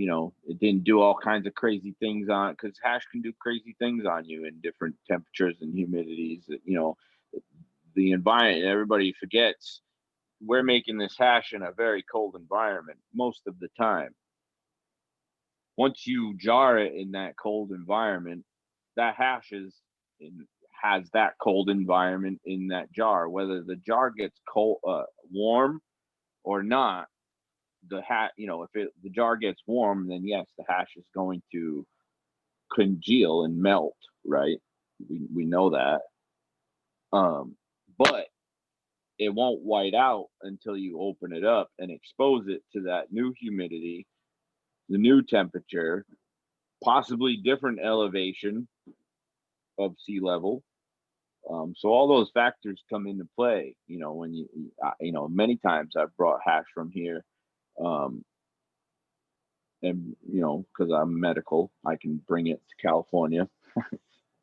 do all kinds of crazy things on, because hash can do crazy things on you in different temperatures and humidities. The environment, everybody forgets, we're making this hash in a very cold environment most of the time. Once you jar it in that cold environment, that hash has that cold environment in that jar. Whether the jar gets cold, warm or not, if the jar gets warm, then yes, the hash is going to congeal and melt, right? We know that. But it won't white out until you open it up and expose it to that new humidity, the new temperature, possibly different elevation of sea level. So all those factors come into play. When many times I've brought hash from here, and because I'm medical, I can bring it to California.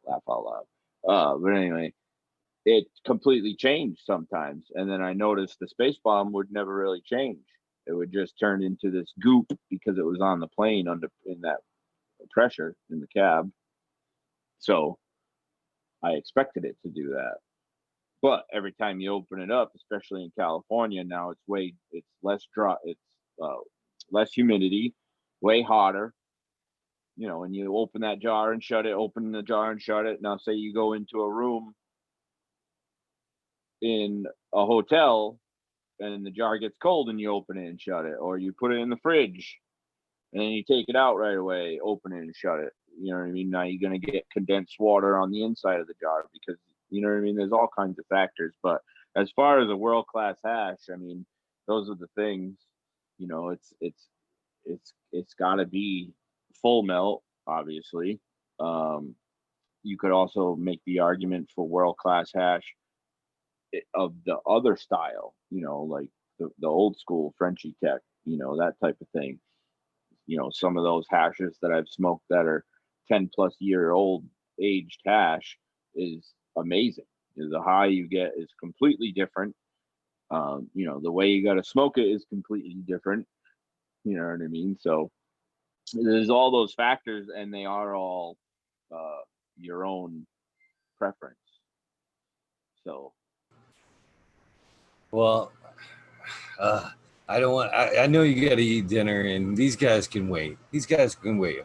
Laugh out loud. But anyway, it completely changed sometimes, and then I noticed the space bomb would never really change. It would just turn into this goop because it was on the plane in that pressure in the cab. So I expected it to do that. But every time you open it up, especially in California now, it's less dry, it's less humidity, way hotter. When you open that jar and shut it, open the jar and shut it. Now, say you go into a room in a hotel and the jar gets cold and you open it and shut it, or you put it in the fridge and then you take it out right away, open it and shut it. You know what I mean? Now you're going to get condensed water on the inside of the jar because, you know what I mean? There's all kinds of factors. But as far as a world-class hash, I mean, those are the things. It's got to be full melt, obviously. You could also make the argument for world-class hash of the other style, like the old school Frenchy Tech, that type of thing. Some of those hashes that I've smoked that are 10 plus year old aged hash is amazing. The high you get is completely different. The way you got to smoke it is completely different. You know what I mean? So there's all those factors, and they are all your own preference. So, Well, I don't want. I know you got to eat dinner, and these guys can wait.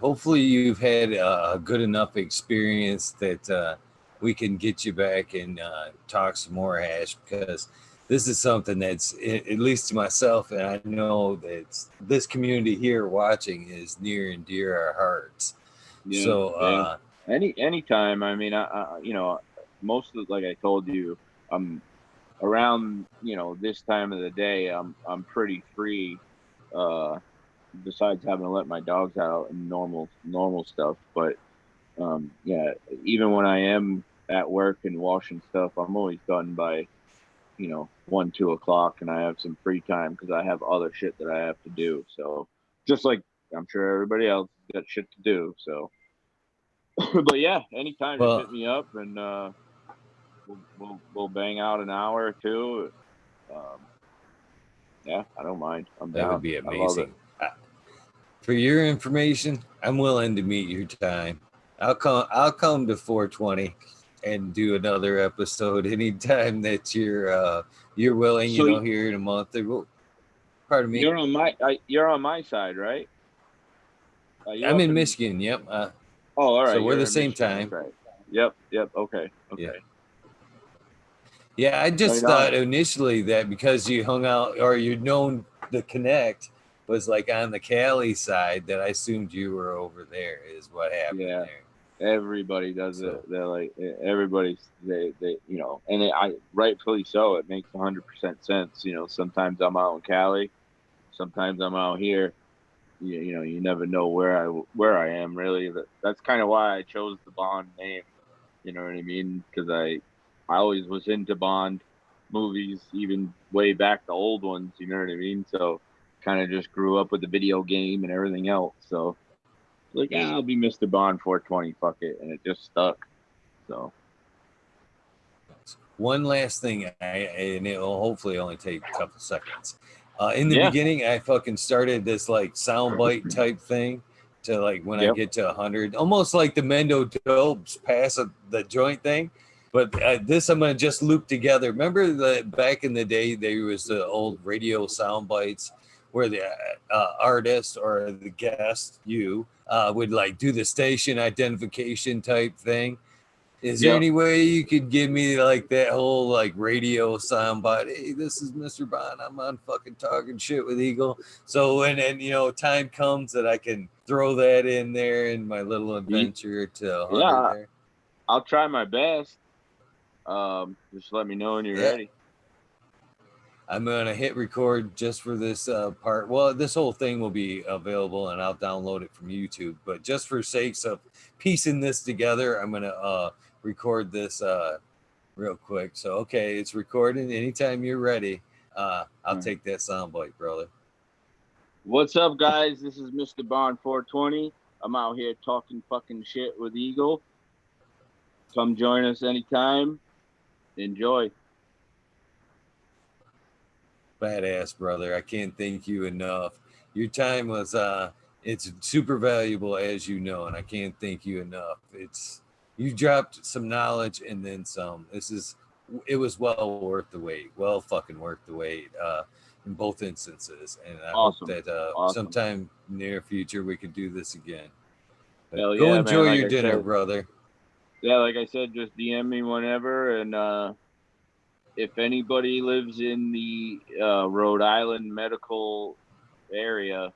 Hopefully, you've had a good enough experience that we can get you back and talk some more hash, because this is something that's, at least to myself, and I know that this community here watching is near and dear our hearts. yeah, So, anytime. I mean, most of like I told you, around this time of the day, I'm pretty free. Besides having to let my dogs out and normal stuff, but yeah, even when I am at work and washing stuff, I'm always done by 1-2 o'clock, and I have some free time because I have other shit that I have to do. So just like I'm sure everybody else got shit to do. So, but yeah, anytime just hit me up and we'll bang out an hour or two. Yeah, I don't mind. I'm down. That would be amazing. I love it. For your information, I'm willing to meet your time. I'll come to 420 and do another episode anytime that you're willing. So here in a month. Pardon me. You're on my side, right? I'm in Michigan. Yep. All right. So we're the same time. Right. Yep. Okay. Yeah, I just thought initially that because you hung out or you'd known the Connect was like on the Cali side, that I assumed you were over there is what happened there. Everybody does it. They're like everybody's they and I rightfully so. It makes 100% sense. Sometimes I'm out in Cali, sometimes I'm out here. You never know where I am really. That's kind of why I chose the Bond name. You know what I mean? Because I always was into Bond movies, even way back the old ones. You know what I mean? So kind of just grew up with the video game and everything else. So like, I'll be Mr. Bond 420. Fuck it, and it just stuck. So one last thing, and it will hopefully only take a couple seconds. In the beginning, I fucking started this like soundbite type thing to like when I get to 100, almost like the Mendo Dopes pass the joint thing. But this I'm gonna just loop together. Remember that back in the day there was the old radio sound bites where the artist or the guest, you, would like do the station identification type thing. Is there Yep. any way you could give me like that whole like radio soundbite? Hey, this is Mr. Bond. I'm on fucking talking shit with Eagle. So when and time comes that I can throw that in there in my little adventure to 100 Yeah, there. I'll try my best. Just let me know when you're Yeah. ready. I'm gonna hit record just for this part. Well, this whole thing will be available, and I'll download it from YouTube. But just for sakes of piecing this together, I'm gonna record this real quick. So okay, it's recording. Anytime you're ready, I'll take that soundbite, brother. What's up, guys? This is Mrbond42. I'm out here talking fucking shit with Eagle. Come join us anytime. Enjoy. Badass, brother. I can't thank you enough. Your time was it's super valuable, as you know, and I can't thank you enough. It's you dropped some knowledge and then some. It was well worth the wait. Well fucking worth the wait. In both instances, and I hope Awesome. that Awesome. sometime near future we can do this again. But Hell go yeah, man. enjoy Like your I dinner, said, brother. just DM me whenever. And if anybody lives in the Rhode Island medical area,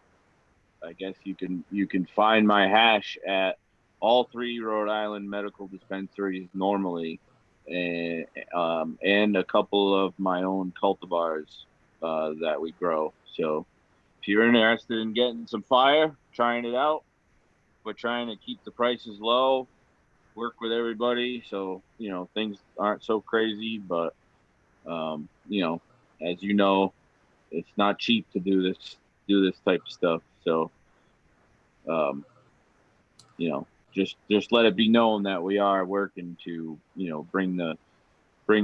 I guess you can find my hash at all three Rhode Island medical dispensaries normally, and a couple of my own cultivars that we grow. So if you're interested in getting some fire, trying it out, but trying to keep the prices low, work with everybody, so things aren't so crazy. But as you know, it's not cheap to do this type of stuff. So um, just let it be known that we are working to bring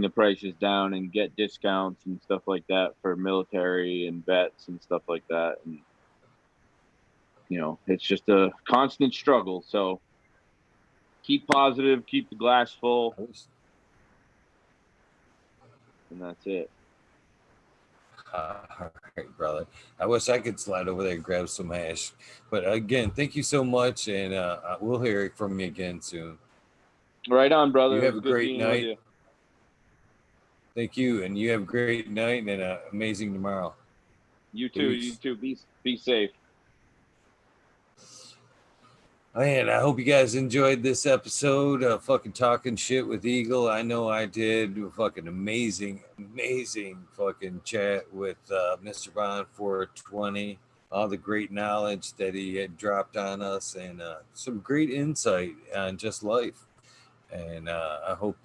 the prices down and get discounts and stuff like that for military and vets and stuff like that. And it's just a constant struggle. So keep positive, keep the glass full, and that's it. All right, brother. I wish I could slide over there and grab some hash. But again, thank you so much, and we'll hear from you again soon. Right on, brother. You It have was a good great being with night. you. Thank you, and you have a great night and an amazing tomorrow. You too. You Peace. too. Be safe. Man, I hope you guys enjoyed this episode of fucking talking shit with Eagle. I know I did. Fucking amazing fucking chat with Mr. Bond 420. All the great knowledge that he had dropped on us, and some great insight on just life. And I hope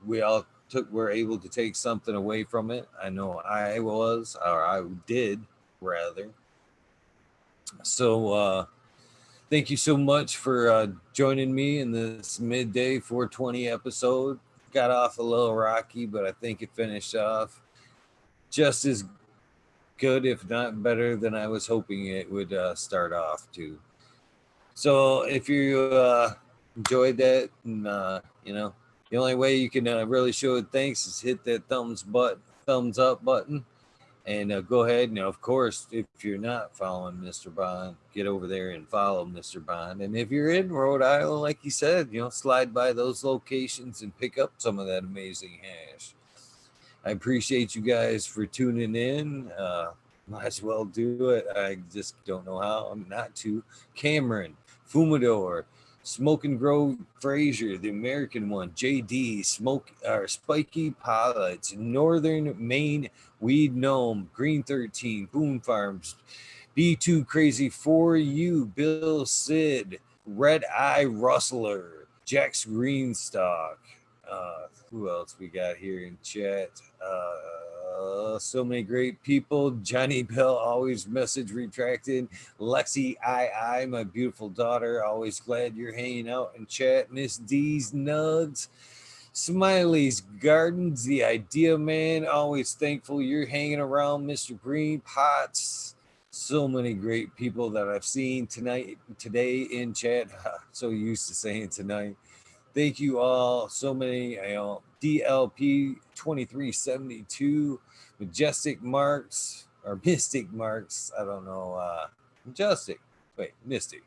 we all were able to take something away from it. I know I was, or I did rather. So thank you so much for joining me in this midday 420 episode. Got off a little rocky, but I think it finished off just as good, if not better, than I was hoping it would start off to. So if you enjoyed that, and the only way you can really show it thanks is hit that thumbs up button, and go ahead. And of course, if you're not following Mr. Bond, get over there and follow Mr. Bond. And if you're in Rhode Island, like you said, slide by those locations and pick up some of that amazing hash. I appreciate you guys for tuning in. Might as well do it. I just don't know how I'm not to. Cameron, Fumador, Smoke and Grow Frazier, the American one, JD, Spiky Pilots, Northern Maine Weed Gnome, Green 13, Boom Farms, B2 Crazy for You, Bill Sid, Red Eye Rustler, Jax Greenstock. Who else we got here in chat? So many great people. Johnny Bell, always message retracted. Lexi I, my beautiful daughter, always glad you're hanging out in chat. Miss D's Nugs. Smiley's Gardens, the Idea Man, always thankful you're hanging around. Mr. Green Pots, so many great people that I've seen today in chat. So used to saying tonight. Thank you all. So many, DLP 2372, Majestic Marks, or Mystic Marks. I don't know. Majestic. Wait, Mystic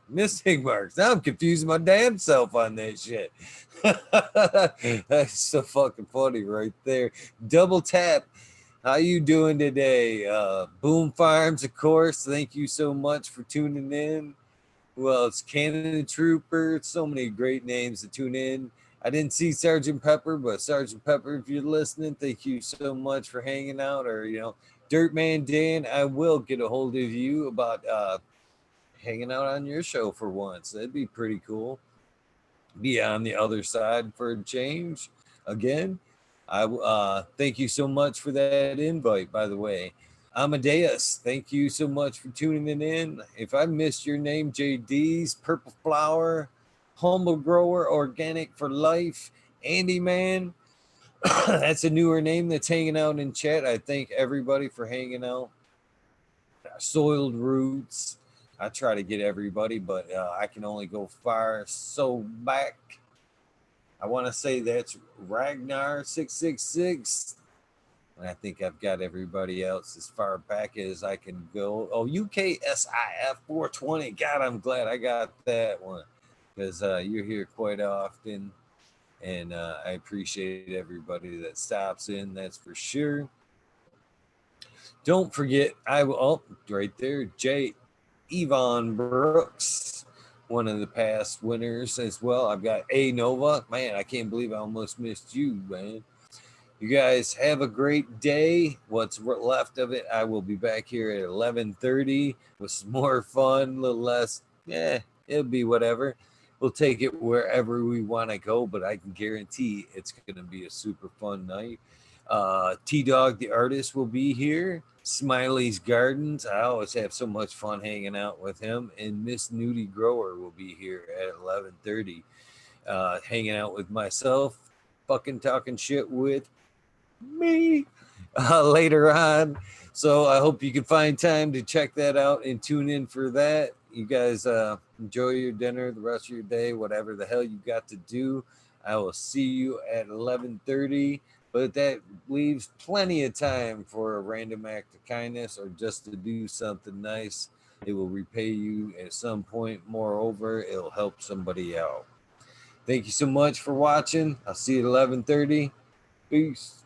Marks. Now I'm confusing my damn self on that shit. That's so fucking funny right there. Double tap. How you doing today? Boom Farms, of course. Thank you so much for tuning in. Well, it's Cannon Trooper. So many great names to tune in. I didn't see Sergeant Pepper, but Sergeant Pepper, if you're listening, thank you so much for hanging out. Or, Dirtman Dan, I will get a hold of you about hanging out on your show for once. That'd be pretty cool. Be on the other side for a change again. I thank you so much for that invite, by the way. Amadeus, thank you so much for tuning in. If I missed your name, JD's Purple Flower, Humble Grower, Organic for Life, Andy Man. That's a newer name that's hanging out in chat. I thank everybody for hanging out. Soiled Roots. I try to get everybody, but I can only go far so back. I want to say that's Ragnar666. And I think I've got everybody else as far back as I can go. Oh, UKSIF420. God, I'm glad I got that one because you're here quite often. And I appreciate everybody that stops in. That's for sure. Don't forget, I will, right there, Jay Yvonne Brooks, one of the past winners as well. I've got A Nova. Man, I can't believe I almost missed you, man. You guys have a great day. What's left of it, I will be back here at 11:30 with some more fun, a little less. It'll be whatever. We'll take it wherever we want to go, but I can guarantee it's going to be a super fun night. T Dog the artist will be here. Smiley's Gardens. I always have so much fun hanging out with him. And Miss Nudie Grower will be here at 11:30, hanging out with myself, fucking talking shit with me later on. So I hope you can find time to check that out and tune in for that. You guys enjoy your dinner, the rest of your day, whatever the hell you got to do. I will see you at 11:30. But that leaves plenty of time for a random act of kindness or just to do something nice. It will repay you at some point. Moreover, it'll help somebody out. Thank you so much for watching. I'll see you at 11:30. Peace.